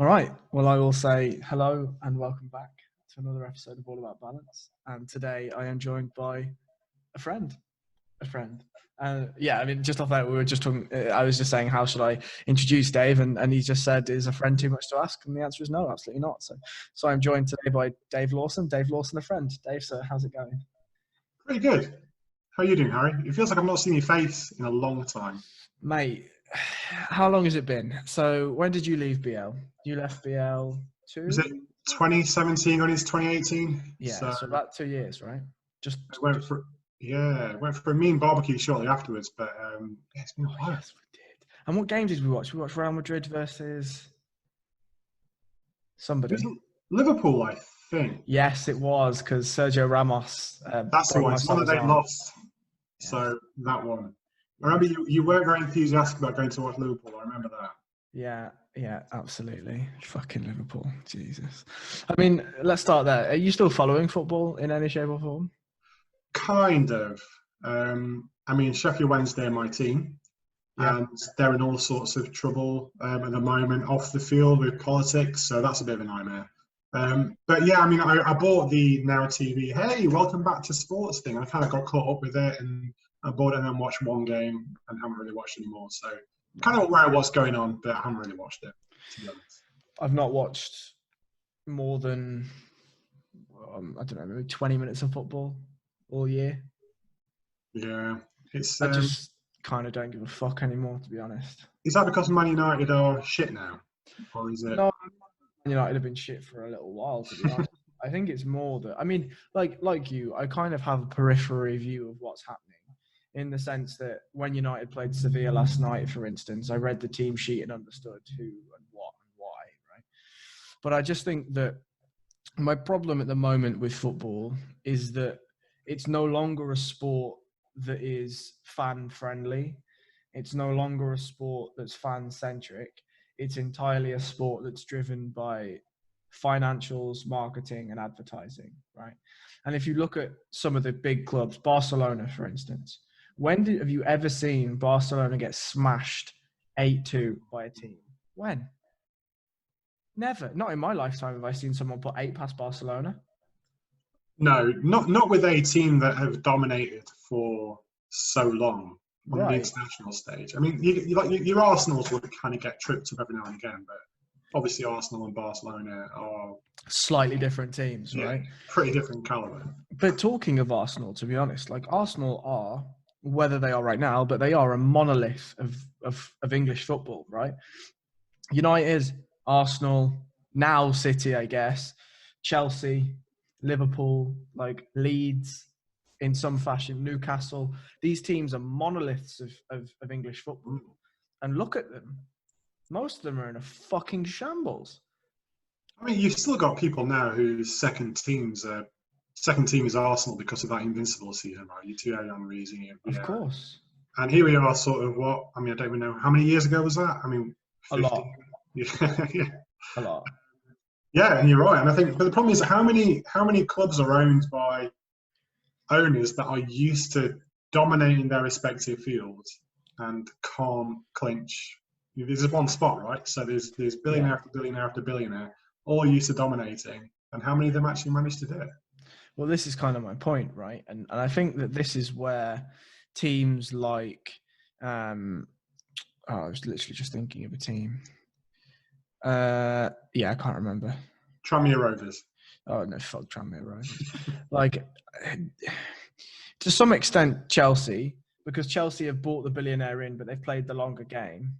All right. Well, I will say hello and welcome back to another episode of All About Balance. And today I am joined by a friend. A friend. Yeah, I mean, just off that, we were just talking. I was just saying, how should I introduce Dave? And he just said, is a friend too much to ask? And the answer is no, absolutely not. So I'm joined today by Dave Lawson. Dave Lawson, a friend. Dave, so how's it going? Pretty good. How are you doing, Harry? It feels like I've not seen your face in a long time. Mate, how long has it been? So when did you leave BL? You left BL Was it two? 2017 going into 2018? Yeah, So so about 2 years, right? Just, I went just. for went for a mean barbecue shortly afterwards, but yeah, it's been a Oh while. yes, we did. And what game did we watch? We watched Real Madrid versus It was somebody. Liverpool, I think. Yes, it was because Sergio Ramos That's the broke one. my It's one that soul's they arm. lost. Yes, So that one. I remember yes, you weren't very enthusiastic about going to watch Liverpool. I remember that. yeah, absolutely. Fucking Liverpool, Jesus. I mean, let's start there. Are you still following football in any shape or form? Kind of. I mean, Sheffield Wednesday are my team, Yeah. and they're in all sorts of trouble at the moment off the field with politics, so that's a bit of a nightmare. But yeah, I mean, I bought the Now TV, hey, welcome back to sports thing. I kind of got caught up with it, and I bought it and then watched one game and haven't really watched anymore. So kind of aware of what's going on, but I haven't really watched it, to be honest. I've not watched more than I don't know, maybe 20 minutes of football all year. Yeah, it's I just kind of don't give a fuck anymore, to be honest. is that because Man United are shit now, or is it? No, Man United have been shit for a little while, to be honest. I think it's more that I mean, like you, I kind of have a periphery view of what's happening, in the sense that when United played Sevilla last night, for instance, I read the team sheet and understood who and what and why, right? But I just think that my problem at the moment with football is that it's no longer a sport that is fan friendly. It's no longer a sport that's fan centric. It's entirely a sport that's driven by financials, marketing, and advertising, right? And if you look at some of the big clubs, Barcelona, for instance, have you ever seen Barcelona get smashed 8-2 by a team? When? Never. Not in my lifetime have I seen someone put 8 past Barcelona. No, not with a team that have dominated for so long on the Right. international stage. I mean, your Arsenal's would kind of get tripped up every now and again, but obviously Arsenal and Barcelona are Slightly different teams, yeah right? pretty different caliber. But talking of Arsenal, to be honest, like Arsenal are, whether they are right now, but they are a monolith of English football, right? United, Arsenal, now City, I guess, Chelsea, Liverpool, like Leeds in some fashion, Newcastle. These teams are monoliths of English football. And look at them. Most of them are in a fucking shambles. I mean, you've still got people now whose second team is Arsenal because of that invincible season, right? You Thierry Henry's and Of yeah. course. And here we are, sort of what? I mean, I don't even know how many years ago was that. I mean, A 50. lot. Yeah, yeah. A lot. Yeah, and you're right. And I think, but the problem is how many clubs are owned by owners that are used to dominating their respective fields and can't clinch. There's one spot, right? So there's Yeah. billionaire after billionaire after billionaire, all used to dominating, and how many of them actually managed to do it? Well, this is kind of my point, right? And I think that this is where teams like, I was literally just thinking of a team. Yeah, I can't remember. Tranmere Rovers. Oh no, fuck Tranmere Rovers. Like, to some extent, Chelsea, because Chelsea have bought the billionaire in, but they've played the longer game.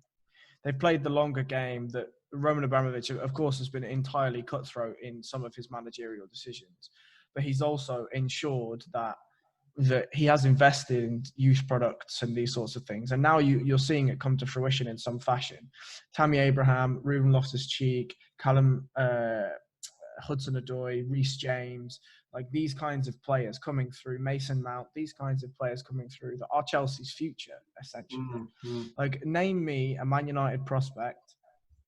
They've played the longer game that Roman Abramovich, of course, has been entirely cutthroat in some of his managerial decisions. But he's also ensured that he has invested in youth products and these sorts of things. And now you're seeing it come to fruition in some fashion. Tammy Abraham, Ruben Loftus-Cheek, Callum Hudson-Odoi, Reece James, like these kinds of players coming through, Mason Mount, these kinds of players coming through that are Chelsea's future, essentially. Mm-hmm. Like, name me a Man United prospect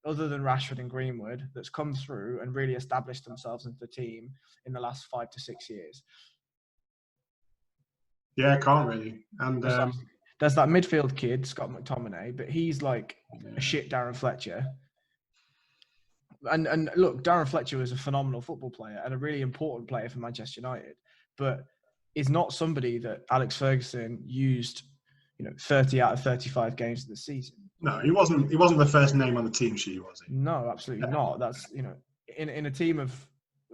other than Rashford and Greenwood that's come through and really established themselves into the team in the last 5 to 6 years. Yeah, can't really. And There's that midfield kid, Scott McTominay, but he's like yeah. a shit Darren Fletcher. And look, Darren Fletcher was a phenomenal football player and a really important player for Manchester United, but is not somebody that Alex Ferguson used, 30 out of 35 games of the season. No, he wasn't. He wasn't the first name on the team sheet, was he? No, absolutely not. That's in a team of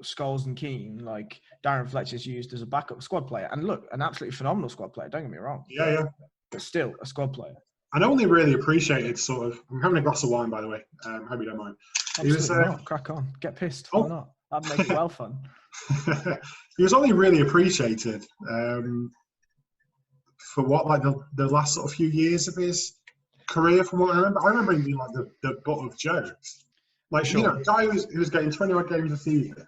Scholes and Keane, like Darren Fletcher's used as a backup squad player, and look, an absolutely phenomenal squad player. Don't get me wrong. Yeah. But still, a squad player. I only really appreciated sort of. I'm having a glass of wine, by the way. Hope you don't mind. Absolutely not. Crack on. Get pissed. Why not? That'd make it well fun. He was only really appreciated for what, like the last sort of few years of his career, from what I remember. I remember him being like the butt of jokes. Like, Sure. a guy who was getting 20-odd games a season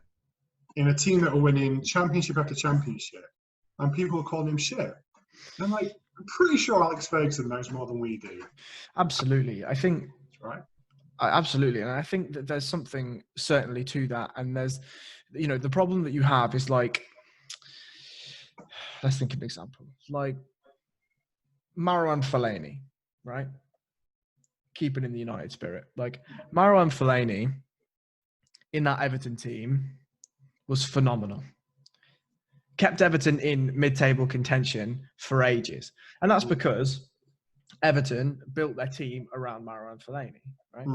in a team that were winning championship after championship, and people were calling him shit. And I'm like, I'm pretty sure Alex Ferguson knows more than we do. Absolutely. I think Right. Absolutely. And I think that there's something certainly to that. And there's, the problem that you have is like, let's think of an example. Like Marouane Fellaini, right? Keeping in the United spirit. Like Marouane Fellaini in that Everton team was phenomenal. Kept Everton in mid-table contention for ages. And that's because Everton built their team around Marouane Fellaini, right?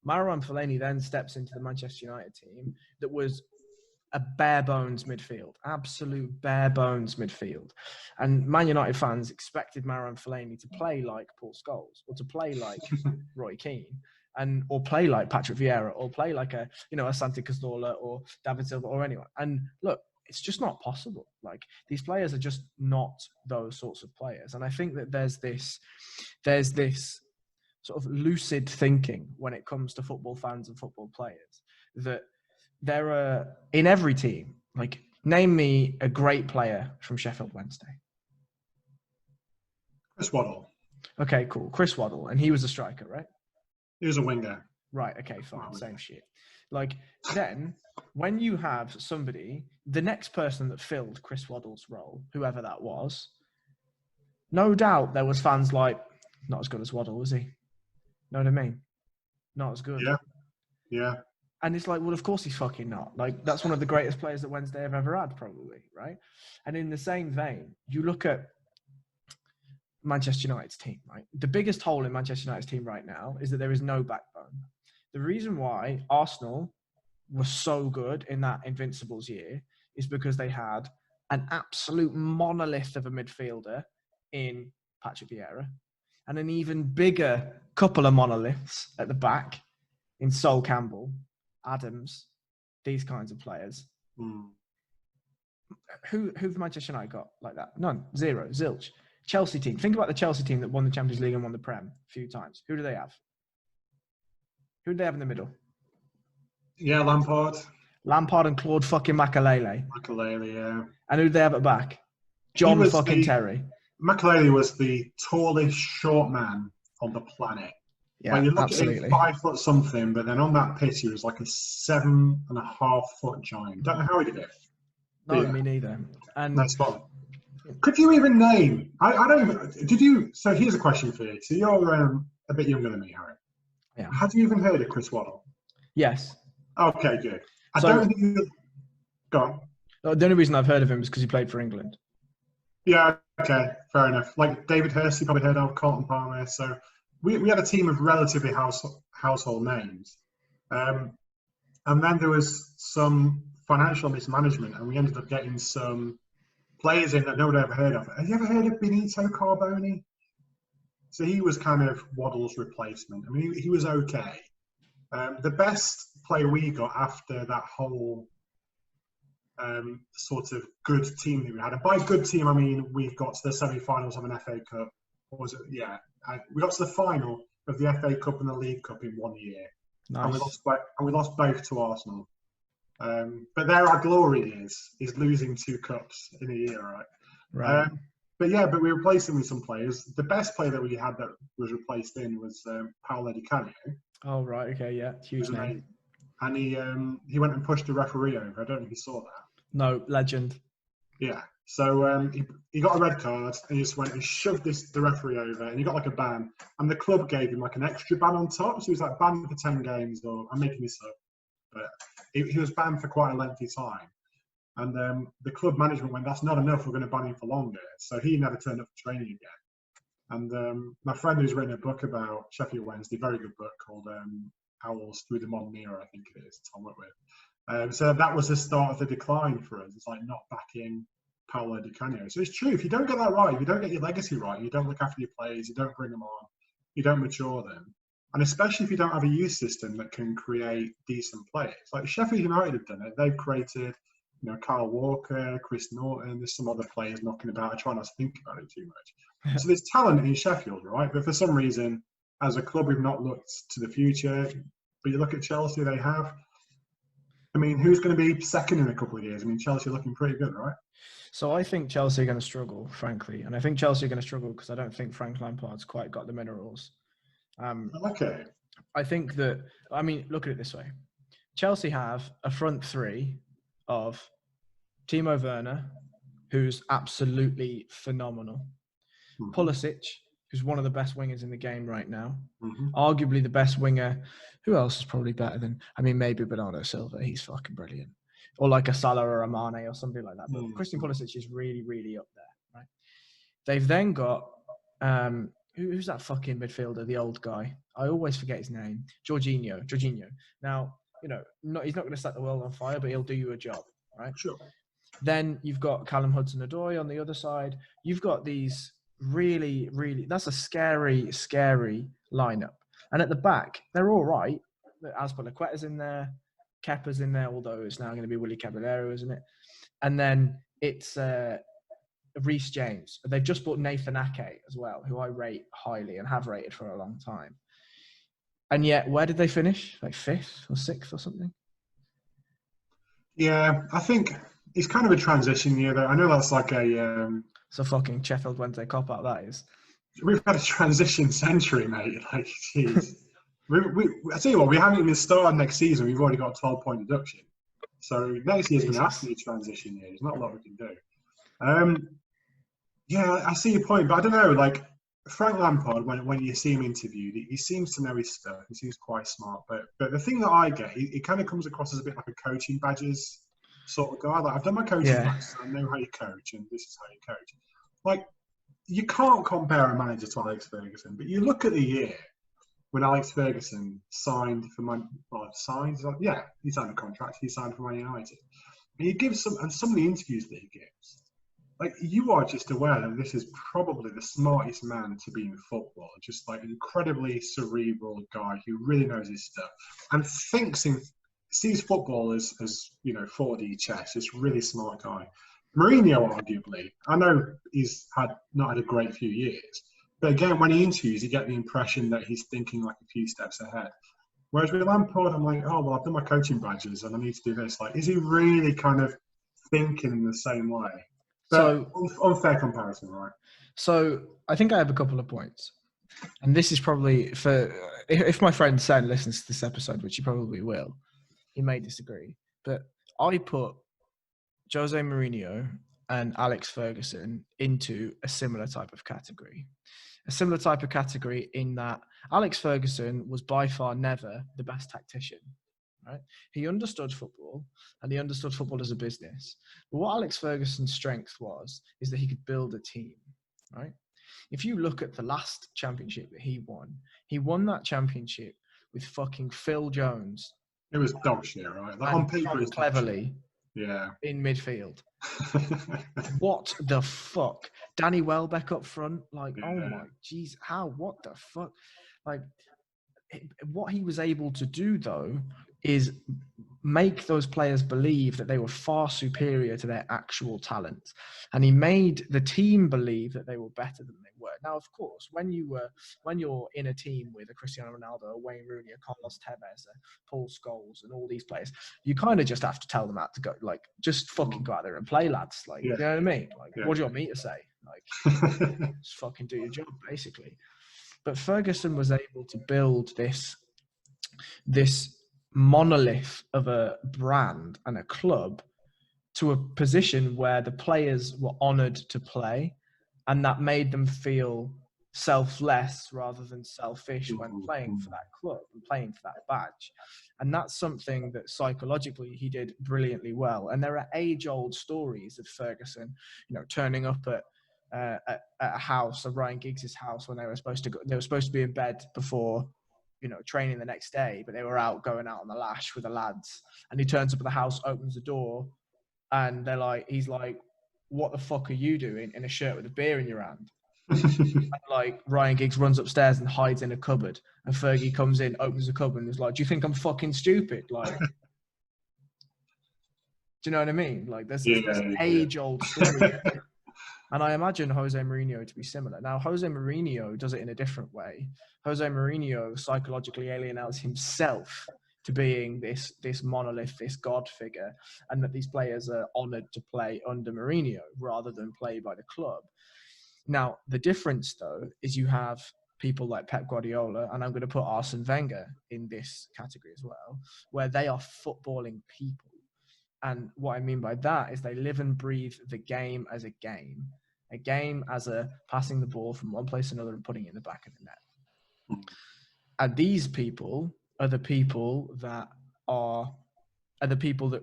Marouane Fellaini then steps into the Manchester United team that was a bare bones midfield, absolute bare bones midfield. And Man United fans expected Marouane Fellaini to play like Paul Scholes, or to play like Roy Keane, or play like Patrick Vieira, or play like a Santi Cazorla or David Silva or anyone. And look, it's just not possible. Like, these players are just not those sorts of players. And I think that there's this sort of lucid thinking when it comes to football fans and football players, that there are, in every team, like, name me a great player from Sheffield Wednesday. Chris Waddle. Okay, cool. Chris Waddle. And he was a striker, right? He was a winger. Right, okay, fine. Same shit. Like, then, when you have somebody, the next person that filled Chris Waddle's role, whoever that was, no doubt there was fans like, not as good as Waddle, was he? Know what I mean? Not as good. Yeah. And it's like, well, of course he's fucking not. Like, that's one of the greatest players that Wednesday have ever had, probably, right? And in the same vein, you look at Manchester United's team, right? The biggest hole in Manchester United's team right now is that there is no backbone. The reason why Arsenal was so good in that Invincibles year is because they had an absolute monolith of a midfielder in Patrick Vieira, and an even bigger couple of monoliths at the back in Sol Campbell, Adams, these kinds of players. Who've Manchester United got like that? None. Zero. Zilch. Chelsea team. Think about the Chelsea team that won the Champions League and won the Prem a few times. Who do they have? Who do they have in the middle? Yeah, Lampard. Lampard and Claude fucking Makelele. Makelele, yeah. And who do they have at back? John fucking Terry. Makelele was the tallest short man on the planet. Yeah, like, you look absolutely. at him, 5 foot something, but then on that pitch he was like a 7.5 foot giant. Don't know how he did it. No, me neither. And no spot. Could you even name? I don't. Did you? So here's a question for you. So you're a bit younger than me, Harry. Yeah. Have you even heard of Chris Waddle? Yes. Okay, good. I don't think you. Go on. The only reason I've heard of him is because he played for England. Yeah. Okay. Fair enough. Like David Hurst, you probably heard of, Carlton Palmer. So we had a team of relatively household names, and then there was some financial mismanagement, and we ended up getting some players in that nobody ever heard of. Have you ever heard of Benito Carboni? So he was kind of Waddle's replacement. I mean, he was okay. The best player we got after that whole sort of good team that we had, and by good team I mean we got to the semi-finals of an FA Cup. Or was it? Yeah, we got to the final of the FA Cup and the League Cup in 1 year. Nice. And we lost both to Arsenal. But there our glory is losing 2 cups in a year, right? Right. But we replaced him with some players. The best player that we had that was replaced in was Paolo Di Canio. Oh, right. Okay, yeah. Huge name. And he went and pushed the referee over. I don't know if you saw that. No, legend. Yeah. So he got a red card and he just went and shoved the referee over, and he got like a ban. And the club gave him like an extra ban on top. So he was like banned for 10 games, or I'm making this up. but he was banned for quite a lengthy time. And the club management went, that's not enough, we're going to ban him for longer. So he never turned up for training again. And my friend who's written a book about Sheffield Wednesday, very good book called Owls Through the Modern Era, I think it is, Tom Whitworth. So that was the start of the decline for us. It's like not backing Paolo Di Canio. So it's true, if you don't get that right, if you don't get your legacy right, you don't look after your players, you don't bring them on, you don't mature them, and especially if you don't have a youth system that can create decent players. Like Sheffield United have done it. They've created, Kyle Walker, Chris Norton, there's some other players knocking about. I try not to think about it too much. So there's talent in Sheffield, right? But for some reason, as a club, we've not looked to the future. But you look at Chelsea, they have. I mean, who's going to be second in a couple of years? I mean, Chelsea are looking pretty good, right? So I think Chelsea are going to struggle, frankly. And I think Chelsea are going to struggle because I don't think Frank Lampard's quite got the minerals. Okay. I think that, look at it this way. Chelsea have a front three of Timo Werner, who's absolutely phenomenal. Pulisic, who's one of the best wingers in the game right now. Arguably the best winger. Who else is probably better than, maybe Bernardo Silva. He's fucking brilliant. Or like a Salah or a Mane or something like that. But Christian Pulisic is really, really up there, right? They've then got, who's that fucking midfielder, the old guy? I always forget his name. Jorginho. Now, he's not going to set the world on fire, but he'll do you a job, right? Sure. Then you've got Callum Hudson-Odoi on the other side. You've got these really, really, that's a scary, scary lineup. And at the back, they're all right. Azpilicueta's in there. Kepa's in there, although it's now going to be Willy Caballero, isn't it? And then it's Reece James. They've just bought Nathan Ake as well, who I rate highly and have rated for a long time. And yet, where did they finish? Like 5th or 6th or something? Yeah, I think it's kind of a transition year, though. I know that's like a... It's a fucking Sheffield Wednesday cop-out, that is. We've had a transition century, mate. Like, jeez. I tell you what, we haven't even started next season. We've already got a 12-point deduction. So next year's going to have to be a transition year. There's not a lot we can do. Yeah, I see your point, but I don't know. Like Frank Lampard, when you see him interviewed, he seems to know his stuff. He seems quite smart. But the thing that I get, he kind of comes across as a bit like a coaching badges sort of guy. Like I've done my coaching badges, so I know how you coach, and this is how you coach. Like you can't compare a manager to Alex Ferguson, but you look at the year when Alex Ferguson signed for he signed a contract. He signed for Man United. And he gives some of the interviews that he gives. Like you are just aware that this is probably the smartest man to be in football. Just like incredibly cerebral guy who really knows his stuff and sees football as 4D chess. This really smart guy. Mourinho, arguably, I know he's not had a great few years. But again, when he interviews, you get the impression that he's thinking like a few steps ahead. Whereas with Lampard, I'm like, oh, well, I've done my coaching badges and I need to do this. Like, is he really kind of thinking in the same way? But so, unfair comparison, right? So I think I have a couple of points. And this is probably if my friend Sen listens to this episode, which he probably will, he may disagree. But I put Jose Mourinho and Alex Ferguson into a similar type of category. A similar type of category in that Alex Ferguson was by far never the best tactician, right? He understood football and he understood football as a business. But what Alex Ferguson's strength is that he could build a team, right? If you look at the last championship that he won that championship with fucking Phil Jones. It was dog shit, right? Like on paper, it's cleverly. Yeah. In midfield. What the fuck? Danny Welbeck up front? Like, oh my jeez, what the fuck? Like, what he was able to do, though, is make those players believe that they were far superior to their actual talent. And he made the team believe that they were better than they were. Now, of course, when you're in a team with a Cristiano Ronaldo, a Wayne Rooney, a Carlos Tevez, a Paul Scholes, and all these players, you kind of just have to tell them how to go. Like, just fucking go out there and play, lads. Like, you know what I mean? Like, what do you want me to say? Like, just fucking do your job, basically. But Ferguson was able to build this monolith of a brand and a club to a position where the players were honoured to play, and that made them feel selfless rather than selfish when playing for that club and playing for that badge. And that's something that psychologically he did brilliantly well. And there are age-old stories of Ferguson, turning up at a house, of Ryan Giggs' house, when they were supposed to be in bed before, training the next day, but they were going out on the lash with the lads. And he turns up at the house, opens the door, and he's like, "What the fuck are you doing in a shirt with a beer in your hand?" And Ryan Giggs runs upstairs and hides in a cupboard, and Fergie comes in, opens the cupboard, and is like, "Do you think I'm fucking stupid?" Do you know what I mean? There's this age-old story. And I imagine Jose Mourinho to be similar. Now, Jose Mourinho does it in a different way. Jose Mourinho psychologically alienates himself to being this monolith, this god figure, and that these players are honoured to play under Mourinho rather than play by the club. Now, the difference, though, is you have people like Pep Guardiola, and I'm going to put Arsene Wenger in this category as well, where they are footballing people. And what I mean by that is they live and breathe the game as a game as a passing the ball from one place to another and putting it in the back of the net. And these people are the people that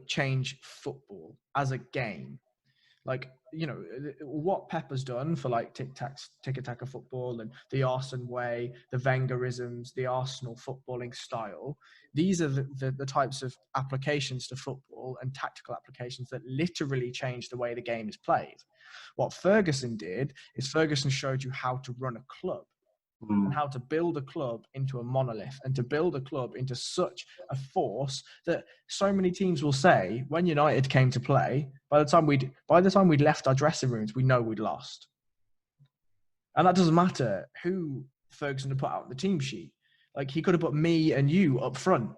change football as a game. What Pep has done for tick-tack football and the Arsene way, the Wengerisms, the Arsenal footballing style. These are the types of applications to football and tactical applications that literally change the way the game is played. What Ferguson did is Ferguson showed you how to run a club and how to build a club into a monolith and to build a club into such a force that so many teams will say, when United came to play, by the time we'd left our dressing rooms, we know we'd lost. And that doesn't matter who Ferguson had put out on the team sheet. He could have put me and you up front,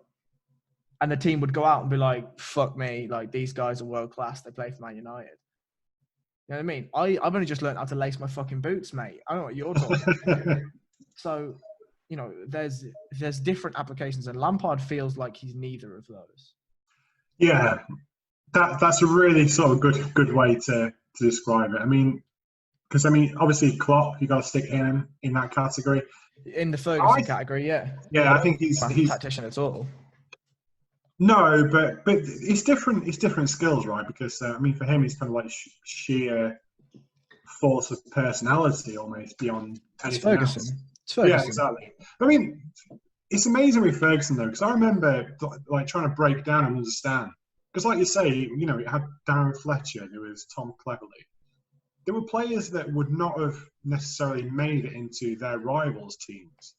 and the team would go out and be like, "Fuck me, these guys are world class. They play for Man United." You know what I mean? I've only just learned how to lace my fucking boots, mate. I don't know what you're talking about. So, there's different applications, and Lampard feels like he's neither of those. Yeah, that's a really sort of good way to describe it. I mean, because obviously Klopp, you got to stick him in that category. In the Ferguson category, yeah. Yeah, I think he's a tactician at all. No, but it's different. It's different skills, right? Because for him, it's kind of like sheer force of personality, almost beyond anything else. Yeah, exactly. It's amazing with Ferguson though, because I remember trying to break down and understand. Because, like you say, it had Darren Fletcher, who was Tom Cleverley. There were players that would not have necessarily made it into their rivals' teams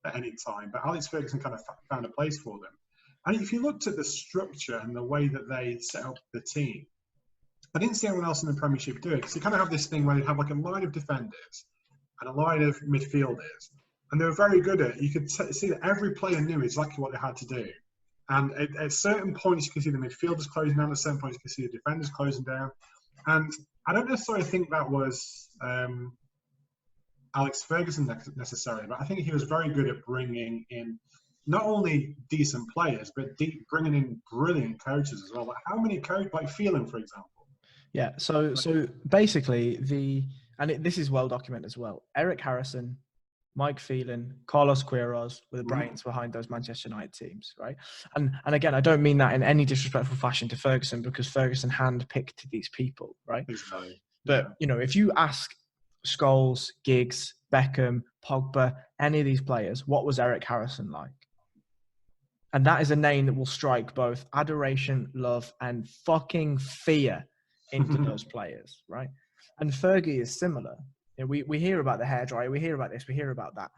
at any time, but Alex Ferguson kind of found a place for them. And if you looked at the structure and the way that they set up the team, I didn't see anyone else in the Premiership do it. Because you kind of have this thing where you have a line of defenders and a line of midfielders. And they were very good at it. You could see that every player knew exactly what they had to do. And at certain points, you can see the midfielders closing down. At certain points, you can see the defenders closing down. And I don't necessarily think that was Alex Ferguson necessarily, but I think he was very good at bringing in not only decent players, but bringing in brilliant coaches as well. How many coaches, like Phelan, for example? Yeah, so basically this is well documented as well. Eric Harrison, Mike Phelan, Carlos Queiroz were the brains behind those Manchester United teams, right? And again, I don't mean that in any disrespectful fashion to Ferguson, because Ferguson handpicked these people, right? Exactly. But, if you ask Scholes, Giggs, Beckham, Pogba, any of these players, what was Eric Harrison like? And that is a name that will strike both adoration, love, and fucking fear into those players, right? And Fergie is similar. We hear about the hairdryer, we hear about this, we hear about that.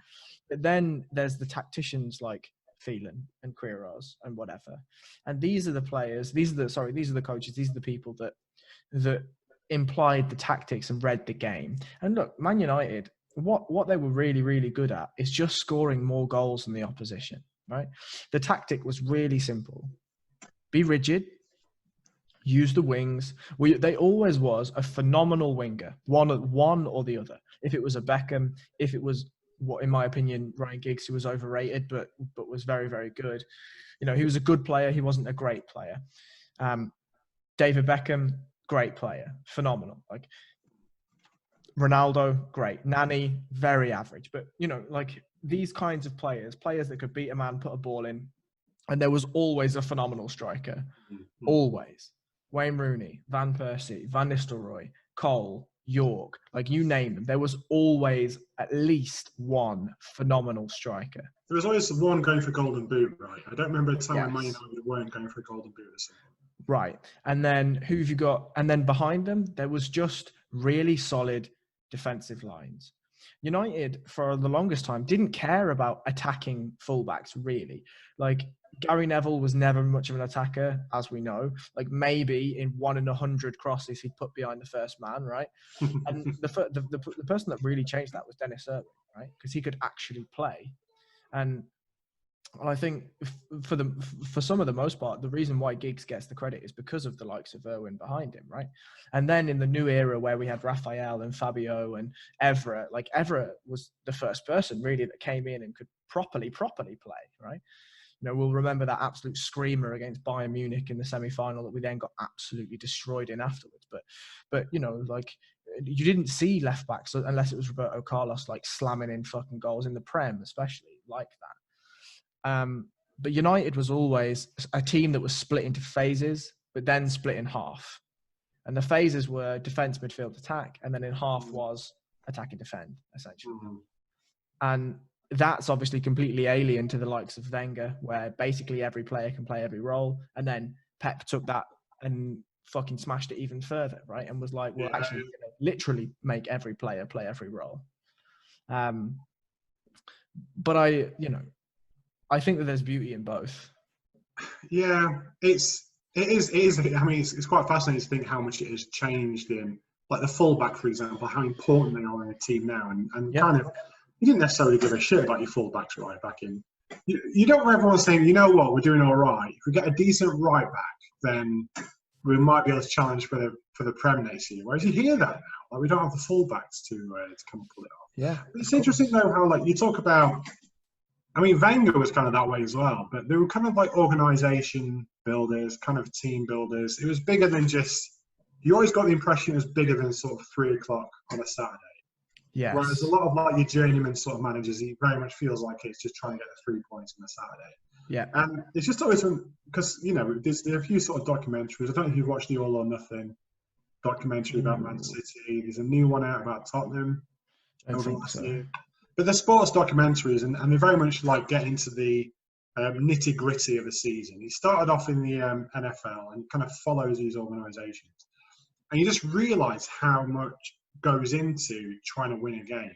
But then there's the tacticians like Phelan and Queiroz and whatever. And these are the players, these are the coaches, these are the people that implied the tactics and read the game. And look, Man United, what they were really, really good at is just scoring more goals than the opposition, right? The tactic was really simple. Be rigid, use the wings. They always was a phenomenal winger, one or the other. If it was a Beckham, if it was, what in my opinion, Ryan Giggs, who was overrated but was very, very good. He was a good player. He wasn't a great player. David Beckham, great player, phenomenal. Ronaldo, great. Nani, very average. But, you know, like these kinds of players that could beat a man, put a ball in, and there was always a phenomenal striker. Mm-hmm. Always. Wayne Rooney, Van Persie, Van Nistelrooy, Cole, York, like you name them. There was always at least one phenomenal striker. There was always one going for Golden Boot, right? I don't remember a time when Man Yes. United weren't going for a Golden Boot or something. Right. And then who have you got? And then behind them, there was just really solid defensive lines. United, for the longest time, didn't care about attacking fullbacks, really. Like, Gary Neville was never much of an attacker, as we know. Like, maybe in 1 in 100 crosses he'd put behind the first man, right? And the person that really changed that was Dennis Irwin, right? Because he could actually play. And I think for some of the most part, the reason why Giggs gets the credit is because of the likes of Irwin behind him, right? And then in the new era where we had Raphael and Fabio and Everett, like Everett was the first person really that came in and could properly play, right? You know, we'll remember that absolute screamer against Bayern Munich in the semi-final that we then got absolutely destroyed in afterwards. But you know, like you didn't see left backs unless it was Roberto Carlos like slamming in fucking goals in the Prem, especially like that. But United was always a team that was split into phases, but then split in half. And the phases were defense, midfield, attack, and then in half was attack and defend, essentially. Mm-hmm. And that's obviously completely alien to the likes of Wenger, where basically every player can play every role. And then Pep took that and fucking smashed it even further, right? And was like, well, actually, we're going to literally make every player play every role. But I think that there's beauty in both. Yeah, it is. I mean, it's quite fascinating to think how much it has changed in, like the fullback, for example, how important they are in a team now, and yep. Kind of, you didn't necessarily give a shit about your fullbacks right back in. You don't want everyone saying, you know what, we're doing all right. If we get a decent right back, then we might be able to challenge for the Prem next year. Whereas you hear that now, like we don't have the fullbacks to come and pull it off. Yeah, but it's interesting though how like you talk about. I mean, Wenger was kind of that way as well, but they were kind of like organisation builders, kind of team builders. It was bigger than just. You always got the impression it was bigger than sort of 3 o'clock on a Saturday. Yes. Whereas a lot of like your journeyman sort of managers, he very much feels like it's just trying to get the 3 points on a Saturday. Yeah. And it's just always because there are a few sort of documentaries. I don't know if you've watched the All or Nothing documentary about Man City. There's a new one out about Tottenham over last year. But they're sports documentaries, and they very much like get into the nitty gritty of the season. He started off in the NFL and kind of follows these organisations, and you just realise how much goes into trying to win a game.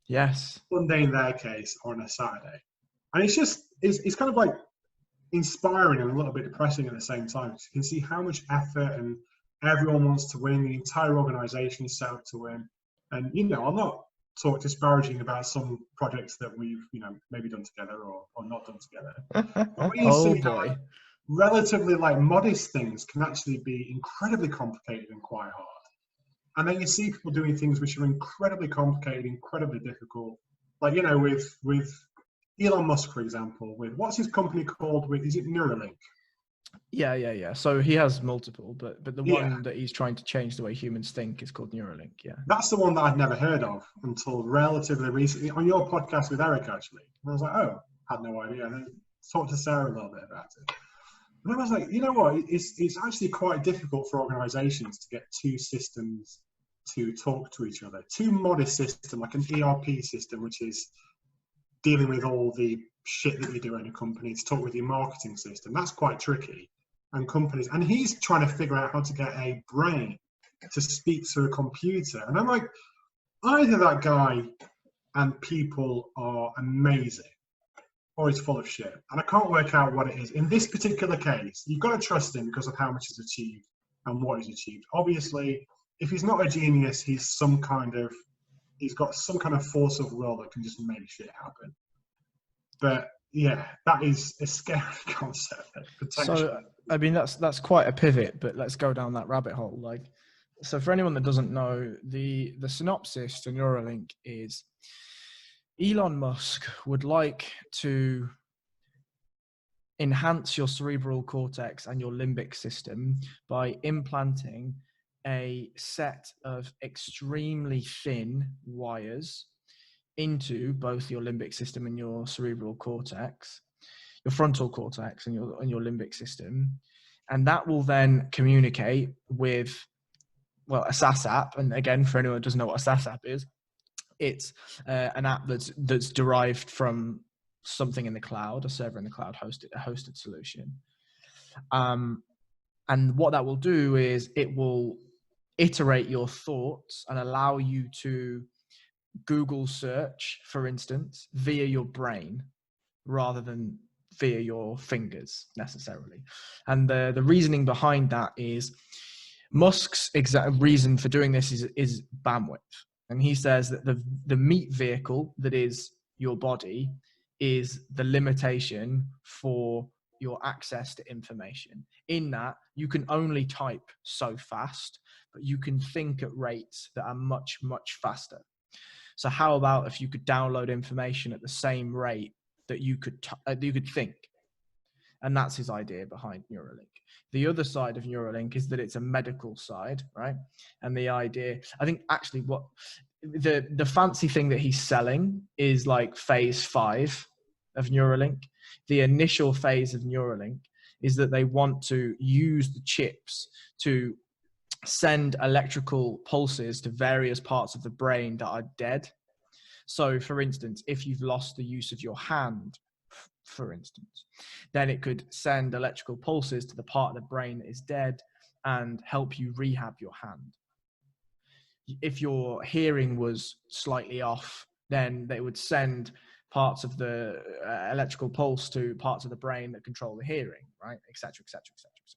Yes. Sunday in their case, or on a Saturday, and it's kind of like inspiring and a little bit depressing at the same time. You can see how much effort and everyone wants to win. The entire organisation is set up to win, and I'm not. Talk disparaging about some projects that we've maybe done together or not done together. But when you see how like, relatively like modest things can actually be incredibly complicated and quite hard, and then you see people doing things which are incredibly complicated, incredibly difficult, like with Elon Musk, for example, with what's his company called? Is it Neuralink? Yeah. So he has multiple, but the one that he's trying to change the way humans think is called Neuralink. Yeah, that's the one that I'd never heard of until relatively recently on your podcast with Eric, actually. And I was like, oh, had no idea. And then talked to Sarah a little bit about it. And I was like, you know what? It's actually quite difficult for organisations to get two systems to talk to each other. Two modest systems, like an ERP system, which is dealing with all the shit that you do in a company, to talk with your marketing system. That's quite tricky. And companies, and he's trying to figure out how to get a brain to speak to a computer. And I'm like, either that guy and people are amazing, or he's full of shit. And I can't work out what it is. In this particular case, you've got to trust him because of how much he's achieved and what he's achieved. Obviously, if he's not a genius, he's got some kind of force of will that can just make shit happen. But yeah, that is a scary concept. So, I mean, that's quite a pivot, but let's go down that rabbit hole. Like, so for anyone that doesn't know, the synopsis to Neuralink is Elon Musk would like to enhance your cerebral cortex and your limbic system by implanting a set of extremely thin wires into both your limbic system and your cerebral cortex, your frontal cortex and your limbic system. And that will then communicate with, well, a SaaS app. And again, for anyone who doesn't know what a SaaS app is, it's an app that's derived from something in the cloud, a server in the cloud, a hosted solution. And what that will do is it will iterate your thoughts and allow you to Google search, for instance, via your brain rather than via your fingers necessarily. And the reasoning behind that is Musk's exact reason for doing this is bandwidth. And he says that the meat vehicle that is your body is the limitation for your access to information. In that, you can only type so fast, but you can think at rates that are much, much faster. So how about if you could download information at the same rate that you could think? And that's his idea behind Neuralink. The other side of Neuralink is that it's a medical side, right? And the idea, I think actually what the fancy thing that he's selling is like phase 5 of Neuralink. The initial phase of Neuralink is that they want to use the chips to send electrical pulses to various parts of the brain that are dead. So for instance, if you've lost the use of your hand, for instance, then it could send electrical pulses to the part of the brain that is dead and help you rehab your hand. If your hearing was slightly off, then they would send parts of the electrical pulse to parts of the brain that control the hearing, right? Et cetera, et cetera, et cetera, et cetera.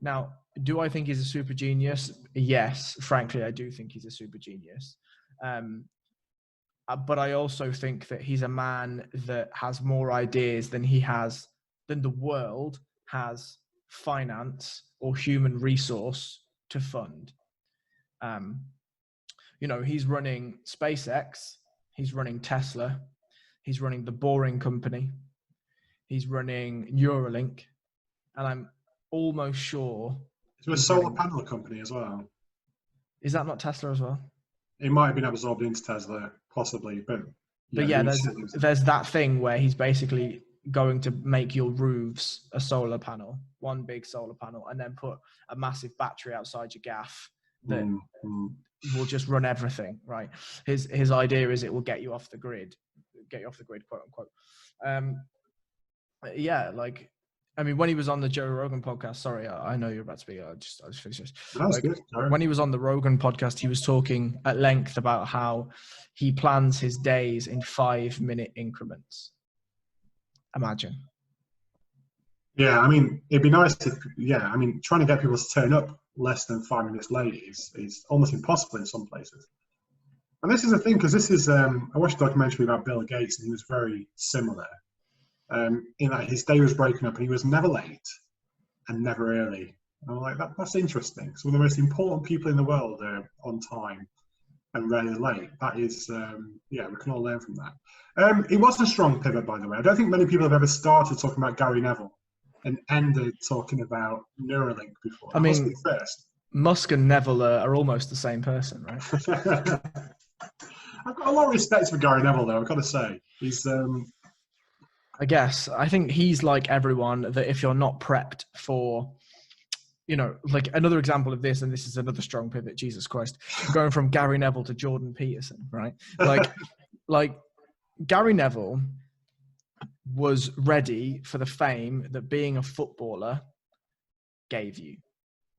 Now, do I think he's a super genius? Yes, frankly, I do think he's a super genius. But I also think that he's a man that has more ideas than the world has finance or human resource to fund. He's running SpaceX, he's running Tesla, he's running the Boring Company, he's running Neuralink, and I'm almost sure It's a solar panel company as well. Is that not Tesla as well? It might have been absorbed into Tesla, possibly, but yeah, there's that thing where he's basically going to make your roofs a solar panel, one big solar panel, and then put a massive battery outside your gaff that will just run everything, right? His idea is it will get you off the grid, quote unquote. When he was on the Joe Rogan podcast, sorry, I know you're about to speak. I just finished this. That's good. When he was on the Rogan podcast, he was talking at length about how he plans his days in 5-minute increments. Imagine. Yeah, I mean, it'd be nice trying to get people to turn up less than 5 minutes late is almost impossible in some places. And this is the thing, because this is, I watched a documentary about Bill Gates, and he was very similar. In that his day was broken up and he was never late and never early. And I'm like, that's interesting. Some of the most important people in the world are on time and rarely late. That is, we can all learn from that. It was a strong pivot, by the way. I don't think many people have ever started talking about Gary Neville and ended talking about Neuralink before. I mean, first. Musk and Neville are almost the same person, right? I've got a lot of respect for Gary Neville, though, I've got to say. He's... I think he's like everyone, that if you're not prepped for, like another example of this, and this is another strong pivot, Jesus Christ, going from Gary Neville to Jordan Peterson, right? Like Gary Neville was ready for the fame that being a footballer gave you,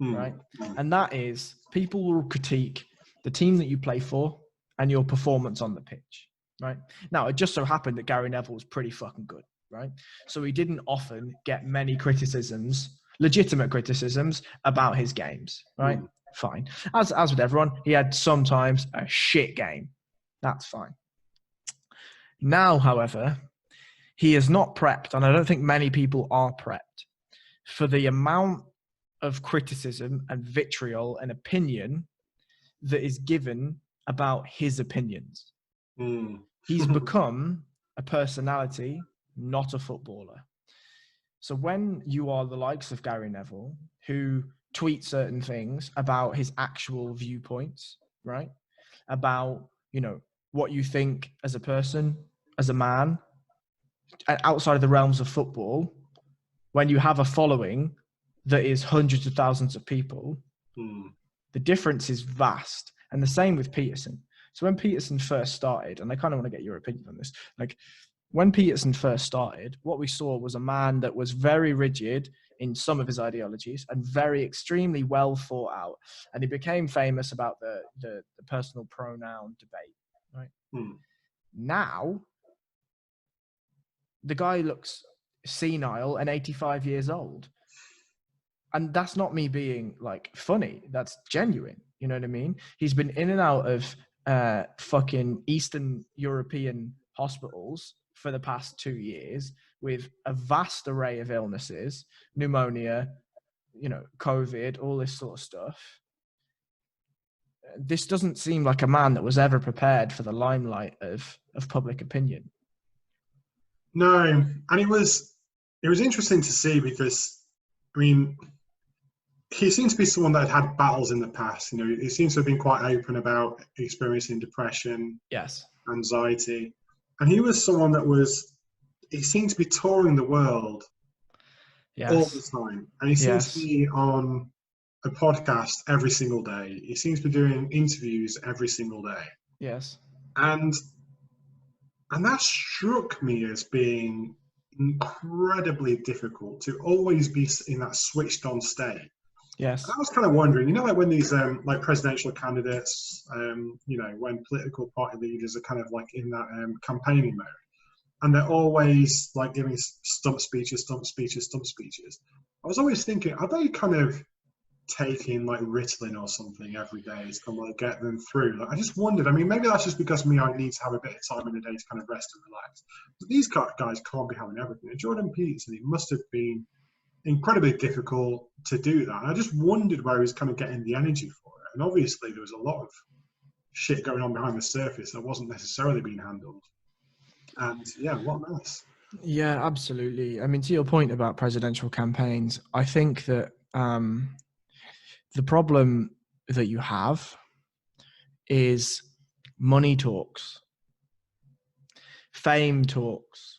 right? And that is, people will critique the team that you play for and your performance on the pitch. Right. Now, it just so happened that Gary Neville was pretty fucking good, right? So he didn't often get many legitimate criticisms about his games, right? Fine. As with everyone, he had sometimes a shit game. That's fine. Now, however, he is not prepped, and I don't think many people are prepped for the amount of criticism and vitriol and opinion that is given about his opinions. He's become a personality, not a footballer. So when you are the likes of Gary Neville, who tweet certain things about his actual viewpoints, right? About, what you think as a person, as a man, outside of the realms of football, when you have a following that is hundreds of thousands of people, the difference is vast. And the same with Peterson. So when Peterson first started, and I kind of want to get your opinion on this, like when Peterson first started, what we saw was a man that was very rigid in some of his ideologies and very extremely well thought out. And he became famous about the personal pronoun debate, right? Now, the guy looks senile and 85 years old. And that's not me being like funny. That's genuine. You know what I mean? He's been in and out of fucking Eastern European hospitals for the past 2 years with a vast array of illnesses, pneumonia, COVID, all this sort of stuff. This doesn't seem like a man that was ever prepared for the limelight of public opinion. No, and it was interesting to see because, I mean, he seems to be someone that had battles in the past. He seems to have been quite open about experiencing depression, yes, anxiety, and he was someone that he seemed to be touring the world all the time, and he seems to be on a podcast every single day. He seems to be doing interviews every single day. Yes, and that struck me as being incredibly difficult to always be in that switched on state. Yes. And I was kind of wondering, like when these like presidential candidates, when political party leaders are kind of like in that campaigning mode, and they're always like giving stump speeches. I was always thinking, are they kind of taking like Ritalin or something every day to kind of like get them through? Like, I just wondered. I mean, maybe that's just because I need to have a bit of time in the day to kind of rest and relax. But these guys can't be having everything. And Jordan Peterson, he must have been incredibly difficult to do that. And I just wondered where he was kind of getting the energy for it. And obviously there was a lot of shit going on behind the surface that wasn't necessarily being handled. And yeah, what a mess. Yeah, absolutely. I mean, to your point about presidential campaigns, I think that the problem that you have is money talks, fame talks.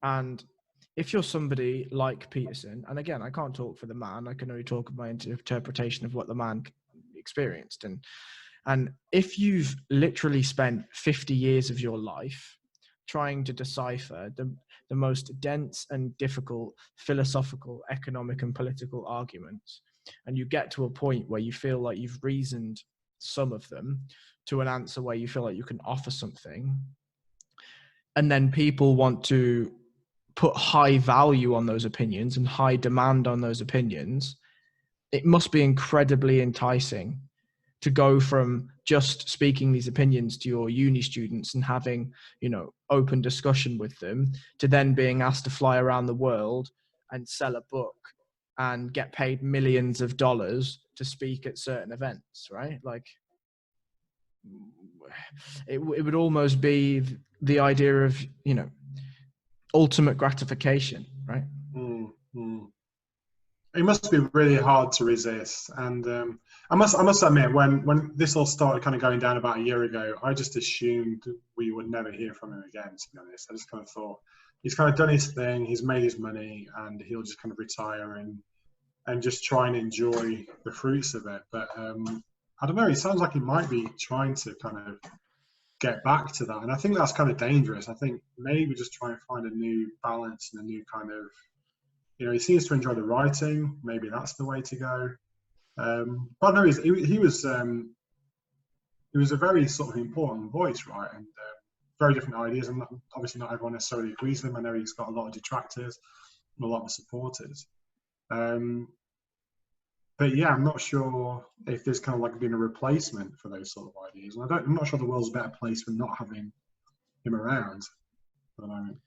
And if you're somebody like Peterson, and again, I can't talk for the man, I can only talk my interpretation of what the man experienced. And if you've literally spent 50 years of your life trying to decipher the most dense and difficult philosophical, economic, and political arguments, and you get to a point where you feel like you've reasoned some of them to an answer where you feel like you can offer something, and then people want to put high value on those opinions and high demand on those opinions, it must be incredibly enticing to go from just speaking these opinions to your uni students and having, open discussion with them, to then being asked to fly around the world and sell a book and get paid millions of dollars to speak at certain events, right? Like, it would almost be the idea of, ultimate gratification, right? Mm-hmm. It must be really hard to resist. And I must admit, when this all started kind of going down about a year ago, I just assumed we would never hear from him again, to be honest. I just kind of thought, he's kind of done his thing, he's made his money, and he'll just kind of retire and just try and enjoy the fruits of it. But I don't know, it sounds like he might be trying to kind of get back to that. And I think that's kind of dangerous. I think maybe just try and find a new balance and a new kind of, he seems to enjoy the writing. Maybe that's the way to go. But no, he was a very sort of important voice, right? And very different ideas. And obviously not everyone necessarily agrees with him. I know he's got a lot of detractors and a lot of supporters. But yeah, I'm not sure if there's kind of like been a replacement for those sort of ideas. And I'm not sure the world's a better place for not having him around at the moment.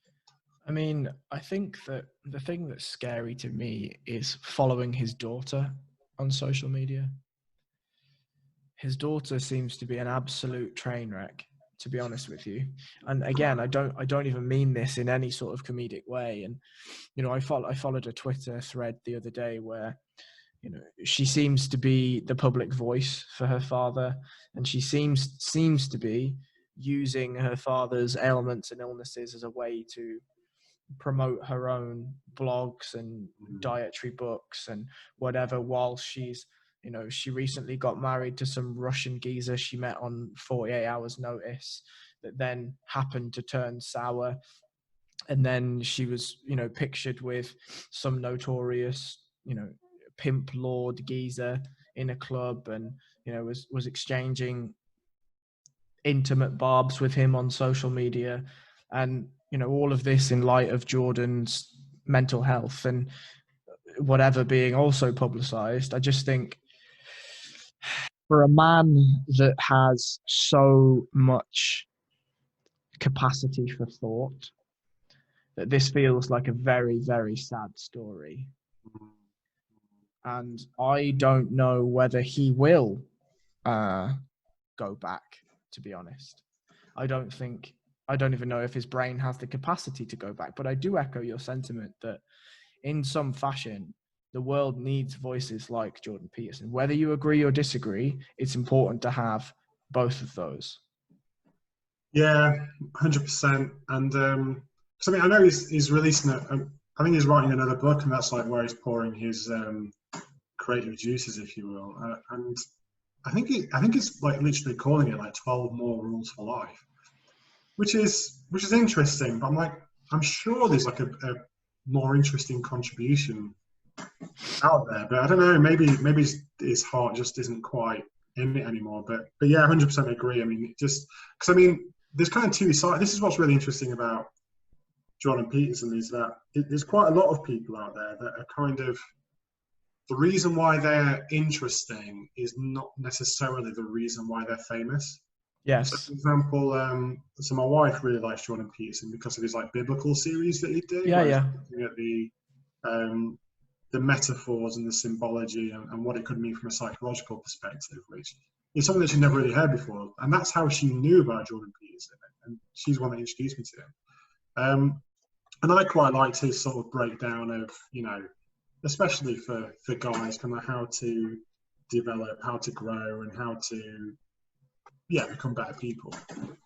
I mean, I think that the thing that's scary to me is following his daughter on social media. His daughter seems to be an absolute train wreck, to be honest with you. And again, I don't even mean this in any sort of comedic way. And I followed a Twitter thread the other day where she seems to be the public voice for her father, and she seems to be using her father's ailments and illnesses as a way to promote her own blogs and dietary books and whatever, while she's, she recently got married to some Russian geezer she met on 48 hours notice that then happened to turn sour. And then she was, pictured with some notorious, pimp lord geezer in a club, and, was exchanging intimate barbs with him on social media. And, all of this in light of Jordan's mental health and whatever being also publicized. I just think for a man that has so much capacity for thought, that this feels like a very, very sad story. And I don't know whether he will go back, to be honest. I don't even know if his brain has the capacity to go back. But I do echo your sentiment that in some fashion, the world needs voices like Jordan Peterson. Whether you agree or disagree, it's important to have both of those. Yeah, 100%. And I mean, I know he's releasing I think he's writing another book, and that's like where he's pouring his creative juices, if you will. And I think it's like literally calling it like 12 more rules for life, which is interesting. But I'm sure there's like a more interesting contribution out there. But I don't know. Maybe his heart just isn't quite in it anymore. But yeah, 100% agree. I mean, just because there's kind of two sides. This is what's really interesting about Jordan Peterson, is that there's quite a lot of people out there that are kind of, the reason why they're interesting is not necessarily the reason why they're famous. Yes. So, for example, so my wife really likes Jordan Peterson because of his like biblical series that he did. Yeah. Looking at the metaphors and the symbology and what it could mean from a psychological perspective, which is something that she'd never really heard before. And that's how she knew about Jordan Peterson, and she's one that introduced me to him. And I quite liked his sort of breakdown of, especially for guys, kind of how to develop, how to grow, and how to, become better people.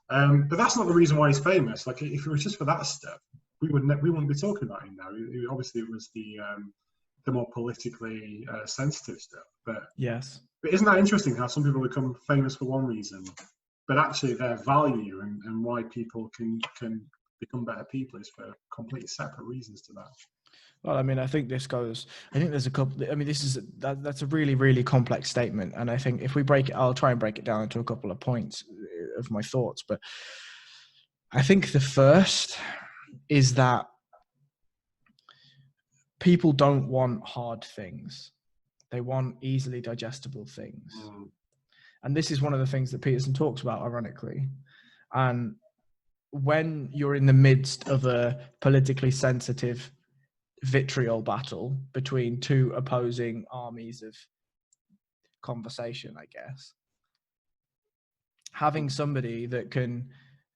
But that's not the reason why he's famous. Like, if it was just for that stuff, we wouldn't be talking about him now. Obviously, it was the more politically sensitive stuff. But yes. But isn't that interesting how some people become famous for one reason, but actually their value and why people can become better people is for completely separate reasons to that? Well, I mean, I think there's a couple. I mean, that's a really, really complex statement, and I think if we break it, I'll try and break it down into a couple of points of my thoughts. But I think the first is that people don't want hard things; they want easily digestible things, and this is one of the things that Peterson talks about, ironically. And when you're in the midst of a politically sensitive vitriol battle between two opposing armies of conversation, I guess, having somebody that can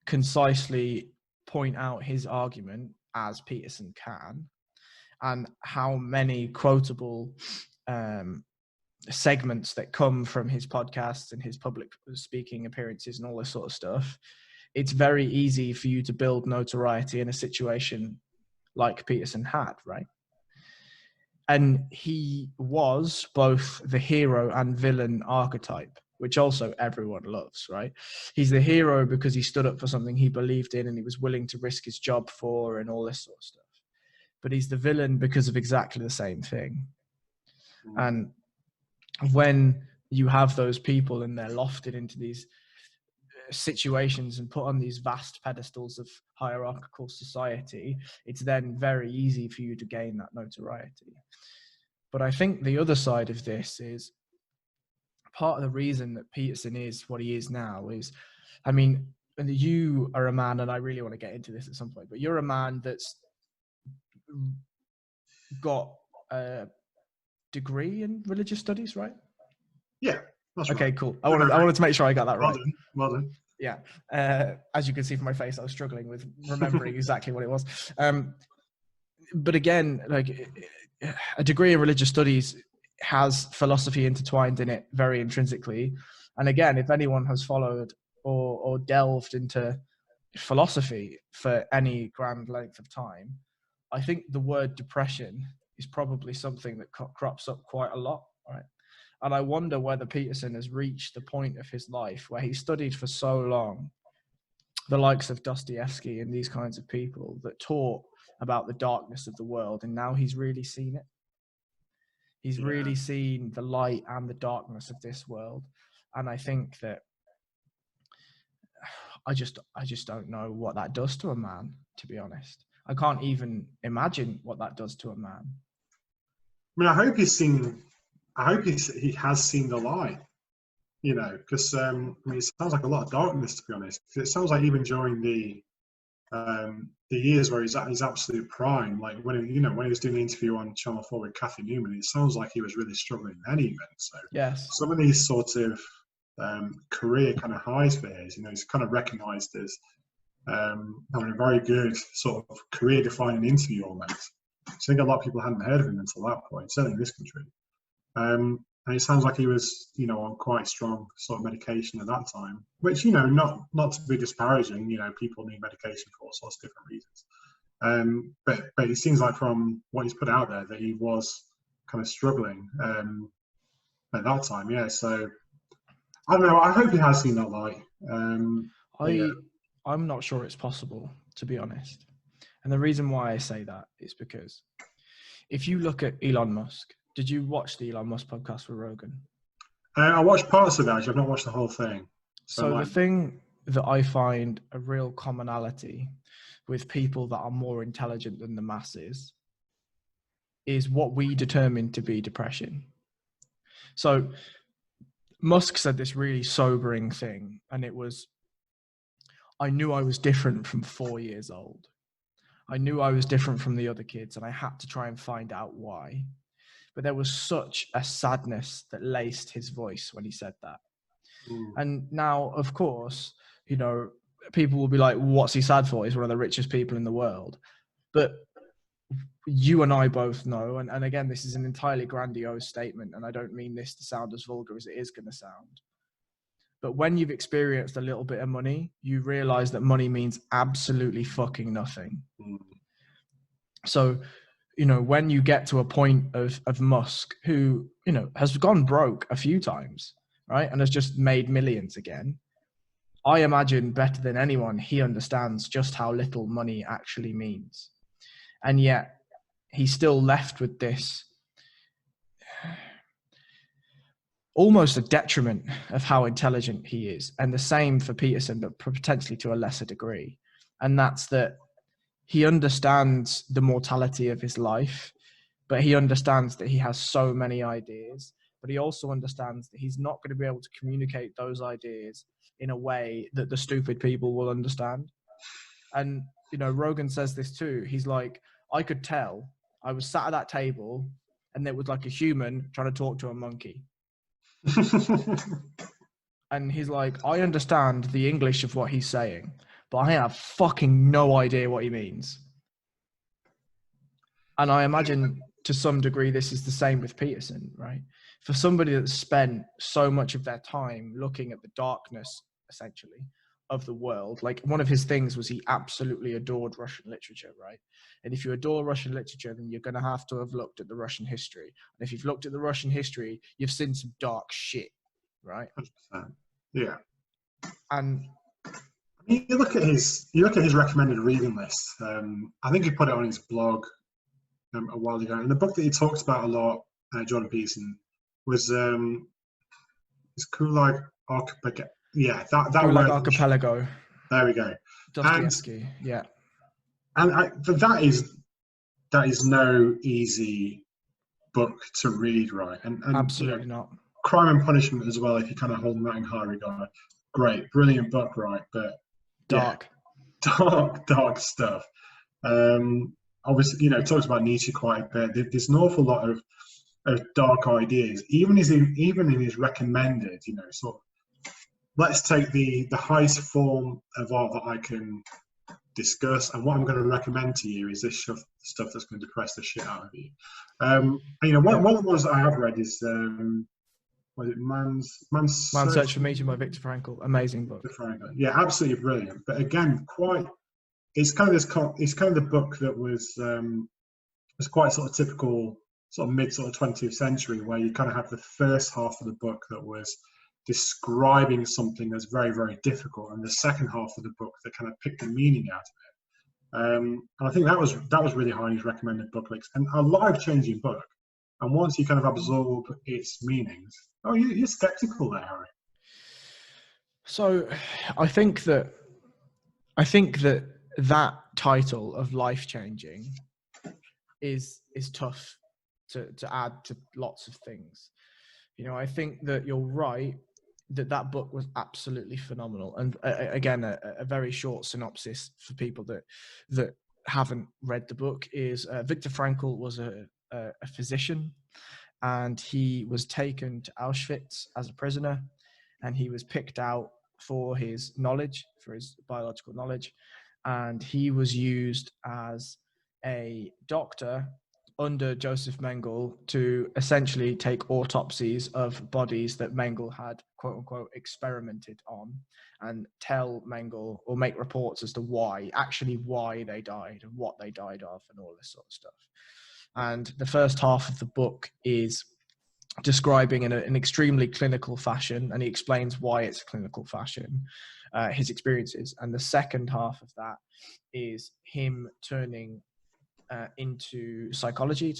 concisely point out his argument, as Peterson can, and how many quotable segments that come from his podcasts and his public speaking appearances and all this sort of stuff, it's very easy for you to build notoriety in a situation like Peterson had, right? And he was both the hero and villain archetype, which also everyone loves, right? He's the hero because he stood up for something he believed in and he was willing to risk his job for and all this sort of stuff. But he's the villain because of exactly the same thing. And when you have those people and they're lofted into these situations and put on these vast pedestals of hierarchical society, it's then very easy for you to gain that notoriety. But I think the other side of this is part of the reason that Peterson is what he is now is, I mean, you are a man, and I really want to get into this at some point, but you're a man that's got a degree in religious studies, right? Yeah, that's right. Okay, cool. I wanted to make sure I got that right. Well done. Yeah. As you can see from my face, I was struggling with remembering exactly what it was. But again, like a degree in religious studies has philosophy intertwined in it very intrinsically. And again, if anyone has followed or delved into philosophy for any grand length of time, I think the word depression is probably something that crops up quite a lot, right? And I wonder whether Peterson has reached the point of his life where he studied for so long the likes of Dostoevsky and these kinds of people that taught about the darkness of the world, and now he's really seen it. He's really seen the light and the darkness of this world. And I think that I just don't know what that does to a man, to be honest. I can't even imagine what that does to a man. I mean, I hope he has seen the light, you know, because I mean, it sounds like a lot of darkness, to be honest. It sounds like even during the years where he's at his absolute prime, like when he was doing the interview on Channel 4 with Kathy Newman, it sounds like he was really struggling then even. So yes, some of these sort of career kind of highs for his, you know, he's kind of recognised as having a very good sort of career-defining interview almost. So I think a lot of people hadn't heard of him until that point, certainly in this country. And it sounds like he was, you know, on quite strong sort of medication at that time, which, you know, not to be disparaging, you know, people need medication for all sorts of different reasons. But it seems like from what he's put out there that he was kind of struggling at that time. Yeah. So I don't know. I hope he has seen that light. I'm not sure it's possible, to be honest. And the reason why I say that is because if you look at Elon Musk, did you watch the Elon Musk podcast with Rogan? I watched parts of that. I've not watched the whole thing. So the thing that I find a real commonality with people that are more intelligent than the masses is what we determine to be depression. So Musk said this really sobering thing, and it was, I knew I was different from 4 years old. I knew I was different from the other kids, and I had to try and find out why. But there was such a sadness that laced his voice when he said that. And now, of course, you know, people will be like, what's he sad for? He's one of the richest people in the world. But you and I both know, and again, this is an entirely grandiose statement, and I don't mean this to sound as vulgar as it is going to sound. But when you've experienced a little bit of money, you realize that money means absolutely fucking nothing. So, you know, when you get to a point of Musk, who, you know, has gone broke a few times, right, and has just made millions again, I imagine better than anyone, he understands just how little money actually means. And yet he's still left with this almost a detriment of how intelligent he is. And the same for Peterson, but potentially to a lesser degree. And that's that he understands the mortality of his life, but he understands that he has so many ideas, but he also understands that he's not going to be able to communicate those ideas in a way that the stupid people will understand. And, you know, Rogan says this too. He's like, I could tell I was sat at that table and there was like a human trying to talk to a monkey. And he's like, I understand the English of what he's saying, but I have fucking no idea what he means. And I imagine to some degree this is the same with Peterson, right? For somebody that's spent so much of their time looking at the darkness, essentially, of the world, like one of his things was he absolutely adored Russian literature, right? And if you adore Russian literature, then you're going to have looked at the Russian history. And if you've looked at the Russian history, you've seen some dark shit, right? 100%. Yeah. And you look at his recommended reading list. I think he put it on his blog a while ago. And the book that he talks about a lot, Jordan Peterson, was his Gulag Archipelago. Yeah, that Gulag Archipelago. There we go. Dostoevsky. Yeah. And that is no easy book to read, right? And absolutely not. Crime and Punishment as well, if you kind of hold that in high regard. Great, brilliant book, right? But dark. Yeah, dark stuff. Obviously, you know, it talks about Nietzsche quite a bit. There's an awful lot of dark ideas, even in his recommended, you know, sort of, let's take the highest form of art that I can discuss. And what I'm going to recommend to you is this stuff that's going to depress the shit out of you. One of the ones that I have read is was it Man's Search for Meaning by Viktor Frankl. Amazing book. Yeah, absolutely brilliant. But again, it's kind of the book that was quite sort of typical, sort of mid 20th century, where you kind of have the first half of the book that was describing something that's very, very difficult, and the second half of the book that kind of picked the meaning out of it. And I think that was really highly recommended book, and a life-changing book. And once you kind of absorb its meanings, you're skeptical there, Harry. So, I think that title of life-changing is tough to add to lots of things. I think that you're right that book was absolutely phenomenal. And again, a very short synopsis for people that haven't read the book is Viktor Frankl was a physician, and he was taken to Auschwitz as a prisoner, and he was picked out for his knowledge, for his biological knowledge, and he was used as a doctor under Joseph Mengele to essentially take autopsies of bodies that Mengele had, quote unquote, experimented on, and tell Mengele or make reports as to why they died and what they died of and all this sort of stuff. And the first half of the book is describing in an extremely clinical fashion, and he explains why it's a clinical fashion, his experiences. And the second half of that is him turning to psychology,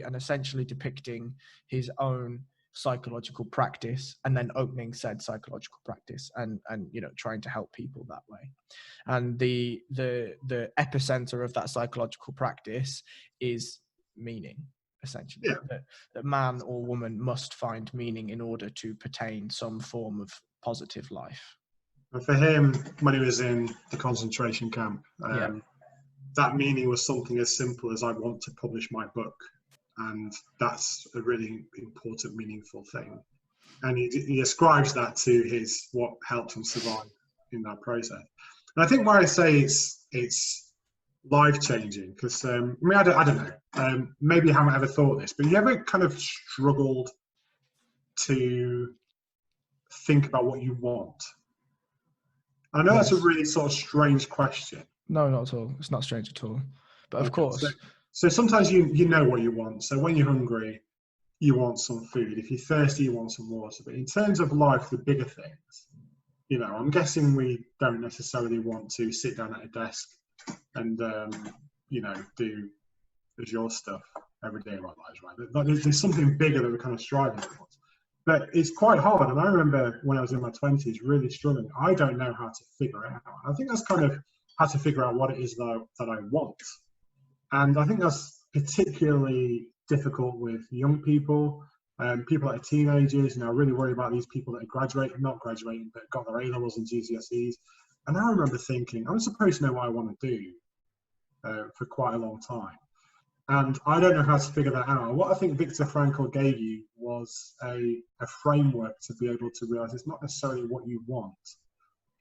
and essentially depicting his own psychological practice, and then opening said psychological practice, and trying to help people that way. And the epicenter of that psychological practice is meaning, essentially. That man or woman must find meaning in order to pertain some form of positive life. And for him, when he was in the concentration camp, that meaning was something as simple as, I want to publish my book. And that's a really important, meaningful thing. And he ascribes that to what helped him survive in that process. And I think why I say it's life-changing, because I don't know, maybe you haven't ever thought this, but you ever kind of struggled to think about what you want? I know that's a really sort of strange question. No, not at all. It's not strange at all. But of course. So sometimes you know what you want. So when you're hungry, you want some food. If you're thirsty, you want some water. But in terms of life, the bigger things, I'm guessing we don't necessarily want to sit down at a desk and, do Azure stuff every day of our lives, right? There's something bigger that we're kind of striving towards. But it's quite hard. And I remember when I was in my 20s, really struggling. I don't know how to figure it out. I think that's kind of how to figure out what it is that I want. And I think that's particularly difficult with young people, people that are teenagers. I really worry about these people that are not graduating, but got their A-levels and GCSEs. And I remember thinking, I'm supposed to know what I want to do for quite a long time. And I don't know how to figure that out. What I think Viktor Frankl gave you was a framework to be able to realize it's not necessarily what you want.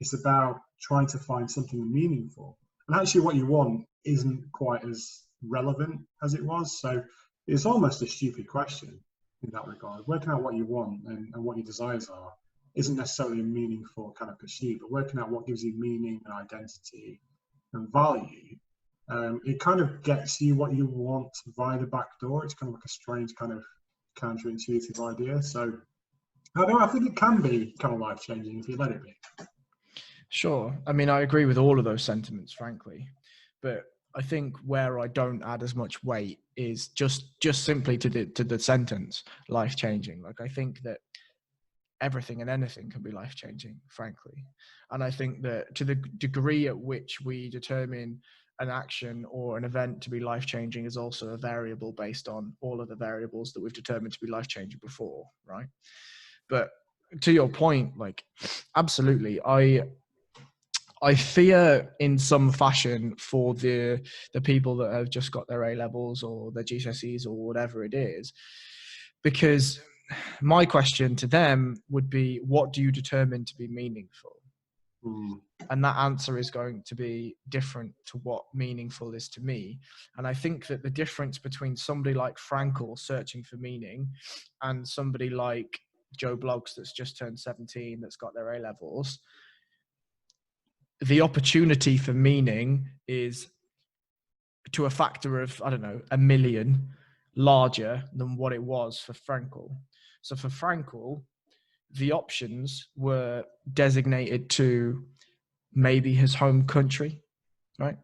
It's about trying to find something meaningful. And actually what you want isn't quite as relevant as it was. So it's almost a stupid question in that regard. Working out what you want and what your desires are isn't necessarily a meaningful kind of pursuit, but working out what gives you meaning and identity and value, it kind of gets you what you want via the back door. It's kind of like a strange kind of counterintuitive idea. So I think it can be kind of life-changing if you let it be. Sure. I mean, I agree with all of those sentiments, frankly. But I think where I don't add as much weight is just simply to the sentence, life-changing. Like, I think that everything and anything can be life-changing, frankly. And I think that to the degree at which we determine an action or an event to be life-changing is also a variable based on all of the variables that we've determined to be life-changing before, right? But to your point, like, absolutely, I fear in some fashion for the people that have just got their A-levels or their GCSEs or whatever it is, because my question to them would be, what do you determine to be meaningful? And that answer is going to be different to what meaningful is to me. And I think that the difference between somebody like Frankl searching for meaning and somebody like Joe Bloggs that's just turned 17, that's got their A-levels, the opportunity for meaning is to a factor of, I don't know, 1 million larger than what it was for Frankl. So for Frankl, the options were designated to maybe his home country, right?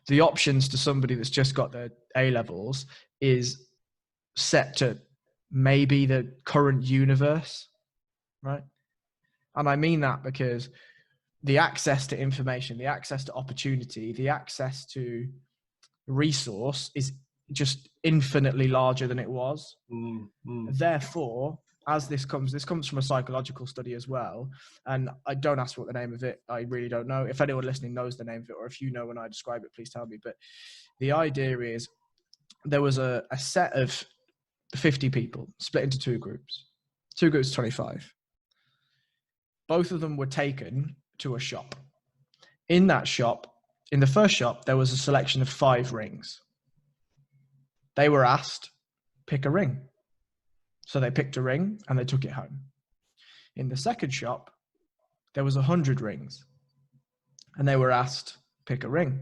The options to somebody that's just got their A-levels is set to maybe the current universe, right? And I mean that because the access to information, the access to opportunity, the access to resource is just infinitely larger than it was. Therefore, as this comes from a psychological study as well. And I don't ask what the name of it. I really don't know. If anyone listening knows the name of it, or if you know when I describe it, please tell me. But the idea is there was a set of 50 people split into two groups of 25. Both of them were taken to a shop. In that shop, in the first shop, there was a selection of 5 rings. They were asked, pick a ring. So they picked a ring and they took it home. In the second shop, there was 100 rings. And they were asked, pick a ring.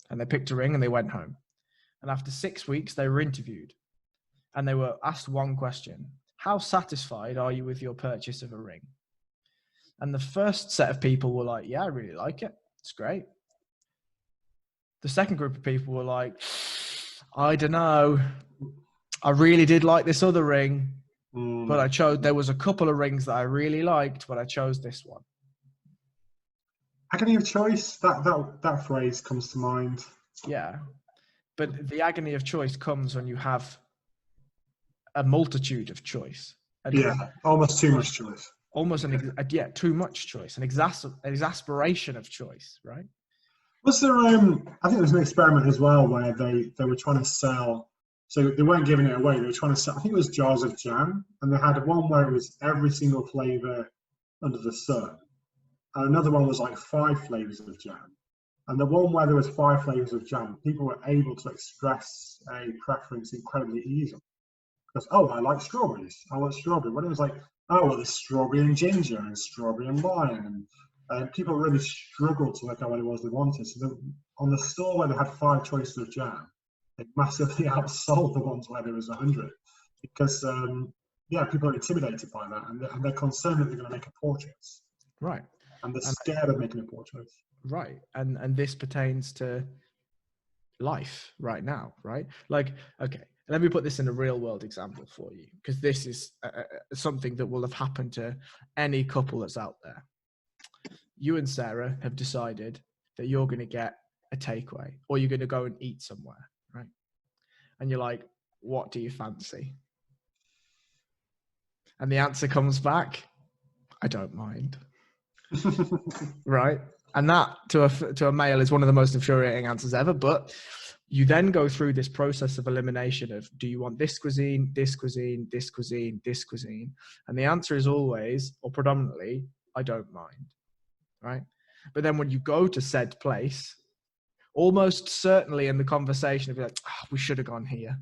And they picked a ring and they went home. And after 6 weeks, they were interviewed. And they were asked one question: how satisfied are you with your purchase of a ring? And the first set of people were like, yeah, I really like it. It's great. The second group of people were like, I don't know. I really did like this other ring, but there was a couple of rings that I really liked, but I chose this one. Agony of choice, that phrase comes to mind. Yeah. But the agony of choice comes when you have a multitude of choice. Almost too much choice. Almost too much choice, an exasperation of choice, right? Was there, I think there was an experiment as well where they were trying to sell, so they weren't giving it away, they were trying to sell, I think it was jars of jam, and they had one where it was every single flavour under the sun, and another one was like 5 flavours of jam. And the one where there was 5 flavours of jam, people were able to express a preference incredibly easily. Because, I like strawberries, I want strawberry. When it was like, there's strawberry and ginger and strawberry and lime, and people really struggled to work out what it was they wanted. So on the store where they had 5 choices of jam, it massively outsold the ones where there was 100. Because, people are intimidated by that, and they're concerned that they're going to make a poor choice. Right. And they're scared of making a poor choice. Right. And this pertains to life right now, right? Like, okay, let me put this in a real world example for you, because this is something that will have happened to any couple that's out there. You and Sarah have decided that you're going to get a takeaway, or you're going to go and eat somewhere, right? And you're like, what do you fancy? And the answer comes back, I don't mind. Right? And that to a male is one of the most infuriating answers ever. But you then go through this process of elimination of, do you want this cuisine, this cuisine, this cuisine, this cuisine? And the answer is always, or predominantly, I don't mind. Right? But then when you go to said place, almost certainly in the conversation, it'll be like, we should have gone here.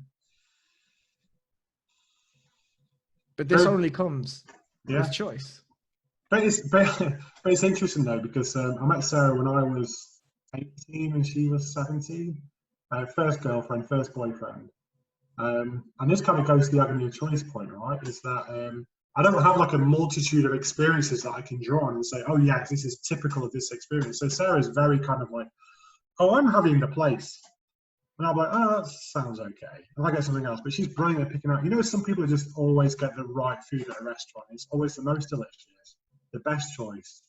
But this only comes with choice. But it's interesting though, because I met Sarah when I was 18 and she was 17. First girlfriend, first boyfriend. And this kind of goes to the agony of choice point, right? Is that I don't have like a multitude of experiences that I can draw on and say, oh yeah, this is typical of this experience. So Sarah's very kind of like, I'm having the place. And I'm like, that sounds okay. And I get something else. But she's brilliant at picking out. You know, some people just always get the right food at a restaurant. It's always the most delicious, the best choice.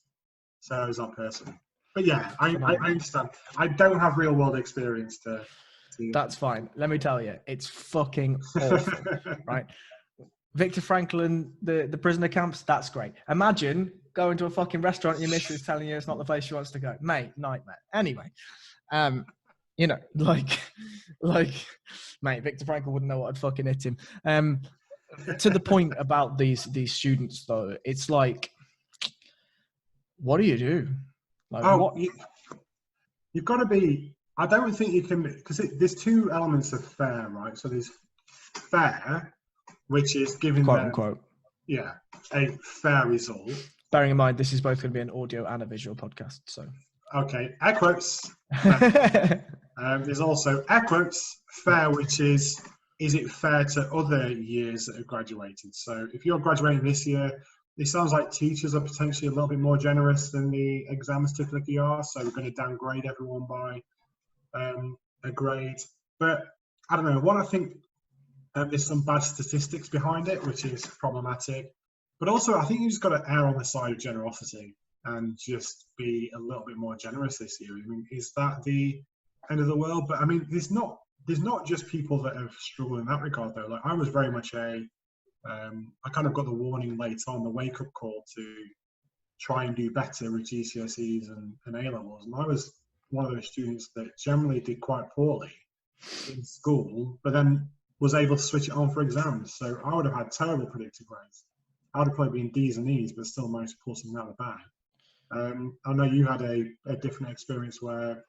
Sarah's that person. But yeah, I understand. I don't have real world experience to That's fine. Let me tell you, it's fucking awful, right? Viktor Frankl and the prisoner camps, that's great. Imagine going to a fucking restaurant and your missus telling you it's not the place she wants to go. Mate, nightmare. Anyway, you know, like, mate, Viktor Frankl wouldn't know what I'd fucking hit him. To the point about these students, though, it's like, what do you do? Like, Oh, what? you've got to be. I don't think you can, because there's two elements of fair, right? So there's fair, which is giving Quote them, unquote. yeah, a fair result. Bearing in mind, this is both going to be an audio and a visual podcast. So, okay, air quotes. There's also air quotes fair, which is it fair to other years that have graduated? So if you're graduating this year, it sounds like teachers are potentially a little bit more generous than the exams typically are. So we're going to downgrade everyone by a grade. But I don't know. What I think, there's some bad statistics behind it, which is problematic. But also, I think you just got to err on the side of generosity and just be a little bit more generous this year. I mean, is that the end of the world? But I mean, there's not just people that have struggled in that regard, though. Like I was very much I kind of got the warning late on, the wake-up call to try and do better with GCSEs and A-levels. And I was one of those students that generally did quite poorly in school, but then was able to switch it on for exams. So I would have had terrible predicted grades. I would have probably been D's and E's, but still managed to pull something out of the bag. I know you had a different experience where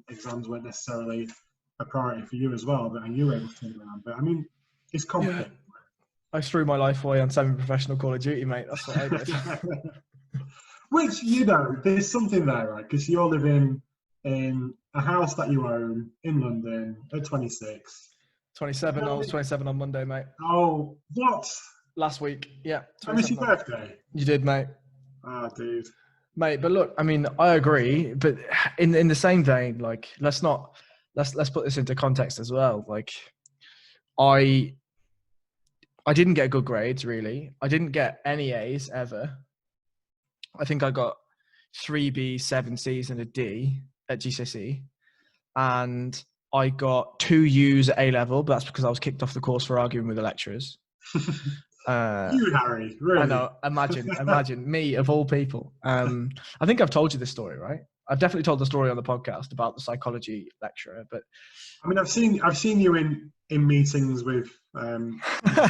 exams weren't necessarily a priority for you as well, but and you were able to turn it around. But I mean, it's complicated. Yeah. I threw my life away on semi-professional Call of Duty, mate. That's what I did. Which, there's something there, right? Because you're living in a house that you own in London at 26. 27. I was 27 on Monday, mate. Oh, what? Last week, yeah. I missed your birthday. You did, mate. Ah, dude. Mate, but look, I mean, I agree, but in the same vein, like, let's put this into context as well. Like, I didn't get good grades, really. I didn't get any A's ever. I think I got 3 B's, 7 C's, and a D at GCSE. And I got 2 U's at A-level, but that's because I was kicked off the course for arguing with the lecturers. You, Harry, really? I know. Imagine me, of all people. I think I've told you this story, right? I've definitely told the story on the podcast about the psychology lecturer, but I mean, I've seen you in meetings with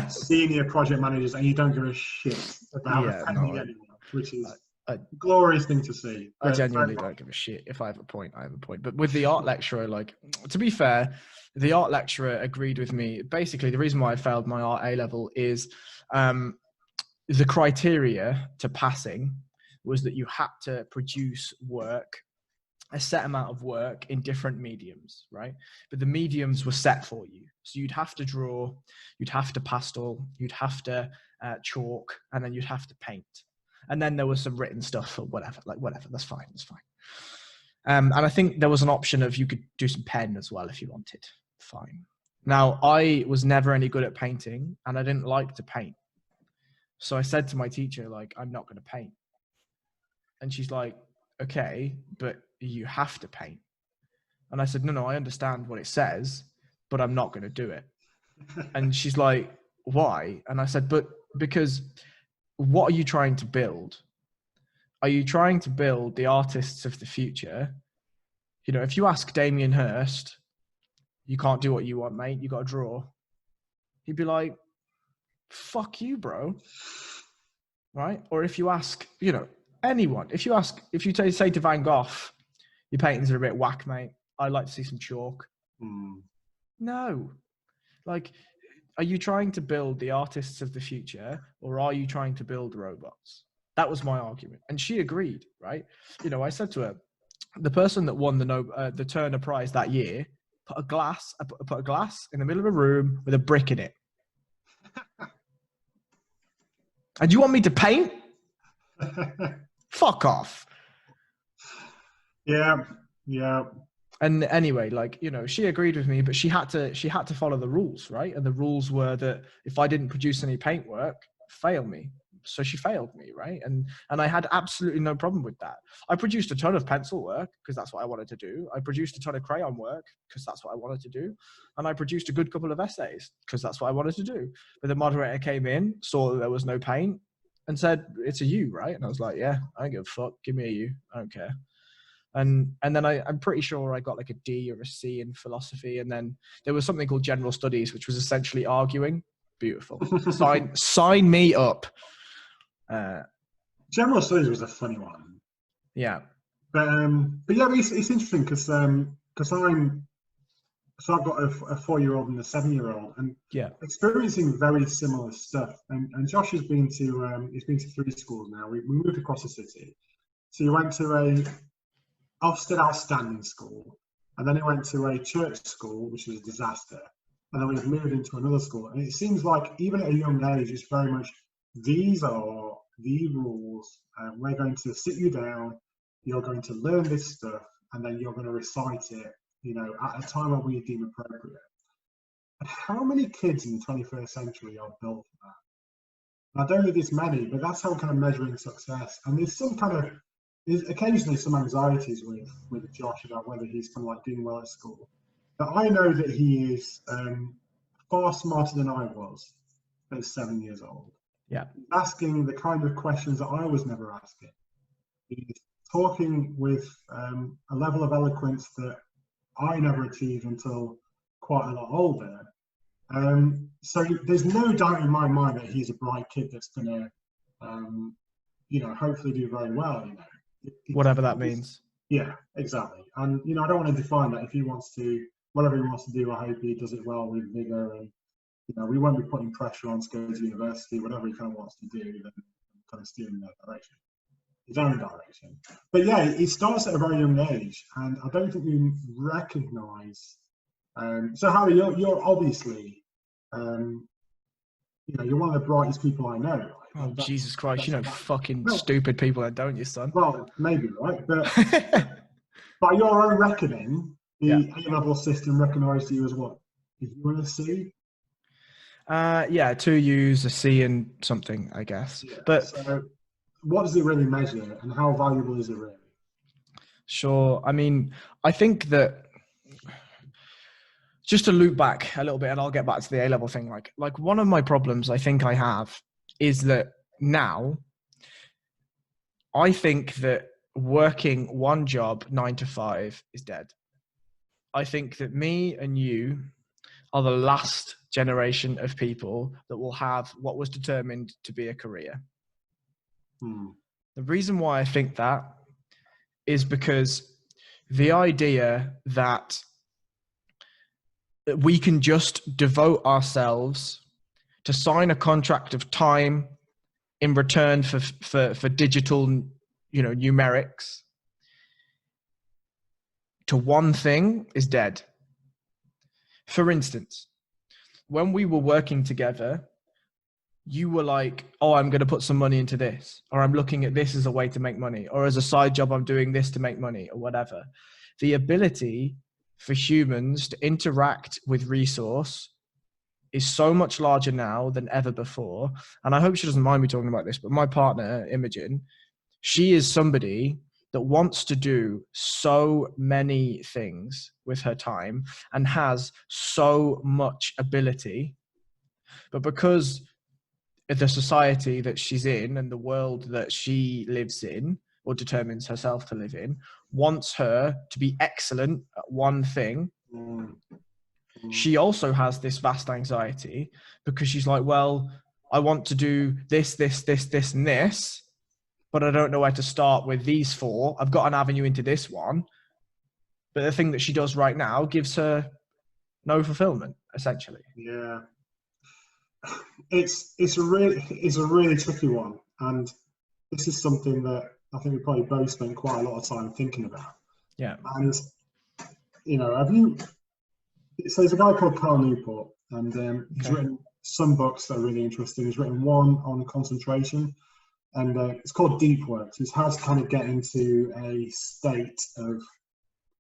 senior project managers, and you don't give a shit about offending anyone, which is a glorious thing to see. I genuinely don't give a shit. If I have a point, I have a point. But with the art lecturer, like, to be fair, the art lecturer agreed with me. Basically, the reason why I failed my art A-level is the criteria to passing was that you had to produce work, a set amount of work in different mediums, right? But the mediums were set for you. So you'd have to draw, you'd have to pastel, you'd have to chalk, and then you'd have to paint. And then there was some written stuff or whatever, that's fine. And I think there was an option of you could do some pen as well if you wanted. Fine. Now, I was never any good at painting, and I didn't like to paint. So I said to my teacher, like, I'm not going to paint. And she's like, okay, but you have to paint. And I said, no, I understand what it says, but I'm not going to do it. And she's like, why? And I said, but because what are you trying to build? Are you trying to build the artists of the future? You know, if you ask Damien Hirst, you can't do what you want, mate. You got to draw. He'd be like, fuck you, bro. Right? Or if you ask, anyone, if you say to Van Gogh, your paintings are a bit whack, mate. I'd like to see some chalk. No. Like, are you trying to build the artists of the future, or are you trying to build robots? That was my argument. And she agreed, right? I said to her, the person that won the Turner Prize that year put a glass in the middle of a room with a brick in it. And you want me to paint? Fuck off. Yeah. And anyway, she agreed with me, but she had to follow the rules, right? And the rules were that if I didn't produce any paintwork, fail me. So she failed me, right? And I had absolutely no problem with that. I produced a ton of pencil work because that's what I wanted to do. I produced a ton of crayon work because that's what I wanted to do. And I produced a good couple of essays because that's what I wanted to do. But the moderator came in, saw that there was no paint, and said, it's a U, right? And I was like, yeah, I don't give a fuck. Give me a U. I don't care. And then I'm pretty sure I got like a D or a C in philosophy. And then there was something called general studies, which was essentially arguing. Beautiful. Sign me up. General studies was a funny one. Yeah. But yeah, it's interesting because I've got a 4-year-old and a 7-year-old, and Yeah. experiencing very similar stuff. And Josh has been to he's been to 3 schools now. We moved across the city, so he went to a Ofsted outstanding school, and then he went to a church school, which was a disaster. And then we've moved into another school, and it seems like even at a young age, it's very much these are the rules. We're going to sit you down. You're going to learn this stuff, and then you're going to recite it, at a time when we deem appropriate. And how many kids in the 21st century are built for that? And I don't think there's many, but that's how we're kind of measuring success. And there's occasionally some anxieties with Josh about whether he's kind of like doing well at school. But I know that he is far smarter than I was at 7 years old. Yeah. He's asking the kind of questions that I was never asking. He's talking with a level of eloquence that I never achieved until quite a lot older. So there's no doubt in my mind that he's a bright kid that's going to, hopefully do very well. Whatever that means. Yeah, exactly. And I don't want to define that. If he wants to, whatever he wants to do, I hope he does it well with vigor. And we won't be putting pressure on to go to university. Whatever he kind of wants to do, then kind of steer in that direction, his own direction. But yeah, it starts at a very young age, and I don't think we recognise. So Harry, you're obviously, you're one of the brightest people I know. Right? Oh, Jesus Christ, fucking stupid people, then, don't you, son? Well, maybe, right? But by your own reckoning, the A-level system recognised you as what? If you were a C? 2 U's, a C and something, I guess. Yeah. But so what does it really measure, and how valuable is it really? Sure. I mean, I think that just to loop back a little bit, and I'll get back to the A-level thing. Like one of my problems I think I have is that now I think that working one job 9 to 5 is dead. I think that me and you are the last generation of people that will have what was determined to be a career. The reason why I think that is because the idea that we can just devote ourselves to sign a contract of time in return for digital, numerics to one thing is dead. For instance, when we were working together, you were like, oh, I'm going to put some money into this, or I'm looking at this as a way to make money, or as a side job, I'm doing this to make money, or whatever. The ability for humans to interact with resource is so much larger now than ever before. And I hope she doesn't mind me talking about this, but my partner, Imogen, she is somebody that wants to do so many things with her time and has so much ability. But because of the society that she's in and the world that she lives in or determines herself to live in, wants her to be excellent at one thing, she also has this vast anxiety because she's like, well, I want to do this, this, this, this, and this, but I don't know where to start with these 4. I've got an avenue into this one, but the thing that she does right now gives her no fulfillment, essentially. Yeah, it's a really tricky one, and this is something that I think we probably both spent quite a lot of time thinking about. Yeah, and have you? So there's a guy called Carl Newport, and he's written some books that are really interesting. He's written one on concentration, and it's called Deep Work. So it's how to kind of get into a state of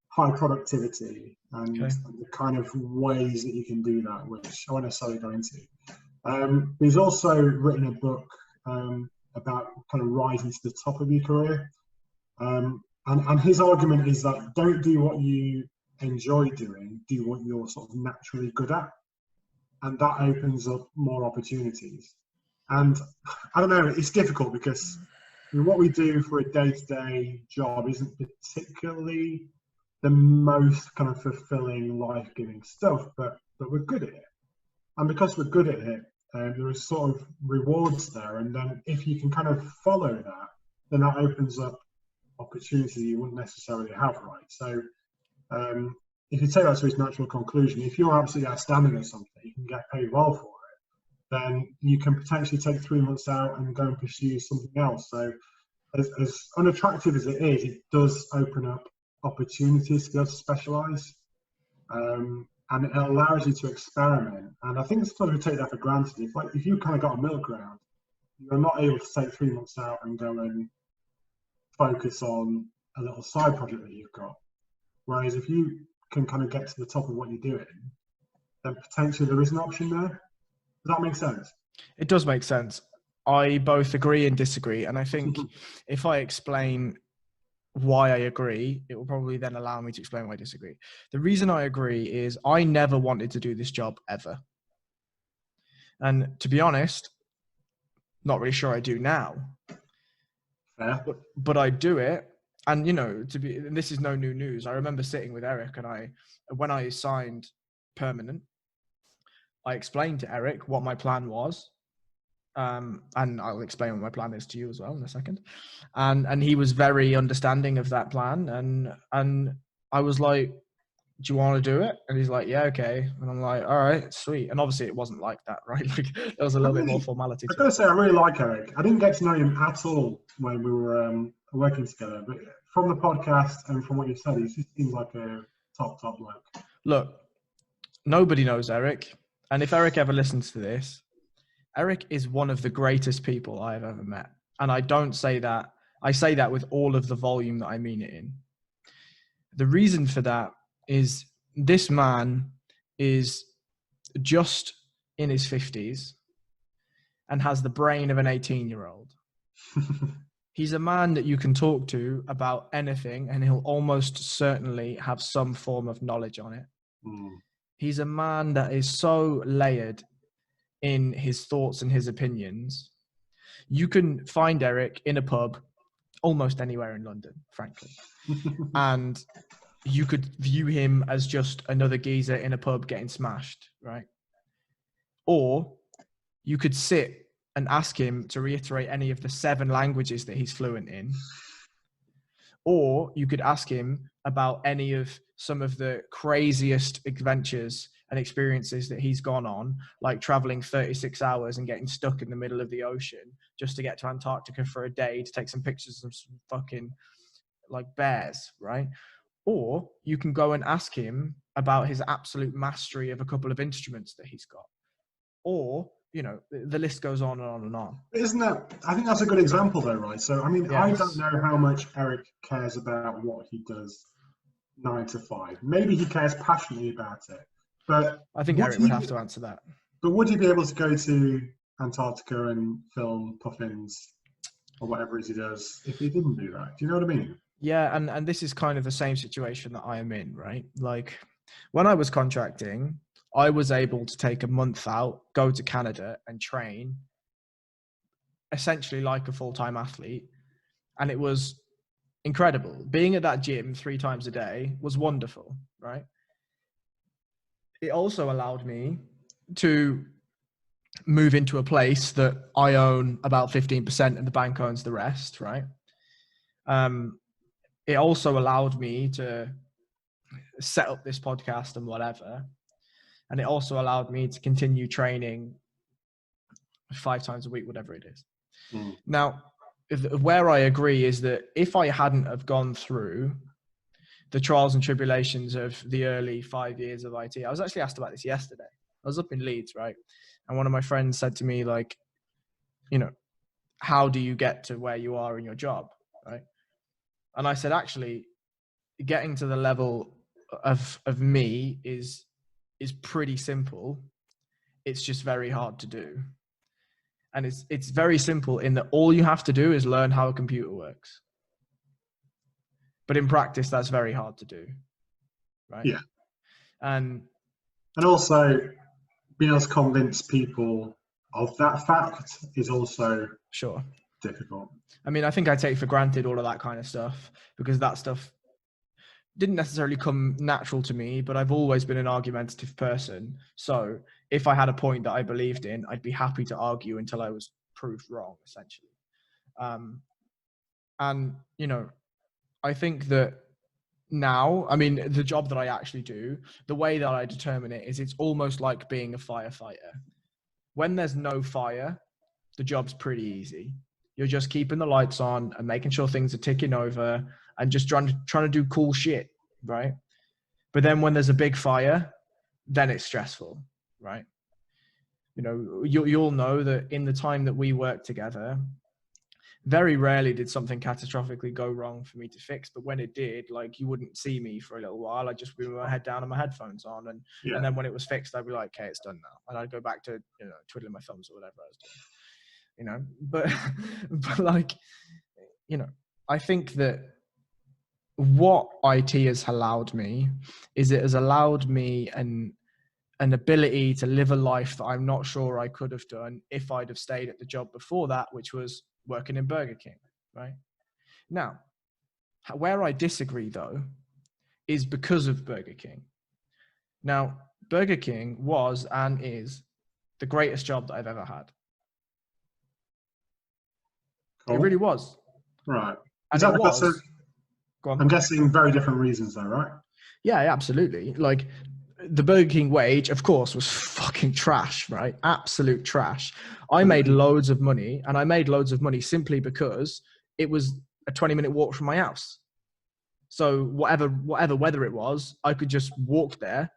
high productivity and the kind of ways that you can do that, which I won't necessarily go into. He's also written a book about kind of rising to the top of your career. And his argument is that don't do what you enjoy doing, do what you're sort of naturally good at. And that opens up more opportunities. And I don't know, it's difficult because what we do for a day-to-day job isn't particularly the most kind of fulfilling, life-giving stuff, but we're good at it. And because we're good at it, there are sort of rewards there. And then if you can kind of follow that, then that opens up opportunities you wouldn't necessarily have, right? So if you take that to its natural conclusion, if you're absolutely outstanding at something, you can get paid well for it, then you can potentially take 3 months out and go and pursue something else. So as unattractive as it is, it does open up opportunities to be able to specialise. And it allows you to experiment. And I think sometimes we take that for granted. If you kind of got a milk round, you're not able to take 3 months out and go and focus on a little side project that you've got. Whereas if you can kind of get to the top of what you're doing, then potentially there is an option there. Does that make sense? It does make sense. I both agree and disagree. And I think if I explain why I agree, it will probably then allow me to explain why I disagree. The reason I agree is I never wanted to do this job ever. And to be honest, not really sure I do now. Fair. But I do it. And, you know, and this is no new news. I remember sitting with Eric and when I signed permanent, I explained to Eric what my plan was. And I'll explain what my plan is to you as well in a second. And he was very understanding of that plan. And I was like, do you want to do it? And he's like, yeah, okay. And I'm like, all right, sweet. And obviously it wasn't like that, right? Like there was a little bit more formality. I've got to say, I really like Eric. I didn't get to know him at all when we were working together, but from the podcast and from what you said, he just seems like a top bloke. Look, nobody knows Eric. And if Eric ever listens to this, Eric is one of the greatest people I have ever met. And I don't say that. I say that with all of the volume that I mean it in. The reason for that is this man is just in his 50s and has the brain of an 18-year-old. He's a man that you can talk to about anything and he'll almost certainly have some form of knowledge on it. He's a man that is so layered in his thoughts and his opinions. You can find Eric in a pub almost anywhere in London, frankly. And you could view him as just another geezer in a pub getting smashed, right? Or you could sit and ask him to reiterate any of the 7 languages that he's fluent in. Or you could ask him about any of some of the craziest adventures and experiences that he's gone on, like traveling 36 hours and getting stuck in the middle of the ocean just to get to Antarctica for a day to take some pictures of some fucking like bears, right? Or you can go and ask him about his absolute mastery of a couple of instruments that he's got. Or, you know, the list goes on and on and on. Isn't that, I think that's a good example though, right? So, I mean, yes. I don't know how much Eric cares about what he does 9 to 5. Maybe he cares passionately about it. But I think Eric would have to answer that. But would he be able to go to Antarctica and film puffins or whatever it is he does if he didn't do that? Do you know what I mean? Yeah, and this is kind of the same situation that I am in, right? Like when I was contracting, I was able to take a month out, go to Canada and train essentially like a full-time athlete. And it was incredible. Being at that gym 3 times a day was wonderful, right? It also allowed me to move into a place that I own about 15% and the bank owns the rest, right? It also allowed me to set up this podcast and whatever. And it also allowed me to continue training 5 times a week, whatever it is. Now, where I agree is that if I hadn't have gone through the trials and tribulations of the early 5 years of IT, I was actually asked about this yesterday. I was up in Leeds, right? And one of my friends said to me, like, you know, how do you get to where you are in your job, right? And I said, actually, getting to the level of me is pretty simple. It's just very hard to do. And it's very simple in that all you have to do is learn how a computer works. But in practice, that's very hard to do, right? Yeah. And also being able to convince people of that fact is also sure difficult. I mean, I think I take for granted all of that kind of stuff because that stuff didn't necessarily come natural to me, but I've always been an argumentative person. So if I had a point that I believed in, I'd be happy to argue until I was proved wrong, essentially. And, you know, I think that now, I mean, the job that I actually do, the way that I determine it is it's almost like being a firefighter. When there's no fire, the job's pretty easy. You're just keeping the lights on and making sure things are ticking over and just trying to do cool shit, right? But then when there's a big fire, then it's stressful, right? You know, you'll know that in the time that we worked together, very rarely did something catastrophically go wrong for me to fix. But when it did, like, you wouldn't see me for a little while. I'd just be with my head down and my headphones on. And then when it was fixed, I'd be like, okay, it's done now. And I'd go back to, you know, twiddling my thumbs or whatever I was doing, you know. But like, you know, I think that what IT has allowed me is it has allowed me an ability to live a life that I'm not sure I could have done if I'd have stayed at the job before that, which was working in Burger King, right? Now, where I disagree though, is because of Burger King. Now, Burger King was and is the greatest job that I've ever had. Cool. It really was. Right. And it was. Go on. I'm guessing very different reasons though, right? Yeah, absolutely. Like, the Burger King wage, of course, was fucking trash, right? Absolute trash. I made loads of money, and I made loads of money simply because it was a 20-minute walk from my house. So whatever weather it was, I could just walk there,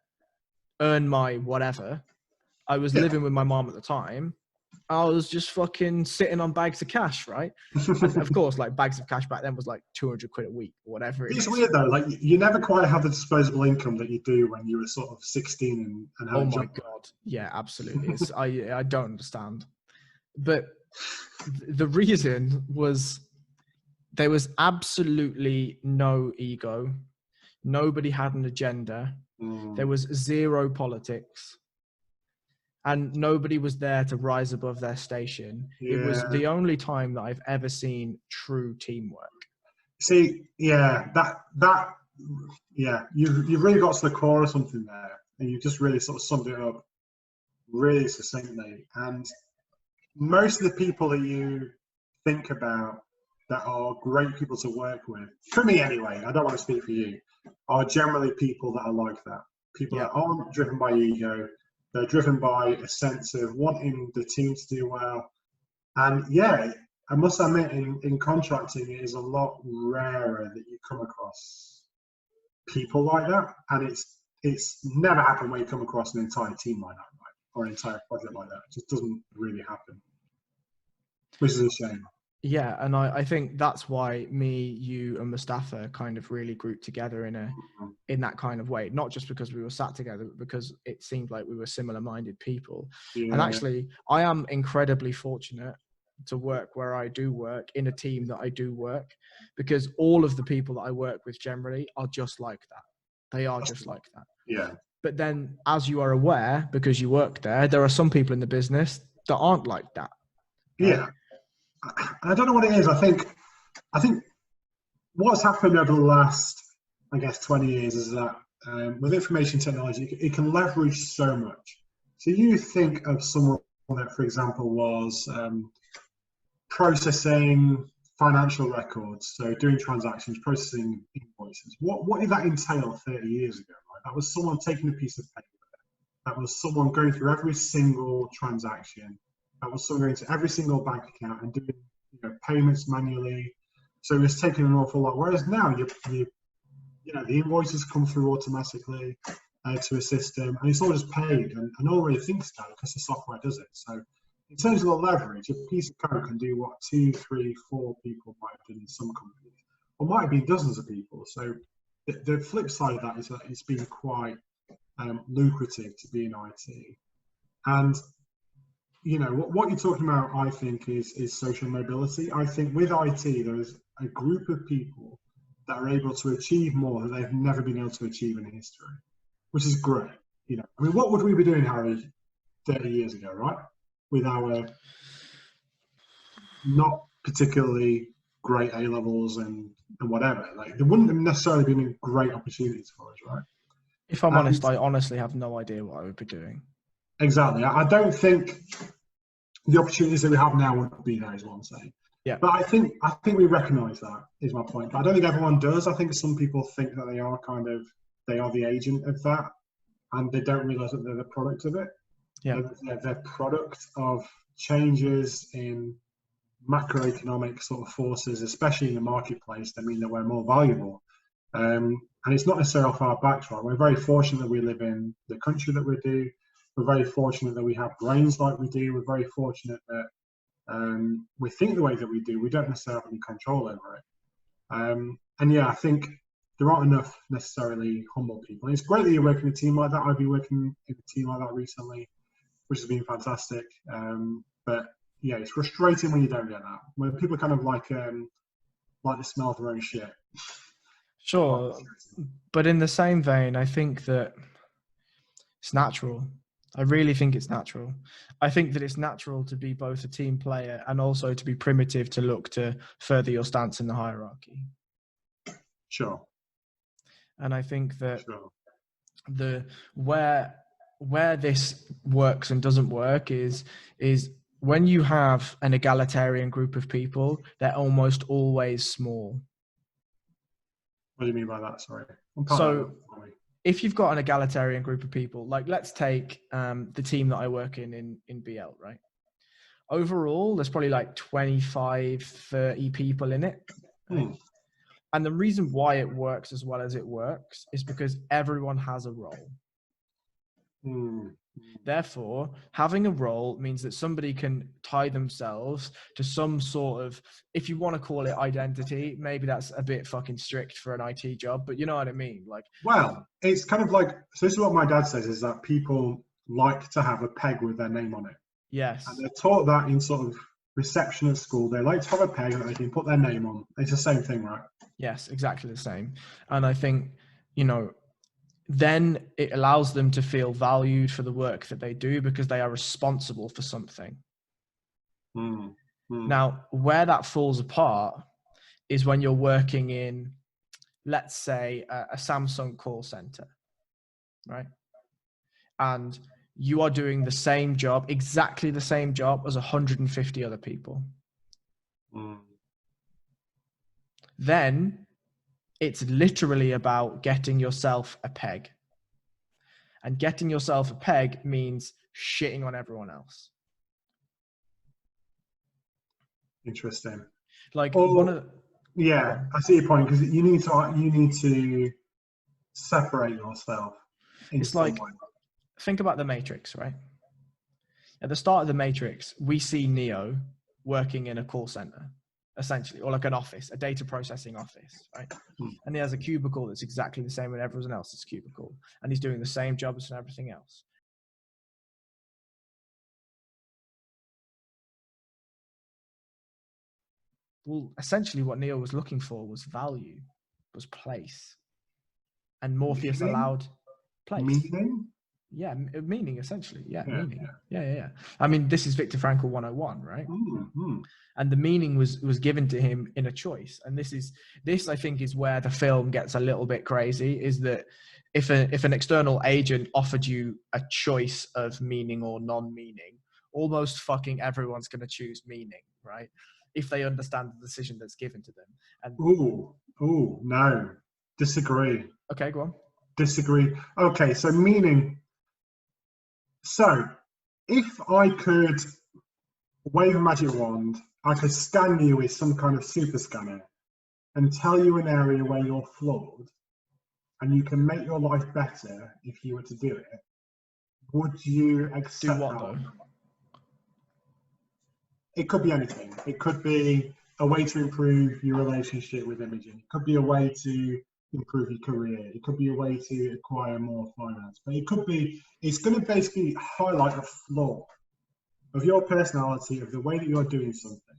earn my whatever. I was living with my mom at the time. I was just fucking sitting on bags of cash, right? And of course, like, bags of cash back then was like 200 quid a week or whatever it is. It's weird though, like, you never quite have the disposable income that you do when you were sort of 16 and had a job. God. Yeah, absolutely. I don't understand. But the reason was there was absolutely no ego. Nobody had an agenda. There was zero politics. And nobody was there to rise above their station. Yeah. It was the only time that I've ever seen true teamwork. See, yeah, you've really got to the core of something there, and you just really sort of summed it up really succinctly. And most of the people that you think about that are great people to work with, for me anyway, I don't want to speak for you, are generally people that are like that. People that aren't driven by ego. They're driven by a sense of wanting the team to do well. And yeah, I must admit, in contracting, it is a lot rarer that you come across people like that. And it's never happened where you come across an entire team like that, right? Or an entire project like that. It just doesn't really happen, which is a shame. Yeah, and I think that's why me, you, and Mustafa kind of really grouped together in that kind of way. Not just because we were sat together, but because it seemed like we were similar-minded people. Yeah. And actually, I am incredibly fortunate to work where I do work, in a team that I do work, because all of the people that I work with generally are just like that. They are just like that. Yeah. But then, as you are aware, because you work there are some people in the business that aren't like that. Right? Yeah. I don't know what it is. I think what's happened over the last, I guess, 20 years is that with information technology, it can leverage so much. So you think of someone that, for example, was processing financial records, so doing transactions, processing invoices. What did that entail 30 years ago? Right? That was someone taking a piece of paper. That was someone going through every single transaction. That was someone going to every single bank account and doing payments manually. So it was taking an awful lot. Whereas now, the invoices come through automatically to a system, and it's all just paid, and no one really thinks about it because the software does it. So in terms of the leverage, a piece of code can do what 2, 3, 4 people might have done in some companies, or might have been dozens of people. So the flip side of that is that it's been quite lucrative to be in IT. And what you're talking about, I think, is social mobility. I think with IT, there's a group of people that are able to achieve more that they've never been able to achieve in history, which is great. I mean, what would we be doing, Harry, 30 years ago, right? With our not particularly great A-levels and whatever. Like, there wouldn't have necessarily been great opportunities for us, right? If I'm honest, I honestly have no idea what I would be doing. Exactly. I don't think the opportunities that we have now would be there, is what I'm saying. But I think we recognise that is my point. But I don't think everyone does. I think some people think that they are the agent of that, and they don't realise that they're the product of it. Yeah. They're product of changes in macroeconomic sort of forces, especially in the marketplace, that mean that we're more valuable. And it's not necessarily off our backs, right? We're very fortunate that we live in the country that we do. We're very fortunate that we have brains like we do. We're very fortunate that we think the way that we do. We don't necessarily have any control over it. And yeah, I think there aren't enough necessarily humble people. And it's great that you're working in a team like that. I've been working in a team like that recently, which has been fantastic. But yeah, it's frustrating when you don't get that. When people kind of like the smell of their own shit. Sure, but in the same vein, I think that it's natural. I really think it's natural. I think that it's natural to be both a team player and also to be primitive, to look to further your stance in the hierarchy. Sure. And I think that where this works and doesn't work is when you have an egalitarian group of people, they're almost always small. What do you mean by that? Sorry. So if you've got an egalitarian group of people, like let's take the team that I work in BL, right? Overall, there's probably like 25, 30 people in it. Right? And the reason why it works as well as it works is because everyone has a role. Therefore, having a role means that somebody can tie themselves to some sort of, if you want to call it identity, maybe that's a bit fucking strict for an IT job, but you know what I mean? Like, well, it's kind of like, so this is what my dad says, is that people like to have a peg with their name on it. Yes. And they're taught that in sort of reception at school. They like to have a peg that they can put their name on. It's the same thing, right? Yes, exactly the same. And I think, then it allows them to feel valued for the work that they do because they are responsible for something. Now, where that falls apart is when you're working in, let's say, a Samsung call center, right? And you are doing the same job, exactly the same job as 150 other people. Then it's literally about getting yourself a peg. And getting yourself a peg means shitting on everyone else. Interesting. Like yeah, I see your point, because you need to separate yourself. It's like, think about the Matrix, right? At the start of the Matrix, we see Neo working in a call center, essentially, or like an office, a data processing office, right? And he has a cubicle that's exactly the same as everyone else's cubicle, and he's doing the same jobs and everything else. Well, essentially what Neo was looking for was value, was place. And Morpheus allowed place. Meaning? Yeah, meaning, essentially. Meaning. Yeah. I mean, this is Viktor Frankl 101, right? And the meaning was given to him in a choice. And this I think is where the film gets a little bit crazy, is that if an external agent offered you a choice of meaning or non-meaning, almost fucking everyone's going to choose meaning, right? If they understand the decision that's given to them. And no, disagree. Okay, go on. Disagree. Okay, so meaning. So, if I could wave a magic wand, I could scan you with some kind of super scanner and tell you an area where you're flawed, and you can make your life better if you were to do it. Would you accept do what, that? Though? It could be anything. It could be a way to improve your relationship with Imogen. It could be a way to improve your career. It could be a way to acquire more finance. But it's going to basically highlight a flaw of your personality, of the way that you're doing something.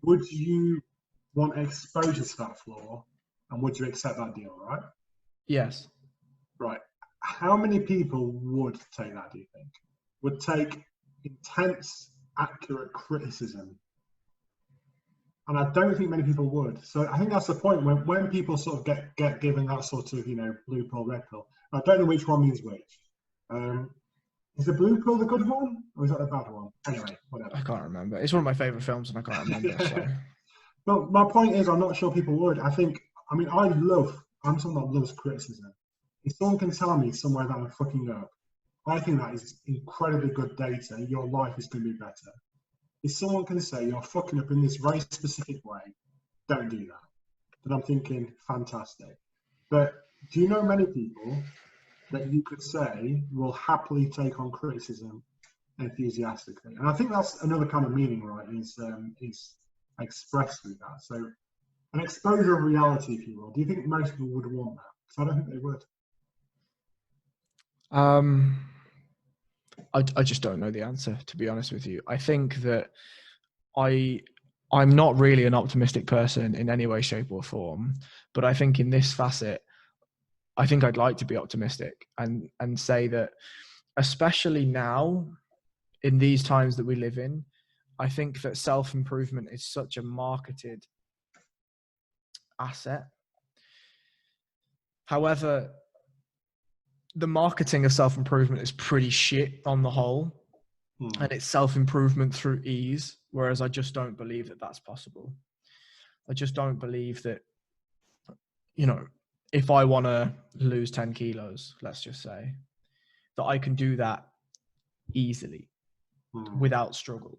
Would you want exposure to that flaw, and would you accept that deal, right? Yes. Right. How many people would take that, do you think? Would take intense, accurate criticism? And I don't think many people would. So I think that's the point, when people sort of get given that sort of, blue pill, red pill. I don't know which one means which. Is the blue pill the good one, or is that the bad one? Anyway, whatever. I can't remember. It's one of my favorite films, and I can't remember. So But my point is, I'm not sure people would. I mean, I'm someone that loves criticism. If someone can tell me somewhere that I'm fucking up, I think that is incredibly good data. Your life is going to be better. If someone can say you're fucking up in this very specific way, don't do that. But I'm thinking, fantastic. But do you know many people that you could say will happily take on criticism enthusiastically? And I think that's another kind of meaning, right? Is expressed through that. So an exposure of reality, if you will. Do you think most people would want that? Because I don't think they would. I just don't know the answer, to be honest with you. I think that I'm not really an optimistic person in any way, shape, or form, but I think in this facet, I think I'd like to be optimistic and say that, especially now in these times that we live in, I think that self-improvement is such a marketed asset. However, the marketing of self-improvement is pretty shit on the whole, and it's self-improvement through ease, whereas I just don't believe that that's possible. I just don't believe that, if I want to lose 10 kilos, let's just say, that I can do that easily without struggle.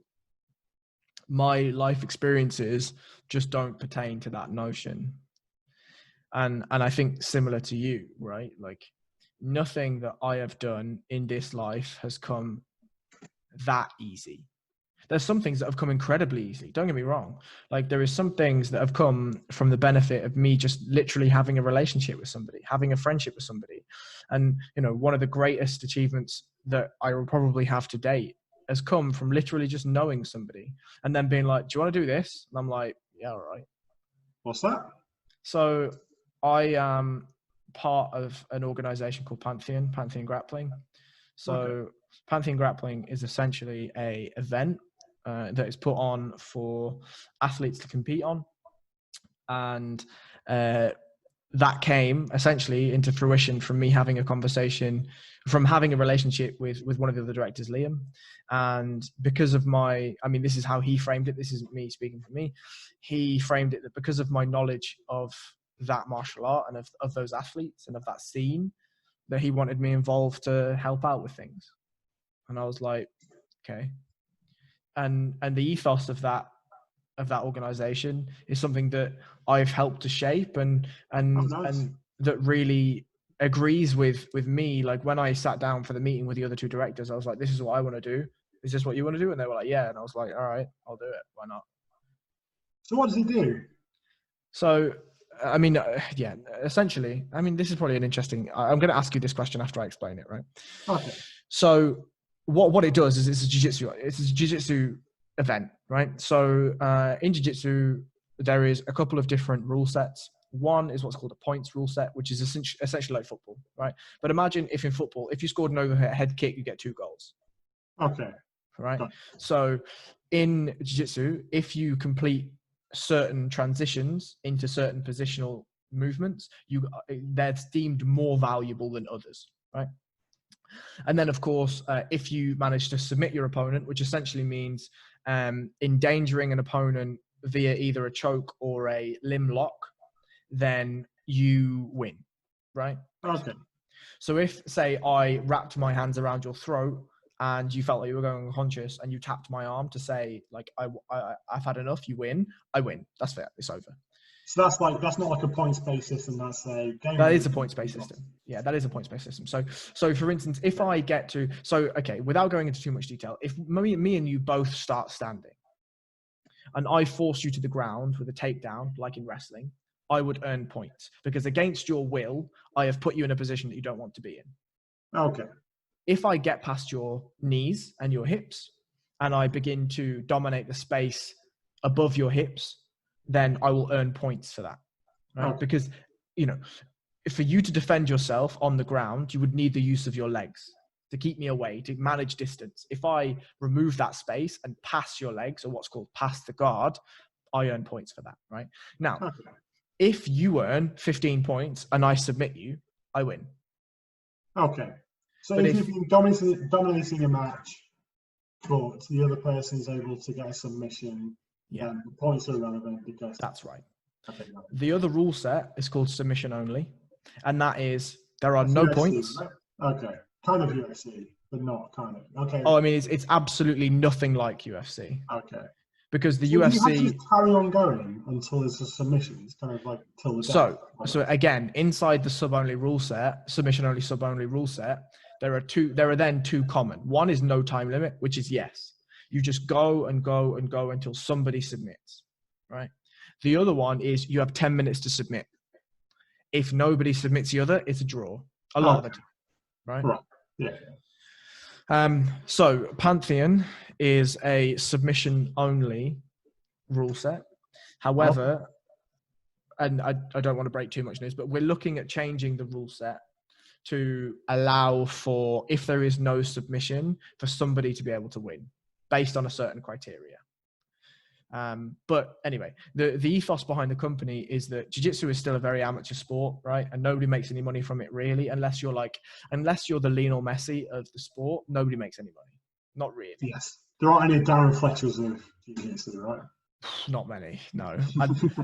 My life experiences just don't pertain to that notion. And I think similar to you, right? Like, nothing that I have done in this life has come that easy. There's some things that have come incredibly easy. Don't get me wrong. Like, there is some things that have come from the benefit of me just literally having a relationship with somebody, having a friendship with somebody. And, one of the greatest achievements that I will probably have to date has come from literally just knowing somebody and then being like, do you want to do this? And I'm like, yeah, all right. What's that? So I am part of an organization called Pantheon Grappling. So Pantheon Grappling is essentially a event that is put on for athletes to compete on. And that came essentially into fruition from me having a conversation, from having a relationship with one of the other directors, Liam. And because of this is how he framed it. This isn't me speaking for me. He framed it that because of my knowledge of that martial art and of those athletes and of that scene, that he wanted me involved to help out with things. And I was like, okay. And the ethos of that organization is something that I've helped to shape and that really agrees with me. Like, when I sat down for the meeting with the other two directors, I was like, this is what I want to do. Is this what you want to do? And they were like, yeah. And I was like, all right, I'll do it. Why not? So what does he do? So, essentially, this is probably an interesting, I'm going to ask you this question after I explain it, right? Okay. So what it does is it's a jiu-jitsu event, right? So in jiu-jitsu, there is a couple of different rule sets. One is what's called a points rule set, which is essentially like football, right? But imagine if in football, if you scored an overhead kick, you get 2 goals. Okay. Right. So in jiu-jitsu, if you complete certain transitions into certain positional movements, that's deemed more valuable than others, right? And then, of course, if you manage to submit your opponent, which essentially means endangering an opponent via either a choke or a limb lock, then you win, right? Okay. So if, say, I wrapped my hands around your throat and you felt like you were going unconscious and you tapped my arm to say, like, I've had enough, you win, I win. That's fair. It's over. So that's not like a points-based system. That's a game. That is a points-based system. Yeah, that is a points-based system. So for instance, if I get to, without going into too much detail, if me and you both start standing and I force you to the ground with a takedown, like in wrestling, I would earn points because against your will, I have put you in a position that you don't want to be in. Okay. If I get past your knees and your hips and I begin to dominate the space above your hips, then I will earn points for that, right? Okay. Because, for you to defend yourself on the ground, you would need the use of your legs to keep me away, to manage distance. If I remove that space and pass your legs, or what's called pass the guard, I earn points for that, right? Now, if you earn 15 points and I submit you, I win. Okay. So But if you've been dominating a match, but the other person is able to get a submission, then the points are irrelevant because that's right. Okay, The other rule set is called submission only, and that is there are that's no UFC, points. right? Okay, kind of UFC, but not kind of. Okay. Oh, I mean, it's absolutely nothing like UFC Okay. because the So UFC. you have to just carry on going until there's a submission. It's kind of like till the death. So again, inside the sub-only rule set, submission-only, sub-only rule set, there are then two common. One is no time limit, which is yes. You just go and go and go until somebody submits, right? The other one is you have 10 minutes to submit. If nobody submits the other, it's a draw. A lot of the time, right? Right. Yeah. So Pantheon is a submission-only rule set. However, and I don't want to break too much news, but we're looking at changing the rule set to allow for, if there is no submission, for somebody to be able to win based on a certain criteria. But anyway, the ethos behind the company is that jiu-jitsu is still a very amateur sport, right? And nobody makes any money from it really, unless you're the Lionel Messi of the sport, nobody makes any money. Not really. Yes. There aren't any Darren Fletchers of jiu-jitsu, right? Not many, no.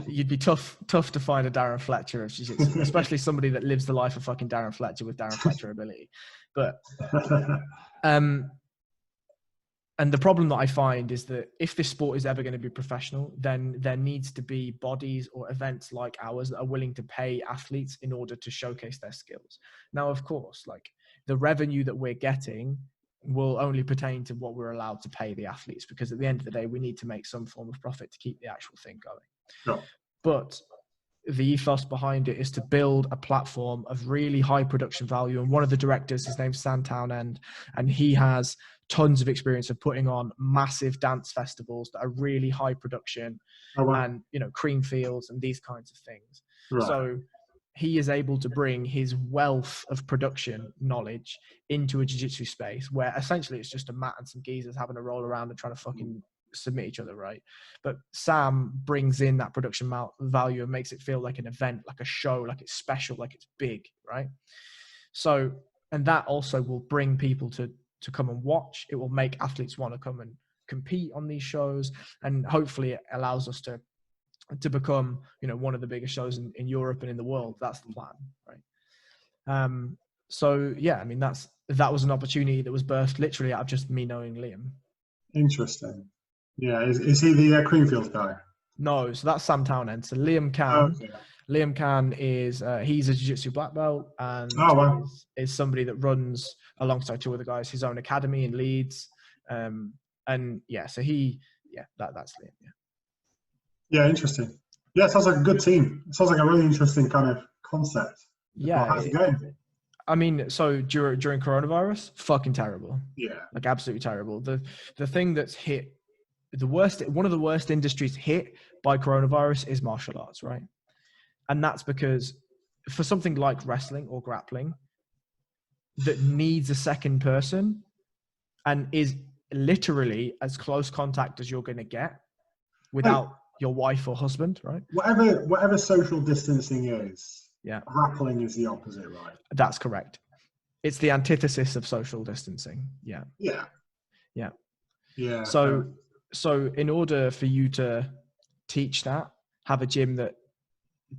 You'd be tough to find a Darren Fletcher of jiu-jitsu, especially somebody that lives the life of fucking Darren Fletcher with Darren Fletcher ability. But and the problem that I find is that if this sport is ever going to be professional, then there needs to be bodies or events like ours that are willing to pay athletes in order to showcase their skills. Now, of course, like the revenue that we're getting will only pertain to what we're allowed to pay the athletes, because at the end of the day, we need to make some form of profit to keep the actual thing going. Sure. But the ethos behind it is to build a platform of really high production value. And one of the directors, his name's Sam Townend, and he has tons of experience of putting on massive dance festivals that are really high production and, cream fields and these kinds of things. Right. So he is able to bring his wealth of production knowledge into a jiu-jitsu space where essentially it's just a mat and some geezers having a roll around and trying to fucking submit each other, right? But Sam brings in that production value and makes it feel like an event, like a show, like it's special, like it's big, right? So, and that also will bring people to come and watch. It will make athletes want to come and compete on these shows, and hopefully it allows us to become, one of the biggest shows in Europe and in the world. That's the plan, right? So yeah, I mean, that was an opportunity that was birthed literally out of just me knowing Liam. Interesting. Yeah, is he the Creamfield guy? No, so that's Sam Townend. So Liam Khan. Okay. Liam Khan is he's a jiu-jitsu black belt and is somebody that runs alongside two other guys his own academy in Leeds. And yeah, so that's Liam. Yeah. Yeah, interesting. Yeah, it sounds like a good team. It sounds like a really interesting kind of concept. Yeah. How's it going? I mean, so during coronavirus, fucking terrible. Yeah. Like absolutely terrible. The thing that's hit the worst, one of the worst industries hit by coronavirus is martial arts, right? And that's because for something like wrestling or grappling that needs a second person and is literally as close contact as you're going to get without your wife or husband, right? Whatever social distancing is, yeah, grappling is the opposite, right? That's correct. It's the antithesis of social distancing. Yeah. Yeah. Yeah. Yeah. So in order for you to teach that, have a gym that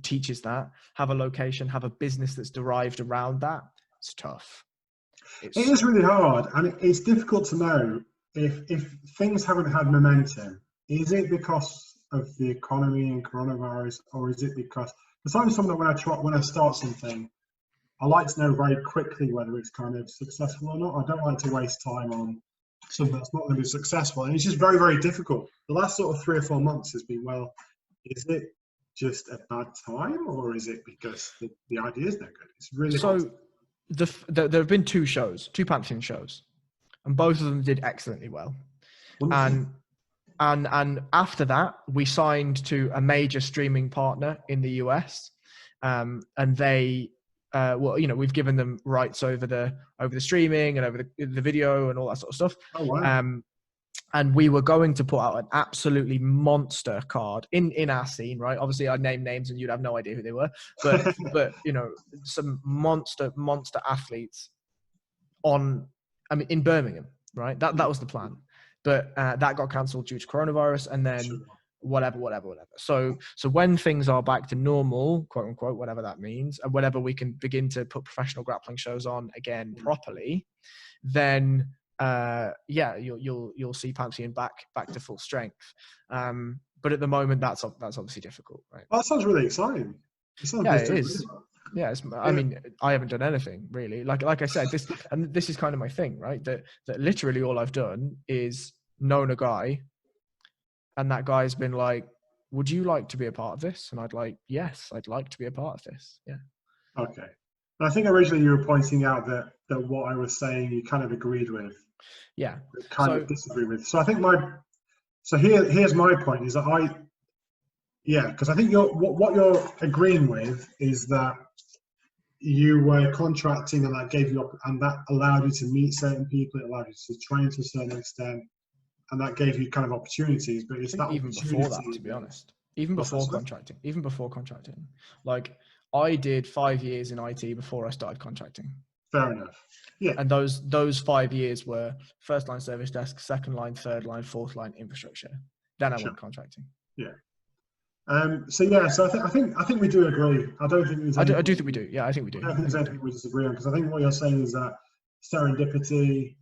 teaches that, have a location, have a business that's derived around that, it's tough. It is really hard, and it's difficult to know if things haven't had momentum. Is it because of the economy and coronavirus, or is it because I'm someone that when I start something, I like to know very quickly whether it's kind of successful or not. I don't like to waste time on something that's not going to be successful, and it's just very, very difficult. The last sort of 3 or 4 months has been, well, is it just a bad time, or is it because the idea is no good? It's really hard. There have been two Pantheon shows, and both of them did excellently well. And after that, we signed to a major streaming partner in the US, and they, we've given them rights over the streaming and over the video and all that sort of stuff. Oh, wow. And we were going to put out an absolutely monster card in our scene, right? Obviously, I'd name names and you'd have no idea who they were, but some monster athletes in Birmingham, right? That was the plan, but that got cancelled due to coronavirus, and then Sure. whatever. So when things are back to normal, quote unquote, whatever that means, and whenever we can begin to put professional grappling shows on again properly, then you'll see Pantheon back to full strength. But at the moment, that's obviously difficult, right? Well, that sounds really exciting. It is. Yeah, I mean, I haven't done anything really. Like I said, this is kind of my thing, right? That literally all I've done is known a guy, and that guy's been like, "Would you like to be a part of this?" And yes, I'd like to be a part of this. Yeah. Okay. I think originally you were pointing out that what I was saying you kind of agreed with. Yeah. Kind of disagree with. So I think here's my point is that because I think what you're agreeing with is that you were contracting and that gave you and that allowed you to meet certain people, it allowed you to train to a certain extent, and that gave you kind of opportunities. But it's that even before that, to be honest, even before contracting, like I did 5 years in IT before I started contracting. Fair enough. Yeah. And those 5 years were first line service desk, second line, third line, fourth line infrastructure. Then I went contracting. Yeah. So I think we do agree. I don't think there's. I do think we do. Yeah, I think we do. I don't think there's anything we disagree on, because I think what you're saying is that serendipity,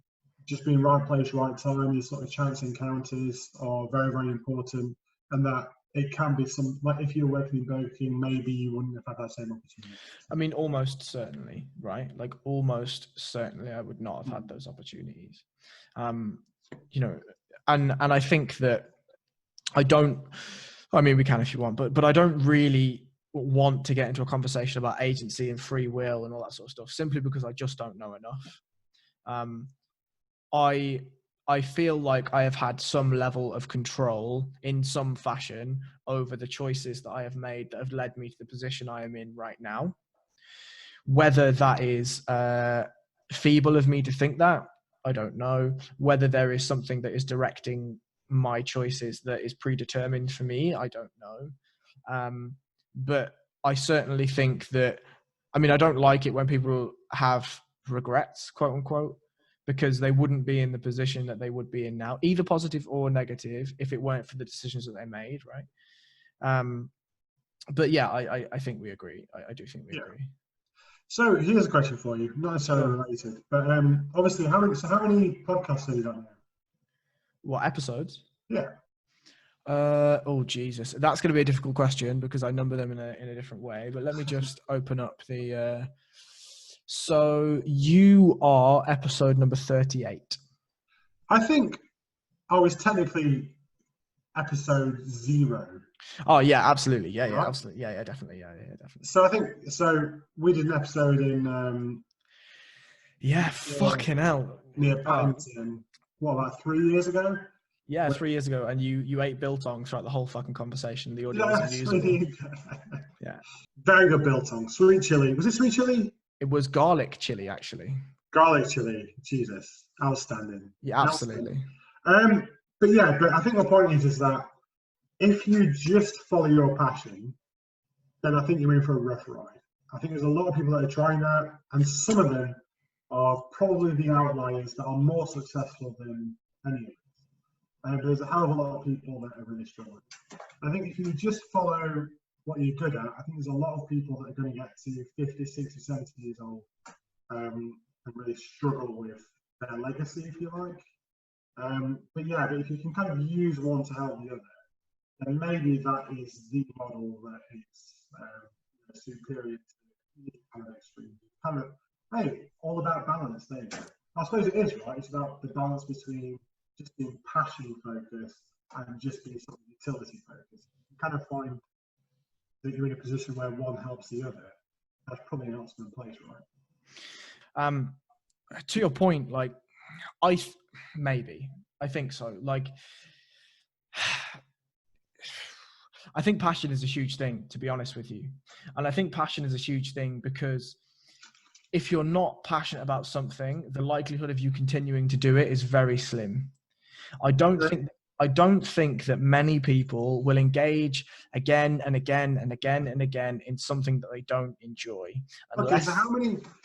just being right place, right time, these sort of chance encounters are very, very important, and that it can be like if you're working in Burger King, maybe you wouldn't have had that same opportunity. I mean, almost certainly, right? Like almost certainly, I would not have had those opportunities. And I think that I don't. I mean, we can if you want, but I don't really want to get into a conversation about agency and free will and all that sort of stuff, simply because I just don't know enough. I feel like I have had some level of control in some fashion over the choices that I have made that have led me to the position I am in right now. Whether that is feeble of me to think that, I don't know. Whether there is something that is directing my choices that is predetermined for me, I don't know. But I certainly think that, I mean, I don't like it when people have regrets, quote unquote, because they wouldn't be in the position that they would be in now, either positive or negative, if it weren't for the decisions that they made, right? But yeah, I think we agree. I do think we agree. So here's a question for you, not necessarily related, but obviously, how many podcasts have you done now? What episodes? Yeah. Oh Jesus, that's going to be a difficult question because I number them in a different way. But let me just open up the. So you are episode number 38. I think I was technically episode 0. Oh yeah, absolutely. Yeah, right? Absolutely. Yeah, definitely. Yeah, definitely. So we did an episode in. Fucking hell. Near Paddington. What, about 3 years ago? Yeah, 3 years ago, and you ate biltong throughout the whole fucking conversation. The audio was unusable. Yeah. Very good biltong. Sweet chili. Was it sweet chili? It was garlic chili, actually. Garlic chili. Jesus. Outstanding. Yeah, absolutely. But I think the point is that if you just follow your passion, then I think you're in for a rough ride. I think there's a lot of people that are trying that, and some of them are probably the outliers that are more successful than any of us. There's a hell of a lot of people that are really struggling. I think if you just follow what you're good at, I think there's a lot of people that are going to get to 50, 60, 70 years old and really struggle with their legacy, if you like. But if you can kind of use one to help the other, then maybe that is the model that is superior to the kind of extreme. Kind of, hey, all about balance. There you go. I suppose it is, right? It's about the balance between just being passion focused and just being sort of utility focused. You kind of find that you're in a position where one helps the other. That's probably an optimum place, right? To your point, like I think so. Like I think passion is a huge thing, to be honest with you. And I think passion is a huge thing because if you're not passionate about something, the likelihood of you continuing to do it is very slim. I don't I don't think that many people will engage again and again and again and again in something that they don't enjoy. Okay, so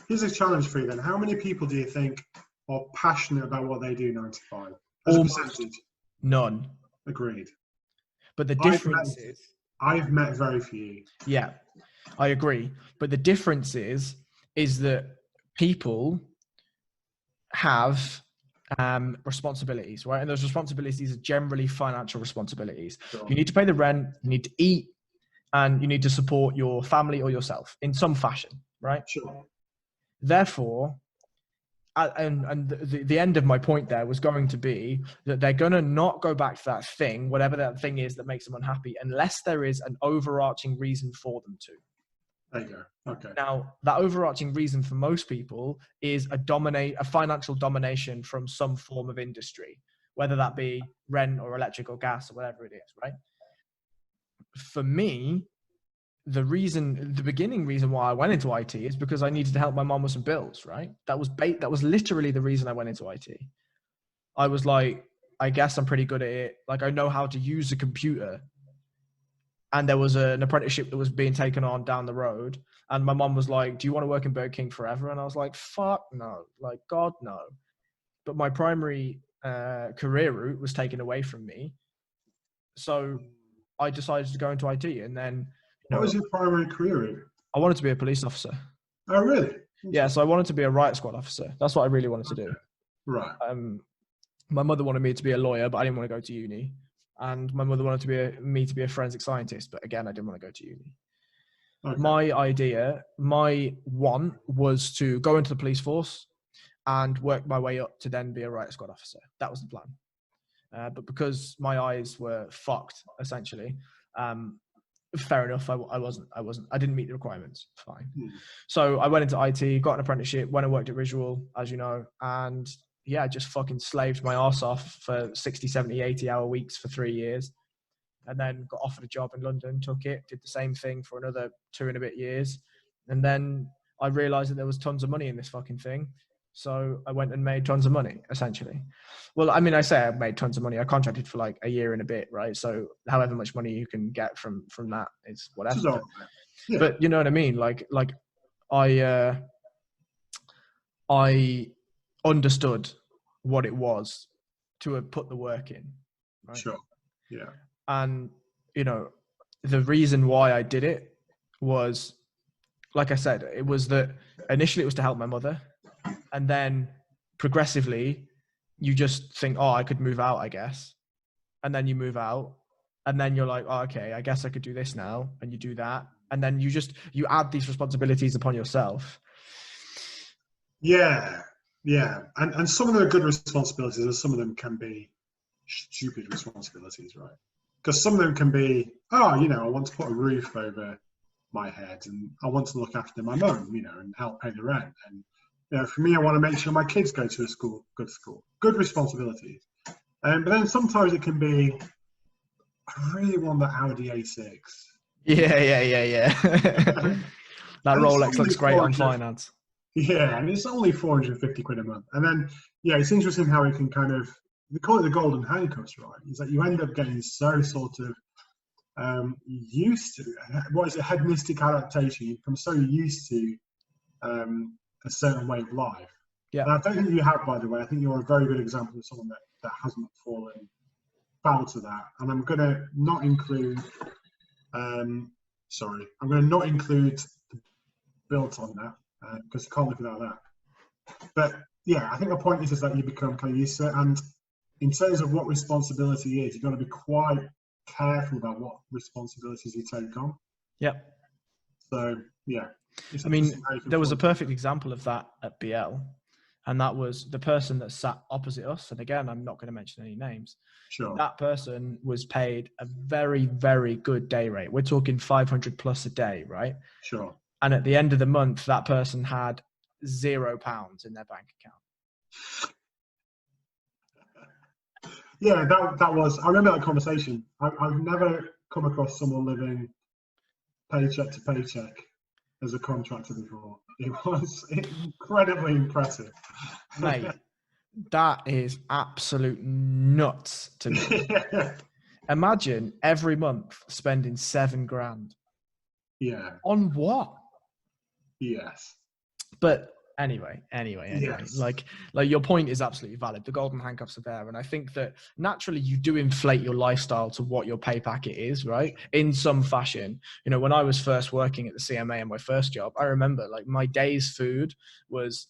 here's a challenge for you then. How many people do you think are passionate about what they do 9 to 5? As a percentage? None. Agreed. But the difference is... I've met very few. Yeah, I agree. But the difference is that people have responsibilities, right? And those responsibilities are generally financial responsibilities. Sure. You need to pay the rent, you need to eat, and you need to support your family or yourself in some fashion, right? Sure. Therefore, and the end of my point there was going to be that they're going to not go back to that thing, whatever that thing is that makes them unhappy, unless there is an overarching reason for them to. There you go. Okay. Now, that overarching reason for most people is a financial domination from some form of industry, whether that be rent or electric or gas or whatever it is, right? For me, the beginning reason why I went into IT is because I needed to help my mom with some bills, right? That was literally the reason I went into IT. I was like, I guess I'm pretty good at it. Like, I know how to use a computer. And there was an apprenticeship that was being taken on down the road. And my mom was like, do you want to work in Burger King forever? And I was like, fuck no. Like, God, no. But my primary career route was taken away from me. So I decided to go into IT. And then... What was your primary career route? I wanted to be a police officer. Oh, really? Yeah, so I wanted to be a riot squad officer. That's what I really wanted to do. Right. My mother wanted me to be a lawyer, but I didn't want to go to uni. And my mother wanted me to be a forensic scientist, but again, I didn't want to go to uni. Okay. My want was to go into the police force and work my way up to then be a riot squad officer. That was the plan. But because my eyes were fucked, essentially, fair enough. I didn't meet the requirements. Fine. So I went into IT, got an apprenticeship, went and worked at Visual, as you know, and yeah, just fucking slaved my arse off for 60, 70, 80 hour weeks for 3 years. And then got offered a job in London, took it, did the same thing for another 2 and a bit years. And then I realized that there was tons of money in this fucking thing. So I went and made tons of money, essentially. Well, I mean, I say I made tons of money. I contracted for like a year and a bit, right? So however much money you can get from that is whatever. So, yeah. But you know what I mean? Like I understood what it was to have put the work in, right? Sure. Yeah. And, you know, the reason why I did it was, like I said, it was that initially it was to help my mother. And then progressively, you just think, oh, I could move out, I guess. And then you move out. And then you're like, oh, okay, I guess I could do this now. And you do that. And then you add these responsibilities upon yourself. Yeah. Yeah. And some of them are good responsibilities and some of them can be stupid responsibilities, right? Because some of them can be, oh, you know, I want to put a roof over my head and I want to look after my mum, you know, and help pay the rent. And, you know, for me, I want to make sure my kids go to a school, good responsibilities. But then sometimes it can be, I really want that Audi A6. Yeah. That Rolex looks great on finance. Yeah, and it's only 450 quid a month. And then, yeah, it's interesting how it can kind of, they call it the golden handcuffs, right? It's like you end up getting so sort of used to, what is it, hedonistic adaptation. You become so used to a certain way of life. Yeah. And I don't think you have, by the way. I think you're a very good example of someone that hasn't fallen foul to that. And I'm going to not include, I'm going to not include the built on that because I can't live without that. But yeah, I think the point is that you become kind of used to it. And in terms of what responsibility is, you've got to be quite careful about what responsibilities you take on. Yep. So, yeah. I mean, there was a perfect example of that at BL, and that was the person that sat opposite us. And again, I'm not going to mention any names. Sure. That person was paid a very, very good day rate. We're talking 500 plus a day, right? Sure. And at the end of the month, that person had £0 in their bank account. Yeah, that was, I remember that conversation. I've never come across someone living paycheck to paycheck as a contractor before. It was incredibly impressive. Mate, That is absolute nuts to me. Imagine every month spending $7,000 Yeah. on what? Yes. But anyway, Yes. like your point is absolutely valid. The golden handcuffs are there, and I think that naturally you do inflate your lifestyle to what your pay packet is, right? In some fashion. You know, when I was first working at the CMA in my first job, I remember like my day's food was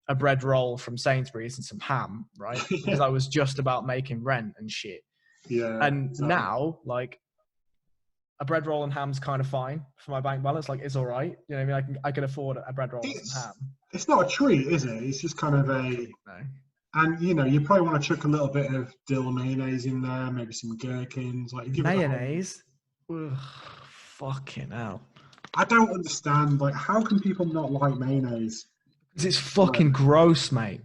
a bread roll from Sainsbury's and some ham, right? Because I was just about making rent and shit. Yeah. And Exactly. now, like, a bread roll and ham's kind of fine for my bank balance. Like, it's all right. You know what I mean? I can afford a bread roll and some ham. It's not a treat, is it? It's just kind of a. No. And you probably want to chuck a little bit of dill mayonnaise in there, maybe some gherkins. Like give Mayonnaise. Ugh, fucking hell. I don't understand. Like, how can people not like mayonnaise? Because it's fucking gross, mate.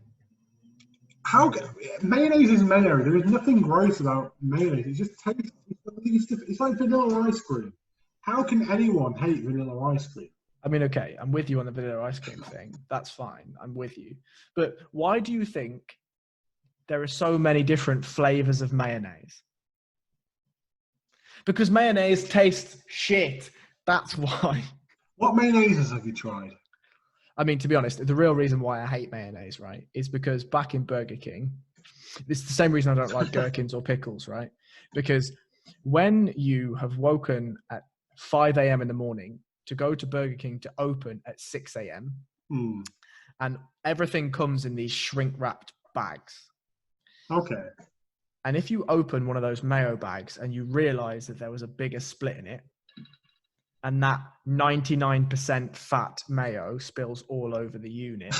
How mayonnaise is mayo. There is nothing gross about mayonnaise. It just tastes. It's like vanilla ice cream. How can anyone hate vanilla ice cream? I mean, okay, I'm with you on the vanilla ice cream thing. That's fine. I'm with you. But why do you think there are so many different flavors of mayonnaise? Because mayonnaise tastes shit. That's why. What mayonnaises have you tried? I mean, to be honest, the real reason why I hate mayonnaise, right, is because back in Burger King, it's the same reason I don't like gherkins or pickles, right? Because when you have woken at 5 a.m. in the morning to go to Burger King to open at 6 a.m. and everything comes in these shrink wrapped bags. Okay. And if you open one of those mayo bags and you realize that there was a bigger split in it, and that 99% fat mayo spills all over the unit,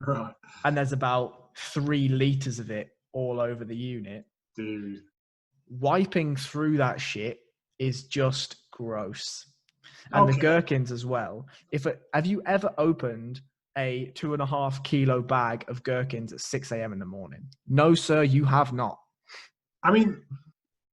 right. and there's about 3 liters of it all over the unit, dude, wiping through that shit is just gross. And the gherkins as well. Have you ever opened a 2.5 kilo bag of gherkins at 6 a.m. in the morning? No, sir, you have not. I mean,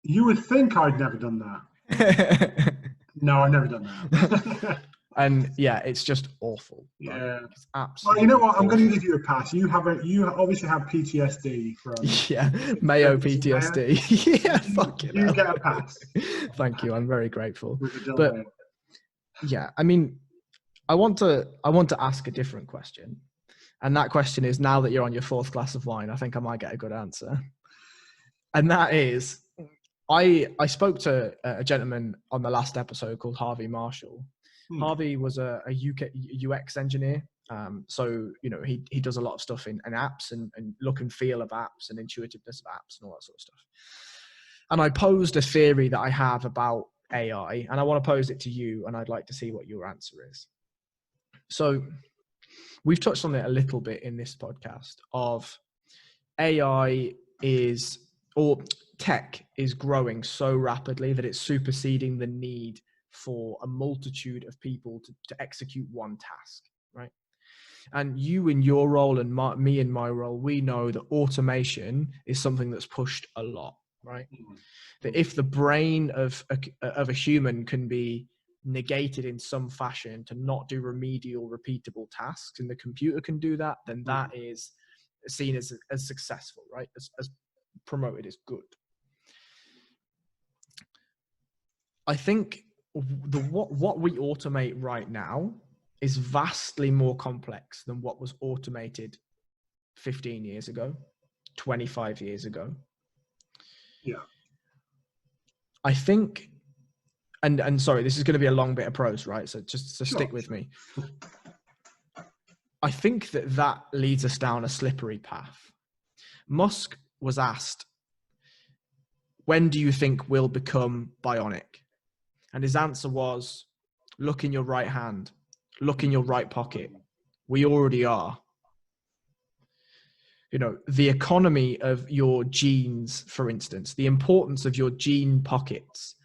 you would think I'd never done that. No, I've never done that. And yeah, it's just awful. Right? Yeah, it's absolutely. Well, you know what? I'm awful. going to give you a pass. You obviously have PTSD from. Yeah, mayo PTSD. Yeah, you get a pass. Thank you. I'm very grateful. But yeah, I mean, I want to ask a different question, and that question is: now that you're on your 4th glass of wine, I think I might get a good answer. And that is, I spoke to a gentleman on the last episode called Harvey Marshall. Harvey was a UX engineer. So, you know, he does a lot of stuff in apps and look and feel of apps and intuitiveness of apps and all that sort of stuff. And I posed a theory that I have about AI, and I want to pose it to you, and I'd like to see what your answer is. So we've touched on it a little bit in this podcast of AI or tech is growing so rapidly that it's superseding the need for a multitude of people to execute one task, right? And you in your role and me in my role, we know that automation is something that's pushed a lot, right? That if the brain of a human can be negated in some fashion to not do remedial, repeatable tasks, and the computer can do that, then that is seen as successful, right? As promoted as good. I think what we automate right now is vastly more complex than what was automated 15 years ago, 25 years ago. Yeah. I think, and sorry, this is going to be a long bit of prose, right? So just stick with me. I think that leads us down a slippery path. Musk was asked, when do you think we'll become bionic? And his answer was, look in your right hand, look in your right pocket. We already are. You know, the economy of your genes, for instance, the importance of your gene pockets.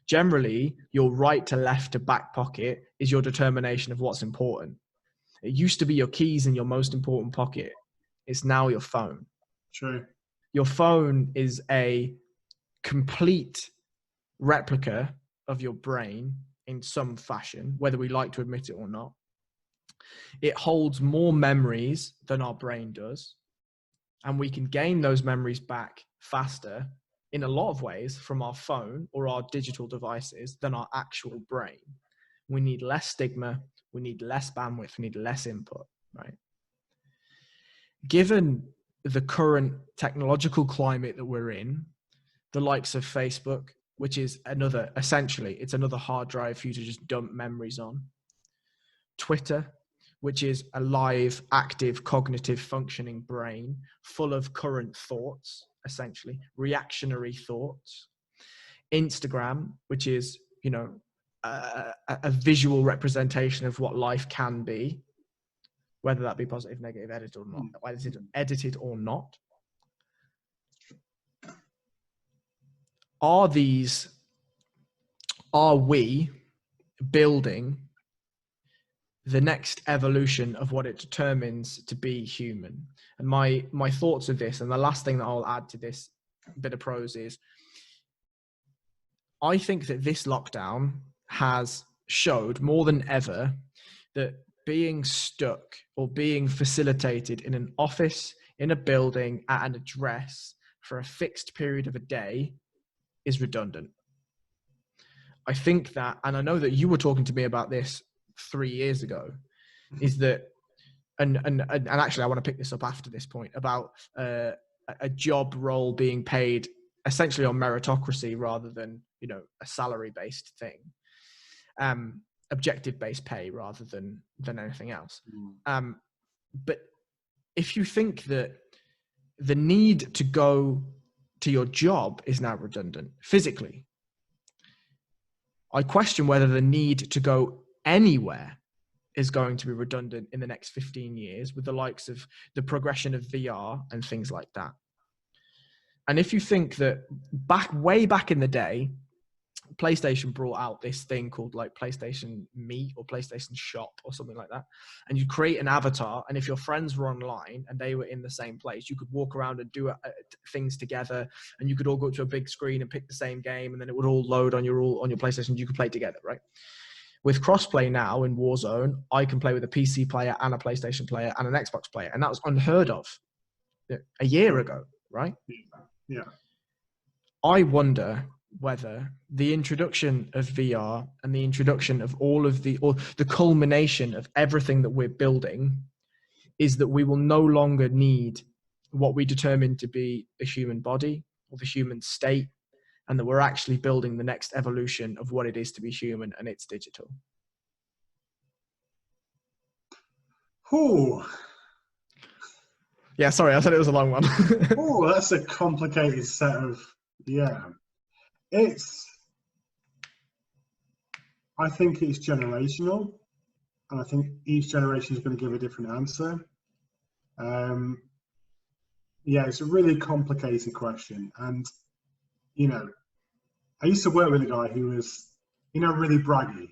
Generally, your right to left to back pocket is your determination of what's important. It used to be your keys in your most important pocket. It's now your phone. True. Your phone is a complete replica of your brain in some fashion, whether we like to admit it or not. It holds more memories than our brain does. And we can gain those memories back faster in a lot of ways from our phone or our digital devices than our actual brain. We need less stigma, we need less bandwidth, we need less input, right? Given the current technological climate that we're in, the likes of Facebook, which is essentially, it's another hard drive for you to just dump memories on. Twitter, which is a live, active, cognitive, functioning brain full of current thoughts, essentially, reactionary thoughts. Instagram, which is, a visual representation of what life can be, whether that be positive, negative, edited or not. Are we building the next evolution of what it determines to be human? And my thoughts of this, and the last thing that I'll add to this bit of prose is, I think that this lockdown has showed more than ever that being stuck or being facilitated in an office, in a building, at an address for a fixed period of a day is redundant. I think that, and I know that you were talking to me about this 3 years ago, is that, and actually I want to pick this up after this point about a job role being paid essentially on meritocracy rather than, a salary-based thing, objective-based pay rather than anything else. But if you think that the need to go to your job is now redundant physically, I question whether the need to go anywhere is going to be redundant in the next 15 years with the likes of the progression of VR and things like that. And if you think that way back in the day, PlayStation brought out this thing called like PlayStation Meet or PlayStation Shop or something like that. And you create an avatar. And if your friends were online and they were in the same place, you could walk around and do things together, and you could all go to a big screen and pick the same game. And then it would all load on your PlayStation. You could play together, right? With crossplay now in Warzone, I can play with a PC player and a PlayStation player and an Xbox player. And that was unheard of a year ago, right? Yeah. I wonder whether the introduction of VR and the introduction of or the culmination of everything that we're building is that we will no longer need what we determine to be the human body or the human state, and that we're actually building the next evolution of what it is to be human, and it's digital. Ooh. Yeah, sorry, I said it was a long one. Oh, that's a complicated set of, I think it's generational, and I think each generation is going to give a different answer. It's a really complicated question. And, I used to work with a guy who was, really braggy.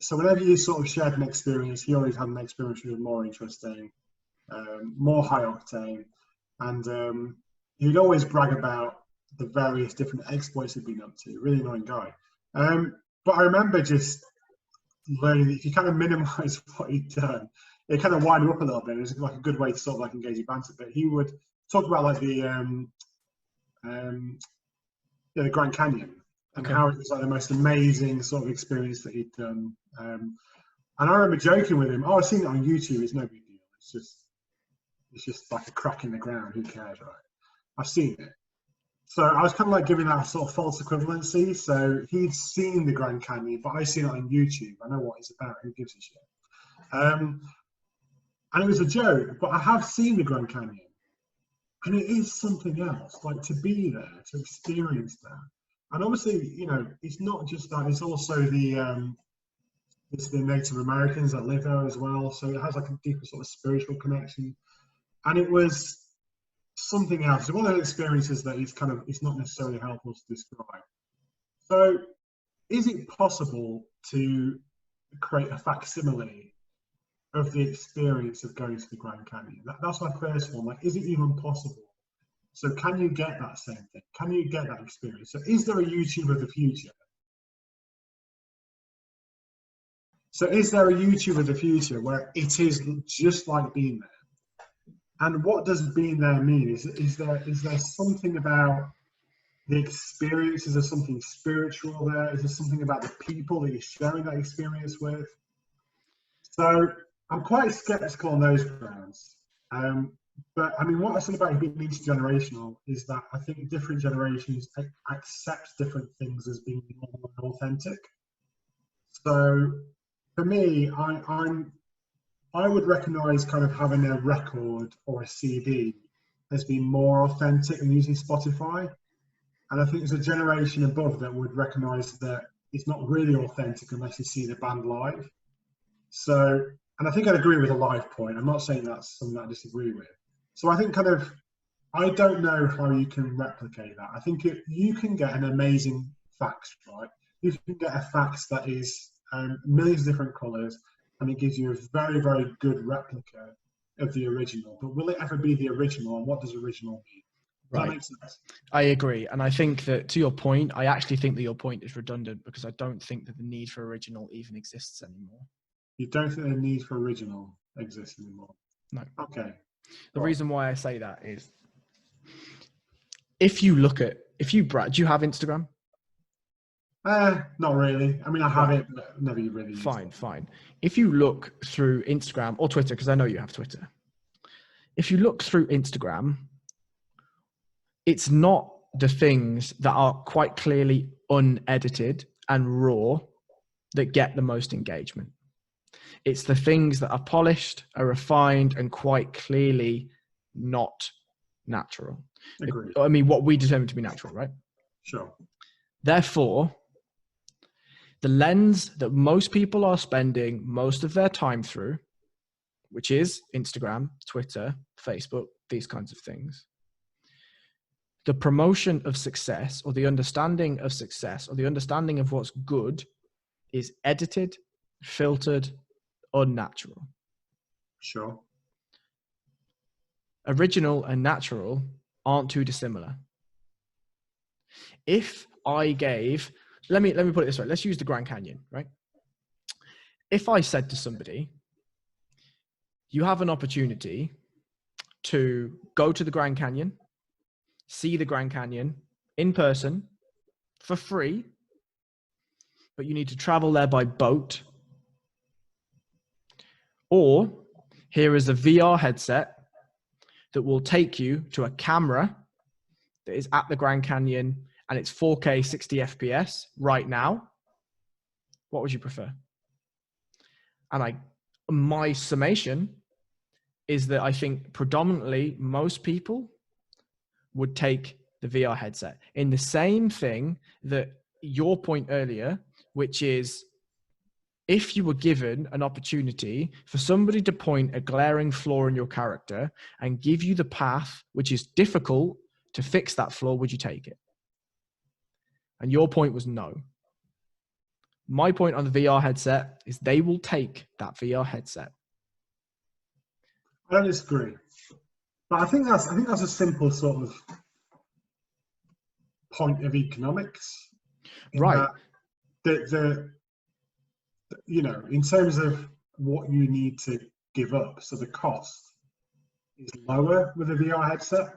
So whenever you sort of shared an experience, he always had an experience that was more interesting, more high octane. And he'd always brag about the various different exploits he'd been up to. Really annoying guy. But I remember just learning that if you kind of minimize what he'd done, it kind of wind him up a little bit. It was like a good way to sort of like engage in banter. But he would talk about like the Grand Canyon and how it was like the most amazing sort of experience that he'd done. And I remember joking with him, I've seen it on YouTube, it's no big deal. It's just like a crack in the ground, who cares, right? I've seen it. So I was kind of like giving that sort of false equivalency. So he'd seen the Grand Canyon, but I've seen it on YouTube. I know what it's about, who gives a shit? And it was a joke, but I have seen the Grand Canyon. And it is something else, like to be there, to experience that. And obviously, it's not just that, it's also it's the Native Americans that live there as well. So it has like a deeper sort of spiritual connection. And it was something else. It's one of those experiences that it's not necessarily helpful to describe. So is it possible to create a facsimile of the experience of going to the Grand Canyon? That's my first one. Like, is it even possible? So can you get that same thing? Can you get that experience? So is there a YouTube of the future? So is there a YouTube of the future where it is just like being there? And what does being there mean? Is there something about the experience? Is there something spiritual there? Is there something about the people that you're sharing that experience with? So I'm quite skeptical on those grounds. But I mean, what I said about being intergenerational is that I think different generations accept different things as being normal and authentic. So for me, I would recognise kind of having a record or a CD as being more authentic than using Spotify. And I think there's a generation above that would recognise that it's not really authentic unless you see the band live. So, and I think I'd agree with the live point. I'm not saying that's something that I disagree with. So I think I don't know how you can replicate that. I think you can get an amazing fax, right? You can get a fax that is millions of different colours, and it gives you a very, very good replica of the original. But will it ever be the original, and what does original mean? Right. That makes sense. I agree. And I think that, to your point, I actually think that your point is redundant, because I don't think that the need for original even exists anymore. You don't think the need for original exists anymore? No. Okay. The reason why I say that is, if you, Brad, do you have Instagram? Not really. I mean, I have it, but never really used it. Fine. If you look through Instagram or Twitter, because I know you have Twitter. If you look through Instagram, it's not the things that are quite clearly unedited and raw that get the most engagement. It's the things that are polished, are refined, and quite clearly not natural. Agreed. I mean, what we determine to be natural, right? Sure. Therefore, the lens that most people are spending most of their time through, which is Instagram, Twitter, Facebook, these kinds of things, the promotion of success, or the understanding of success, or the understanding of what's good, is edited, filtered, unnatural. Sure. Original and natural aren't too dissimilar. If I gave, let me put it this way. Let's use the Grand Canyon, right? If I said to somebody, you have an opportunity to go to the Grand Canyon, see the Grand Canyon in person for free, but you need to travel there by boat. Or here is a VR headset that will take you to a camera that is at the Grand Canyon, and it's 4K 60 FPS right now. What would you prefer? And my summation is that I think predominantly most people would take the VR headset, in the same thing that your point earlier, which is, if you were given an opportunity for somebody to point a glaring flaw in your character and give you the path, which is difficult, to fix that flaw, would you take it? And your point was no. My point on the VR headset is they will take that VR headset. I don't disagree, but I think that's a simple sort of point of economics, Right? The you know, in terms of what you need to give up, so the cost is lower with a VR headset.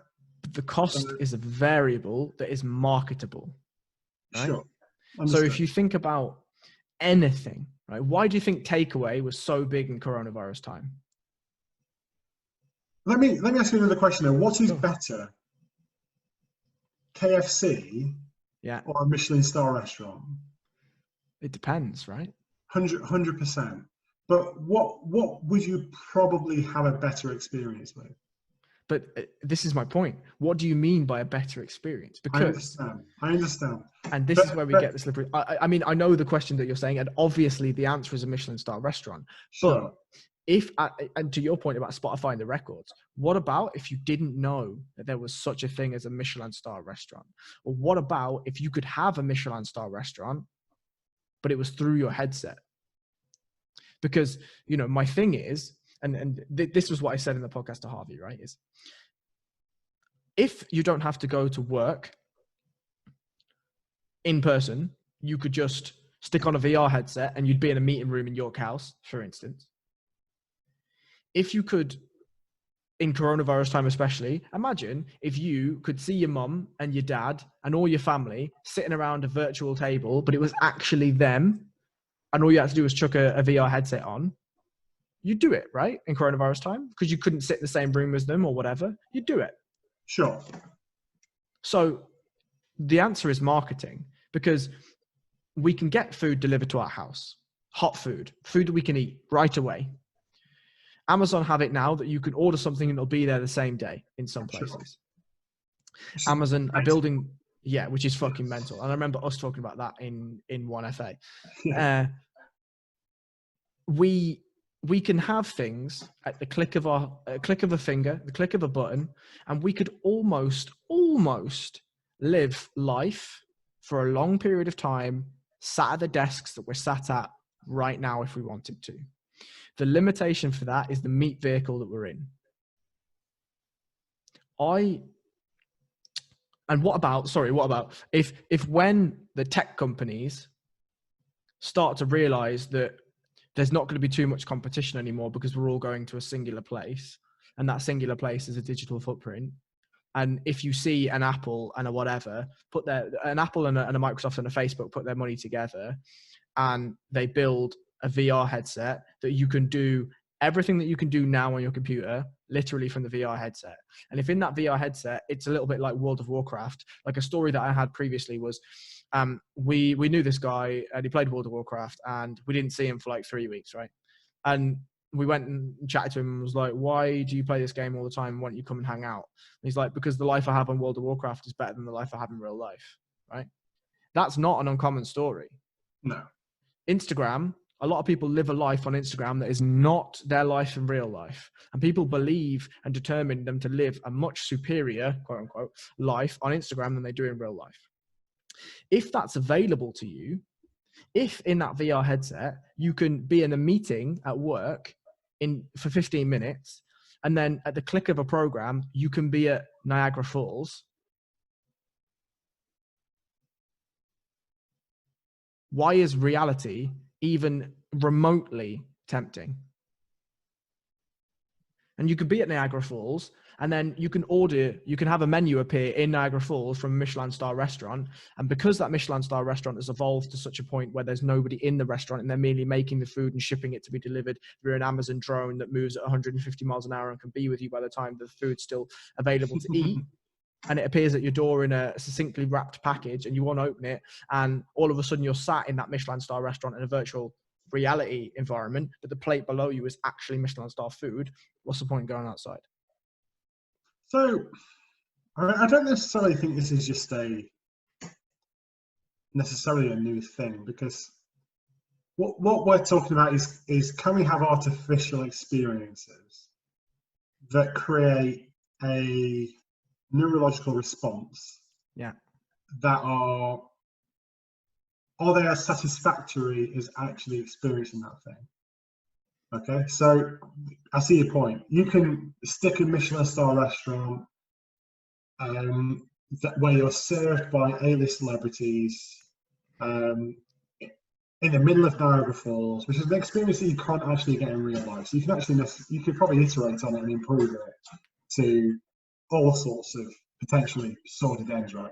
The cost is a variable that is marketable. Right? Sure. So if you think about anything, right? Why do you think takeaway was so big in coronavirus time? Let me ask you another question though. What is better, KFC, or a Michelin star restaurant? It depends, right? 100%. But what would you probably have a better experience with? But this is my point. What do you mean by a better experience? Because I understand. And this is where we get the slippery. I mean, I know the question that you're saying, and obviously the answer is a Michelin star restaurant. Sure. But and to your point about Spotify and the records, what about if you didn't know that there was such a thing as a Michelin star restaurant? Or what about if you could have a Michelin star restaurant, but it was through your headset? Because, you know, my thing is, and this was what I said in the podcast to Harvey, right? Is if you don't have to go to work in person, you could just stick on a VR headset and you'd be in a meeting room in York House, for instance. If you could in coronavirus time especially, imagine if you could see your mum and your dad and all your family sitting around a virtual table, but it was actually them, and all you had to do was chuck a VR headset on. You'd do it, right? In coronavirus time, because you couldn't sit in the same room as them or whatever. You'd do it. Sure. So the answer is marketing, because we can get food delivered to our house, hot food that we can eat right away. Amazon have it now that you can order something and it'll be there the same day in some places. Sure. Amazon are building, which is fucking mental. And I remember us talking about that in 1FA. Yeah. We can have things at the click of a finger, the click of a button, and we could almost live life for a long period of time sat at the desks that we're sat at right now if we wanted to. The limitation for that is the meat vehicle that we're in. What about if when the tech companies start to realize that there's not going to be too much competition anymore because we're all going to a singular place, and that singular place is a digital footprint. And if you see an Apple and a whatever, an Apple and a Microsoft and a Facebook put their money together and they build a VR headset that you can do everything that you can do now on your computer, literally from the VR headset. And if in that VR headset, it's a little bit like World of Warcraft. Like a story that I had previously was, we knew this guy and he played World of Warcraft and we didn't see him for like 3 weeks, right? And we went and chatted to him and was like, why do you play this game all the time? Why don't you come and hang out? And he's like, because the life I have on World of Warcraft is better than the life I have in real life, right? That's not an uncommon story. No. Instagram, a lot of people live a life on Instagram that is not their life in real life. And people believe and determine them to live a much superior, quote unquote, life on Instagram than they do in real life. If that's available to you, if in that VR headset, you can be in a meeting at work for 15 minutes, and then at the click of a program, you can be at Niagara Falls. Why is reality even remotely tempting? And you could be at Niagara Falls, and then you can have a menu appear in Niagara Falls from a Michelin star restaurant. And because that Michelin star restaurant has evolved to such a point where there's nobody in the restaurant and they're merely making the food and shipping it to be delivered through an Amazon drone that moves at 150 miles an hour and can be with you by the time the food's still available to eat. And it appears at your door in a succinctly wrapped package, and you want to open it, and all of a sudden you're sat in that Michelin star restaurant in a virtual reality environment, but the plate below you is actually Michelin star food. What's the point in going outside? So I don't necessarily think this is just necessarily a new thing, because what we're talking about is can we have artificial experiences that create a neurological response that are they as satisfactory as actually experiencing that thing? Okay, so I see your point. You can stick a Michelin star restaurant where you're served by A-list celebrities in the middle of Niagara Falls, which is an experience that you can't actually get in real life. So you could probably iterate on it and improve it to all sorts of potentially sordid ends, right?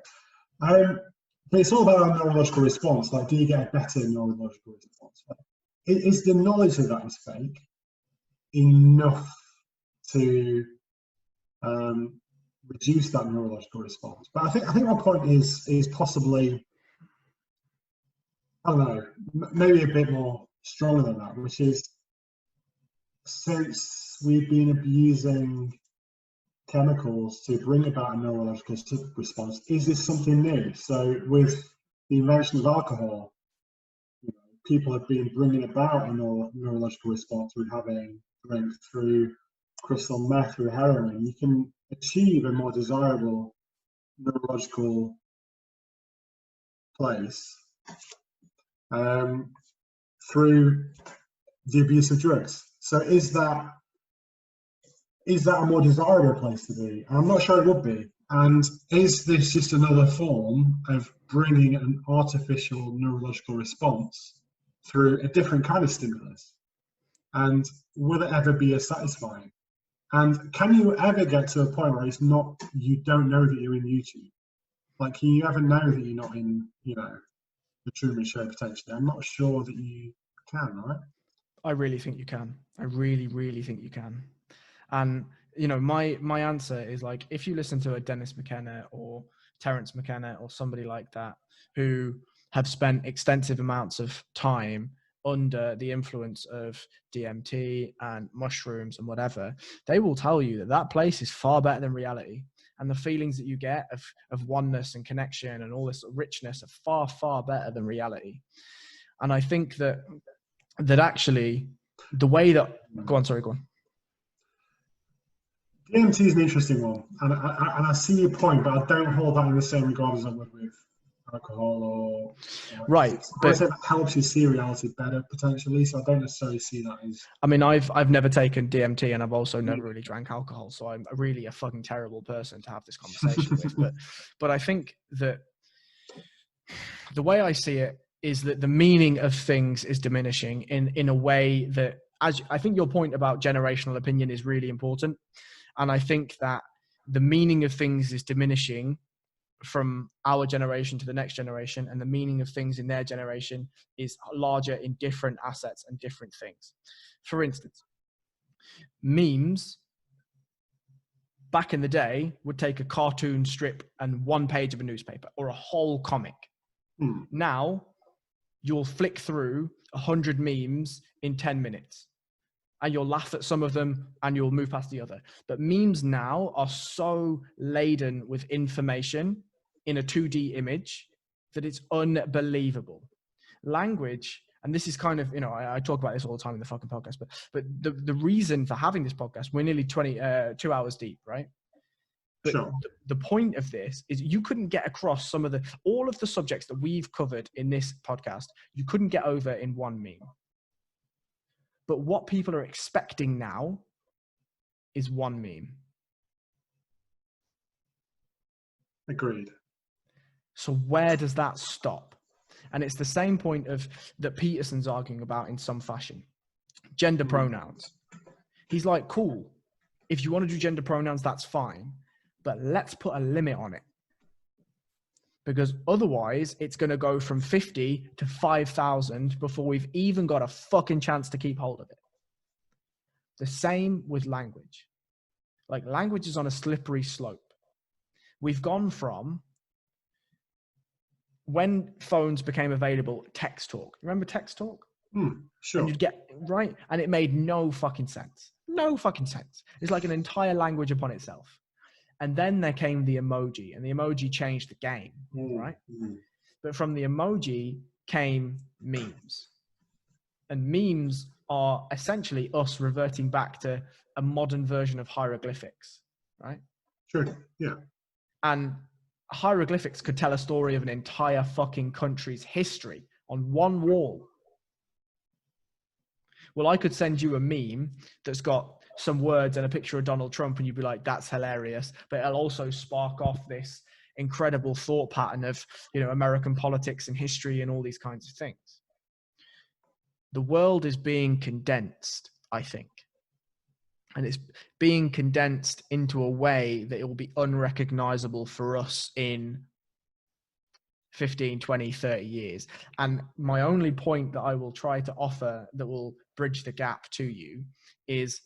But it's all about our neurological response. Like, do you get a better neurological response? Is the knowledge that that is fake enough to reduce that neurological response? But I think my point is possibly, I don't know, maybe a bit more stronger than that, which is, since we've been abusing chemicals to bring about a neurological response, is this something new? So with the invention of alcohol, people have been bringing about a neurological response with having drink through crystal meth, through heroin. You can achieve a more desirable neurological place through the abuse of drugs. So is that a more desirable place to be? I'm not sure it would be. And is this just another form of bringing an artificial neurological response through a different kind of stimulus? And will it ever be as satisfying? And can you ever get to a point where you don't know that you're in YouTube? Like, can you ever know that you're not in, the Truman Show potentially? I'm not sure that you can, right? I really think you can. I really, really think you can. And, my answer is like, if you listen to a Dennis McKenna or Terence McKenna or somebody like that, who have spent extensive amounts of time under the influence of DMT and mushrooms and whatever, they will tell you that place is far better than reality. And the feelings that you get of oneness and connection and all this richness are far, far better than reality. And I think that actually the way that, go on. DMT is an interesting one, and I see your point, but I don't hold that in the same regard as I would with alcohol or right. I would say that helps you see reality better potentially. So I don't necessarily see that as. I mean, I've never taken DMT, and I've also never really drank alcohol, so I'm really a fucking terrible person to have this conversation with. But I think that the way I see it is that the meaning of things is diminishing in a way that, as I think your point about generational opinion is really important. And I think that the meaning of things is diminishing from our generation to the next generation, and the meaning of things in their generation is larger in different assets and different things. For instance, memes back in the day would take a cartoon strip and one page of a newspaper or a whole comic. Now you'll flick through 100 memes in 10 minutes. And you'll laugh at some of them and you'll move past the other. But memes now are so laden with information in a 2D image that it's unbelievable. Language, and this is kind of, I talk about this all the time in the fucking podcast, but the reason for having this podcast, we're nearly 2 hours deep, right? But sure. The point of this is you couldn't get across all of the subjects that we've covered in this podcast, you couldn't get over in one meme. But what people are expecting now is one meme. Agreed. So where does that stop? And it's the same point that Peterson's arguing about in some fashion. Gender pronouns. He's like, cool. If you want to do gender pronouns, that's fine. But let's put a limit on it. Because otherwise, it's going to go from 50 to 5,000 before we've even got a fucking chance to keep hold of it. The same with language. Like, language is on a slippery slope. We've gone from, when phones became available, text talk. Remember text talk? Sure. And you'd get, right? And it made no fucking sense. No fucking sense. It's like an entire language upon itself. And then there came the emoji, and the emoji changed the game, right? But from the emoji came memes. And memes are essentially us reverting back to a modern version of hieroglyphics, right? Sure, yeah. And hieroglyphics could tell a story of an entire fucking country's history on one wall. Well, I could send you a meme that's got some words and a picture of Donald Trump, and you'd be like, that's hilarious. But it'll also spark off this incredible thought pattern of, American politics and history and all these kinds of things. The world is being condensed, I think. And it's being condensed into a way that it will be unrecognizable for us in 15, 20, 30 years. And my only point that I will try to offer that will bridge the gap to you is,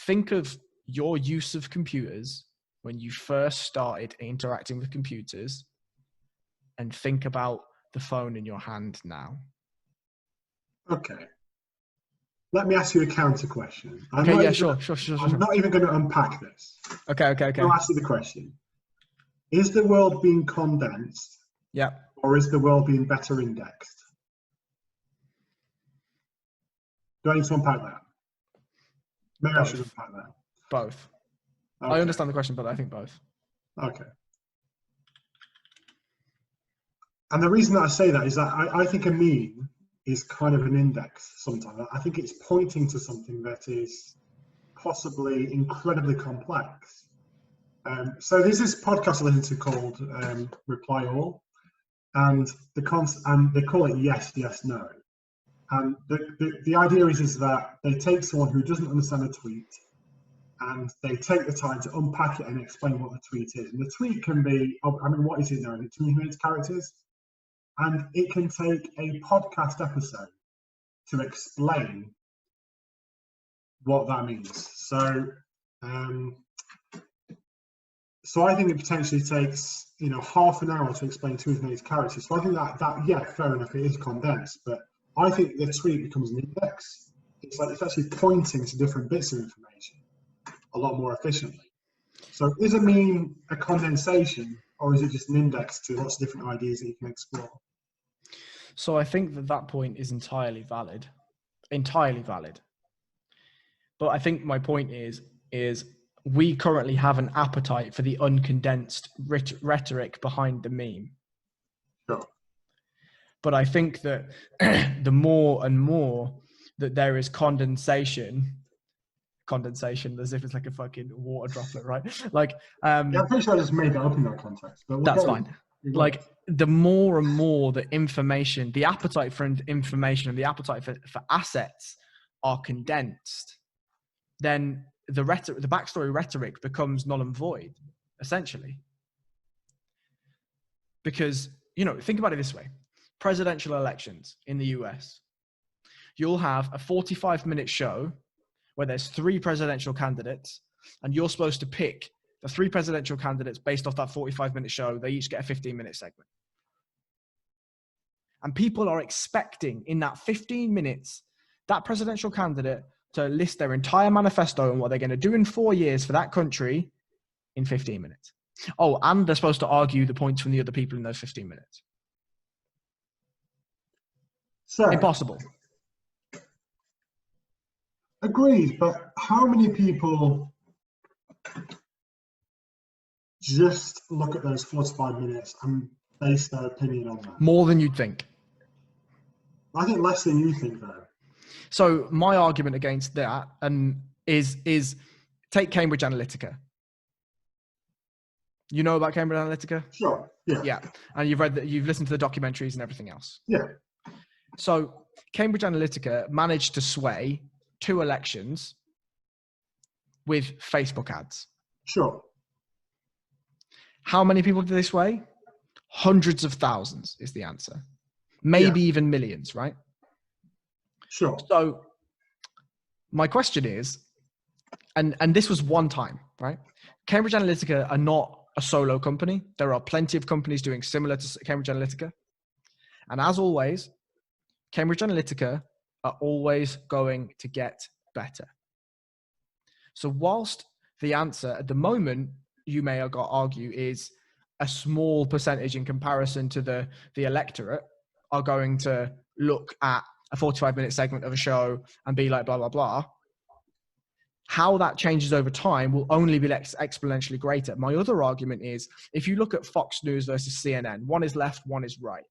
think of your use of computers when you first started interacting with computers, and think about the phone in your hand now. Okay. Let me ask you a counter question. Sure. I'm not even going to unpack this. Okay. I'll ask you the question. Is the world being condensed? Yeah. Or is the world being better indexed? Do I need to unpack that? Maybe both. I should unpack that. Both. Okay. I understand the question, but I think both. Okay. And the reason that I say that is that I think a meme is kind of an index sometimes. I think it's pointing to something that is possibly incredibly complex. So there's this podcast I listen to called Reply All, and they call it Yes, Yes, No. And the idea is that they take someone who doesn't understand a tweet, and they take the time to unpack it and explain what the tweet is. And the tweet can be, I mean, what is it now? Is it 200 characters? And it can take a podcast episode to explain what that means. So, so I think it potentially takes, half an hour to explain 280 characters. So I think that yeah, fair enough, it is condensed, but I think the tweet becomes an index. It's actually pointing to different bits of information a lot more efficiently. So does it mean a condensation, or is it just an index to lots of different ideas that you can explore? So I think that point is entirely valid. But I think my point is we currently have an appetite for the uncondensed rhetoric behind the meme. Sure. But I think that the more and more that there is condensation, as if it's like a fucking water droplet, right? Like, yeah, I'm pretty sure I just made that up in that context. But that's fine. Like, the more and more the information, the appetite for information and the appetite for assets are condensed, then the backstory rhetoric becomes null and void, essentially. Because, think about it this way. Presidential elections in the US, you'll have a 45-minute show where there's 3 presidential candidates, and you're supposed to pick the 3 presidential candidates based off that 45-minute show. They each get a 15-minute segment. And people are expecting in that 15 minutes, that presidential candidate to list their entire manifesto and what they're going to do in 4 years for that country in 15 minutes. Oh, and they're supposed to argue the points from the other people in those 15 minutes. So, impossible. Agreed, but how many people just look at those 45 minutes and base their opinion on that? More than you'd think. I think less than you think, though. So my argument against that is take Cambridge Analytica. You know about Cambridge Analytica? Sure. Yeah. Yeah, and you've listened to the documentaries and everything else. Yeah. So Cambridge Analytica managed to sway 2 elections with Facebook ads. Sure. How many people did they sway? Hundreds of thousands is the answer. Maybe even millions, right? Sure. So my question is, and this was one time, right? Cambridge Analytica are not a solo company. There are plenty of companies doing similar to Cambridge Analytica. And as always, Cambridge Analytica are always going to get better. So whilst the answer at the moment, you may argue, is a small percentage in comparison to the electorate are going to look at a 45-minute segment of a show and be like, blah, blah, blah. How that changes over time will only be exponentially greater. My other argument is, if you look at Fox News versus CNN, one is left, one is right.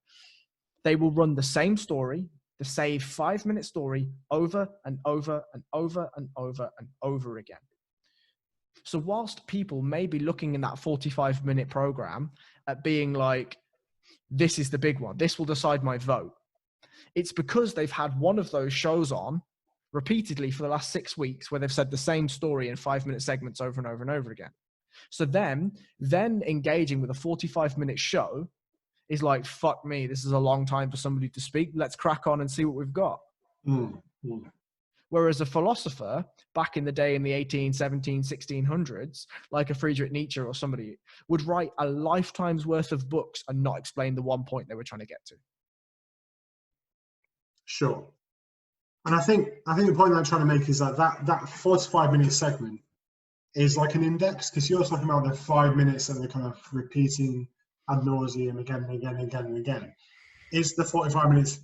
They will run the same story, the same 5-minute story over and over and over and over and over again. So whilst people may be looking in that 45-minute program at being like, this is the big one, this will decide my vote, it's because they've had one of those shows on repeatedly for the last 6 weeks where they've said the same story in 5-minute segments over and over and over again. So then engaging with a 45-minute show is like, fuck me, this is a long time for somebody to speak. Let's crack on and see what we've got. Whereas a philosopher back in the day in the 1600s, like a Friedrich Nietzsche or somebody, would write a lifetime's worth of books and not explain the one point they were trying to get to. Sure. And I think the point that I'm trying to make is that 45-minute segment is like an index, because you're talking about the 5 minutes and the kind of repeating ad nauseum again and again and again and again. Is the 45 minutes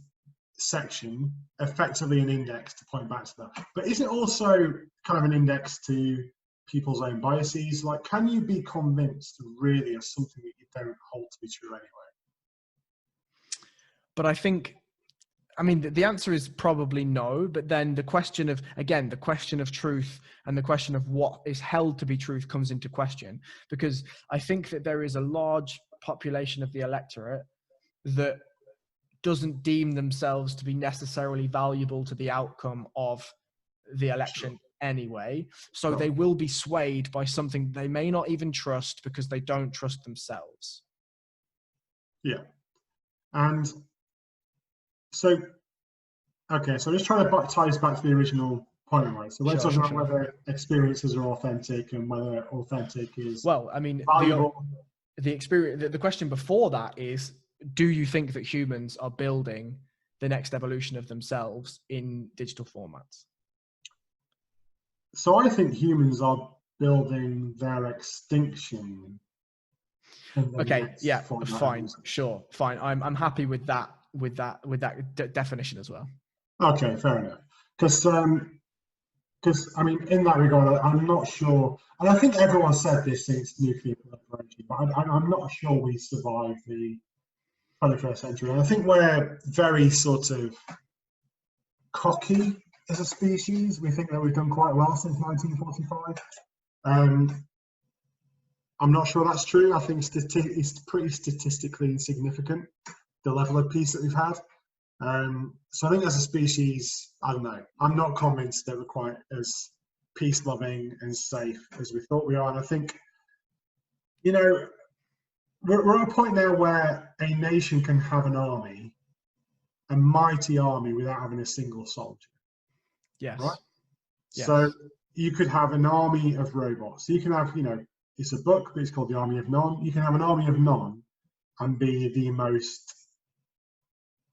section effectively an index to point back to that? But is it also kind of an index to people's own biases? Like, can you be convinced really of something that you don't hold to be true anyway? But I think, I mean, the answer is probably no, but then the question of truth and the question of what is held to be truth comes into question, because I think that there is a large population of the electorate that doesn't deem themselves to be necessarily valuable to the outcome of the election anyway. So Sure. they will be swayed by something they may not even trust because they don't trust themselves. Yeah. And so, okay, so let's try to tie us back to the original point, right? So we're talking about whether experiences are authentic and whether authentic is valuable. The question before that is, do you think that humans are building the next evolution of themselves in digital formats? So I think humans are building their extinction. Okay, yeah, fine, sure, fine. I'm happy with that definition as well. Okay, fair enough. Because I mean, in that regard, I'm not sure, and I think everyone said this since nuclear proliferation, but I'm not sure we survived the 21st century. And I think we're very sort of cocky as a species. We think that we've done quite well since 1945. I'm not sure that's true. I think it's pretty statistically significant, the level of peace that we've had. So I think as a species, I don't know, I'm not convinced that we're quite as peace-loving and safe as we thought we are. And I think, you know, we're at a point now where a nation can have an army, a mighty army, without having a single soldier. Yes. Right? Yes. So you could have an army of robots. So you can have, you know, it's a book, but it's called The Army of None. You can have an army of none and be the most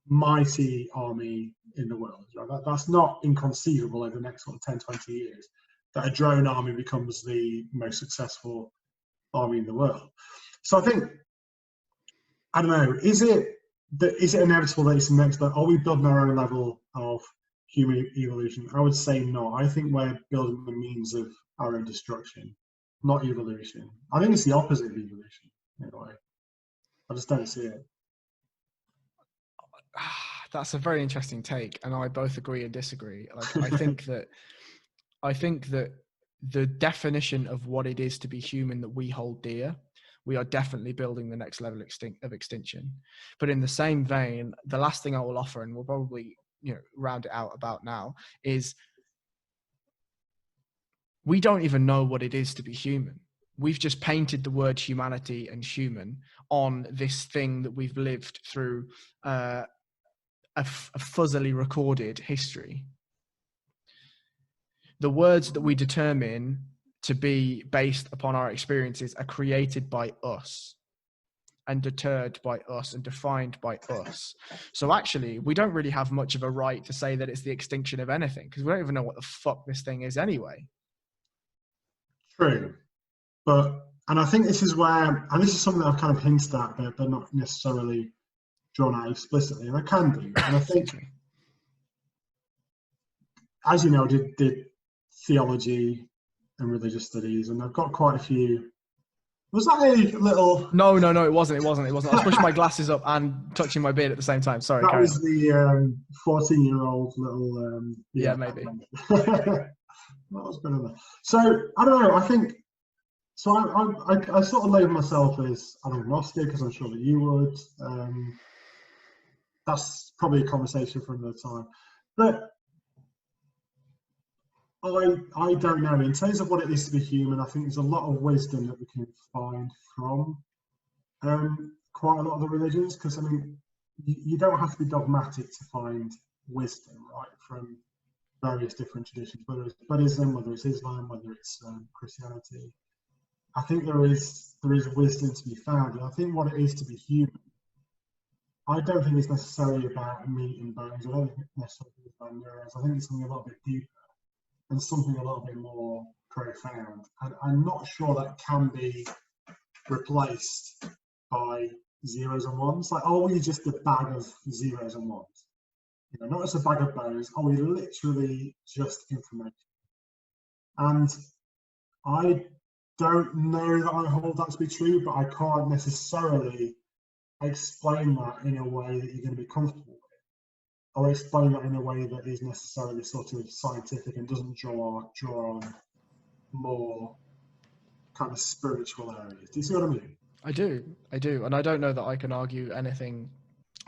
mighty army in the world. Right? That's not inconceivable over the next sort of 10, 20 years, that a drone army becomes the most successful army in the world. So I think, I don't know, is it inevitable that it's the next level? Are we building our own level of human evolution? I would say no. I think we're building the means of our own destruction, not evolution. I think it's the opposite of evolution in a way. I just don't see it. That's a very interesting take, and I both agree and disagree. Like, I think that the definition of what it is to be human that we hold dear, we are definitely building the next level of extinction. But in the same vein, the last thing I will offer, and we'll probably, you know, round it out about now, is we don't even know what it is to be human. We've just painted the word humanity and human on this thing that we've lived through a fuzzily recorded history. The words that we determine to be based upon our experiences are created by us and deterred by us and defined by us. So actually, we don't really have much of a right to say that it's the extinction of anything, because we don't even know what the fuck this thing is anyway. True. And I think this is where, and this is something that I've kind of hinted at, but not necessarily drawn out explicitly, and I can do. And I think, as you know, I did theology and religious studies, and I've got quite a few. Was that a little? No, it wasn't. I was pushing my glasses up and touching my beard at the same time. Sorry, that was the 14-year-old little. Yeah, maybe. That was better than that. So I don't know. I think so. I sort of label myself as an agnostic, as I'm sure that you would. That's probably a conversation for another time. But I don't know. In terms of what it is to be human, I think there's a lot of wisdom that we can find from quite a lot of the religions. Because I mean, you don't have to be dogmatic to find wisdom, right? From various different traditions, whether it's Buddhism, whether it's Islam, whether it's Christianity. I think there is wisdom to be found, and I think what it is to be human, I don't think it's necessarily about meat and bones. I don't think it's necessarily about neurons. I think it's something a little bit deeper and something a little bit more profound. And I'm not sure that can be replaced by zeros and ones. Like, are we just a bag of zeros and ones? You know, not just a bag of bones. Are we literally just information? And I don't know that I hold that to be true, but I can't necessarily explain that in a way that you're going to be comfortable with, or explain that in a way that is necessarily sort of scientific and doesn't draw on more kind of spiritual areas. Do you see what I mean? I do, and I don't know that I can argue anything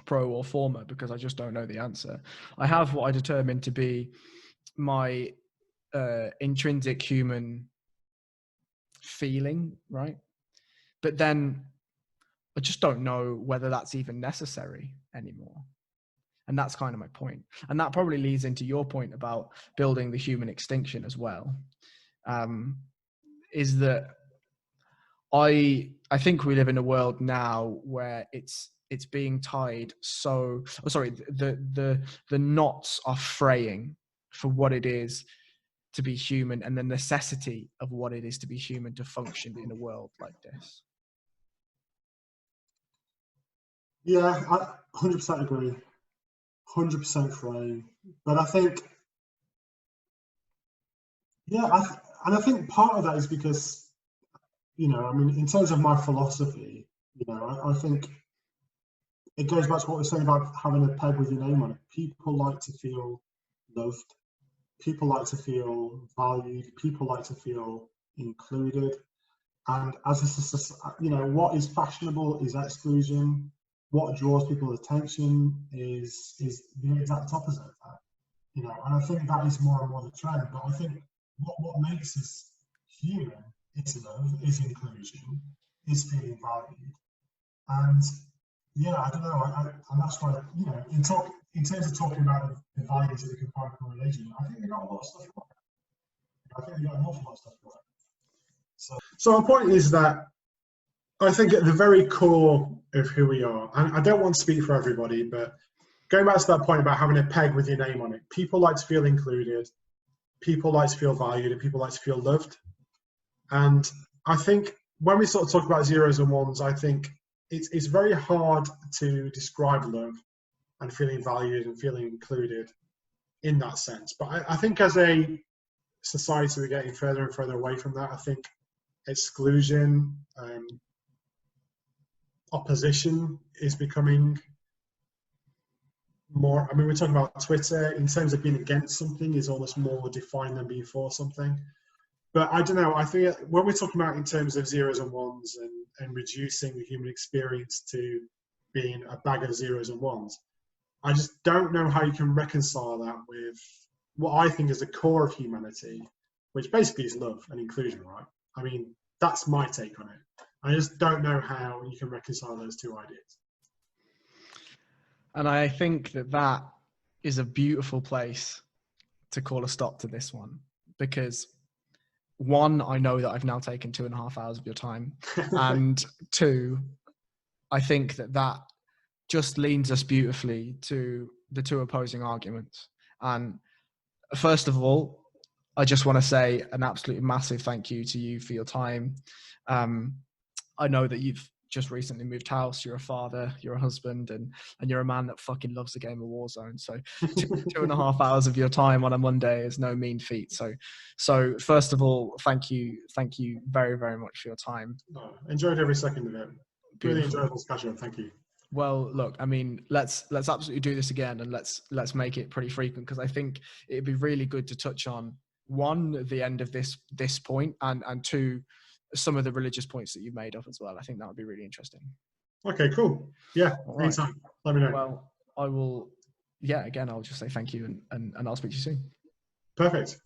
pro or former because I just don't know the answer. I have what I determine to be my intrinsic human feeling, right? But then I just don't know whether that's even necessary anymore. And that's kind of my point. And that probably leads into your point about building the human extinction as well. Is that I think we live in a world now where it's being tied the knots are fraying for what it is to be human and the necessity of what it is to be human to function in a world like this. Yeah, I 100% agree. 100% frame. But I think, yeah, I think part of that is because, I mean, in terms of my philosophy, I think it goes back to what we're saying about having a peg with your name on it. People like to feel loved. People like to feel valued. People like to feel included. And as what is fashionable is exclusion. What draws people's attention is the exact opposite of that. And I think that is more and more the trend. But I think what makes us human is love, is inclusion, is feeling valued. And yeah, I don't know, and that's why, in terms of talking about the values that we can find from religion, I think we got a lot of stuff right. I think we got an awful lot of stuff right. So our point is that I think at the very core of who we are, and I don't want to speak for everybody, but going back to that point about having a peg with your name on it, people like to feel included, people like to feel valued, and people like to feel loved. And I think when we sort of talk about zeros and ones, I think it's very hard to describe love and feeling valued and feeling included in that sense. But I think as a society, we're getting further and further away from that. I think exclusion, opposition is becoming more. I mean, we're talking about Twitter in terms of being against something is almost more defined than being for something. But I don't know. I think when we're talking about in terms of zeros and ones and reducing the human experience to being a bag of zeros and ones, I just don't know how you can reconcile that with what I think is the core of humanity, which basically is love and inclusion, right? I mean, that's my take on it. I just don't know how you can reconcile those two ideas. And I think that is a beautiful place to call a stop to this one, because one, I know that I've now taken 2.5 hours of your time. And two, I think that just leads us beautifully to the two opposing arguments. And first of all, I just want to say an absolutely massive thank you to you for your time. I know that you've just recently moved house, you're a father, you're a husband, and you're a man that fucking loves the game of Warzone. So 2.5 hours of your time on a Monday is no mean feat. So first of all, thank you very, very much for your time. Oh, enjoyed every second of it. Really enjoyable discussion. Thank you. Well, look, I mean, let's absolutely do this again, and let's make it pretty frequent, because I think it'd be really good to touch on, one, the end of this point, and two, some of the religious points that you've made up as well. I think that would be really interesting. Okay, cool. Yeah, right. Anytime. Let me know. Well, I will, again, I'll just say thank you, and I'll speak to you soon. Perfect.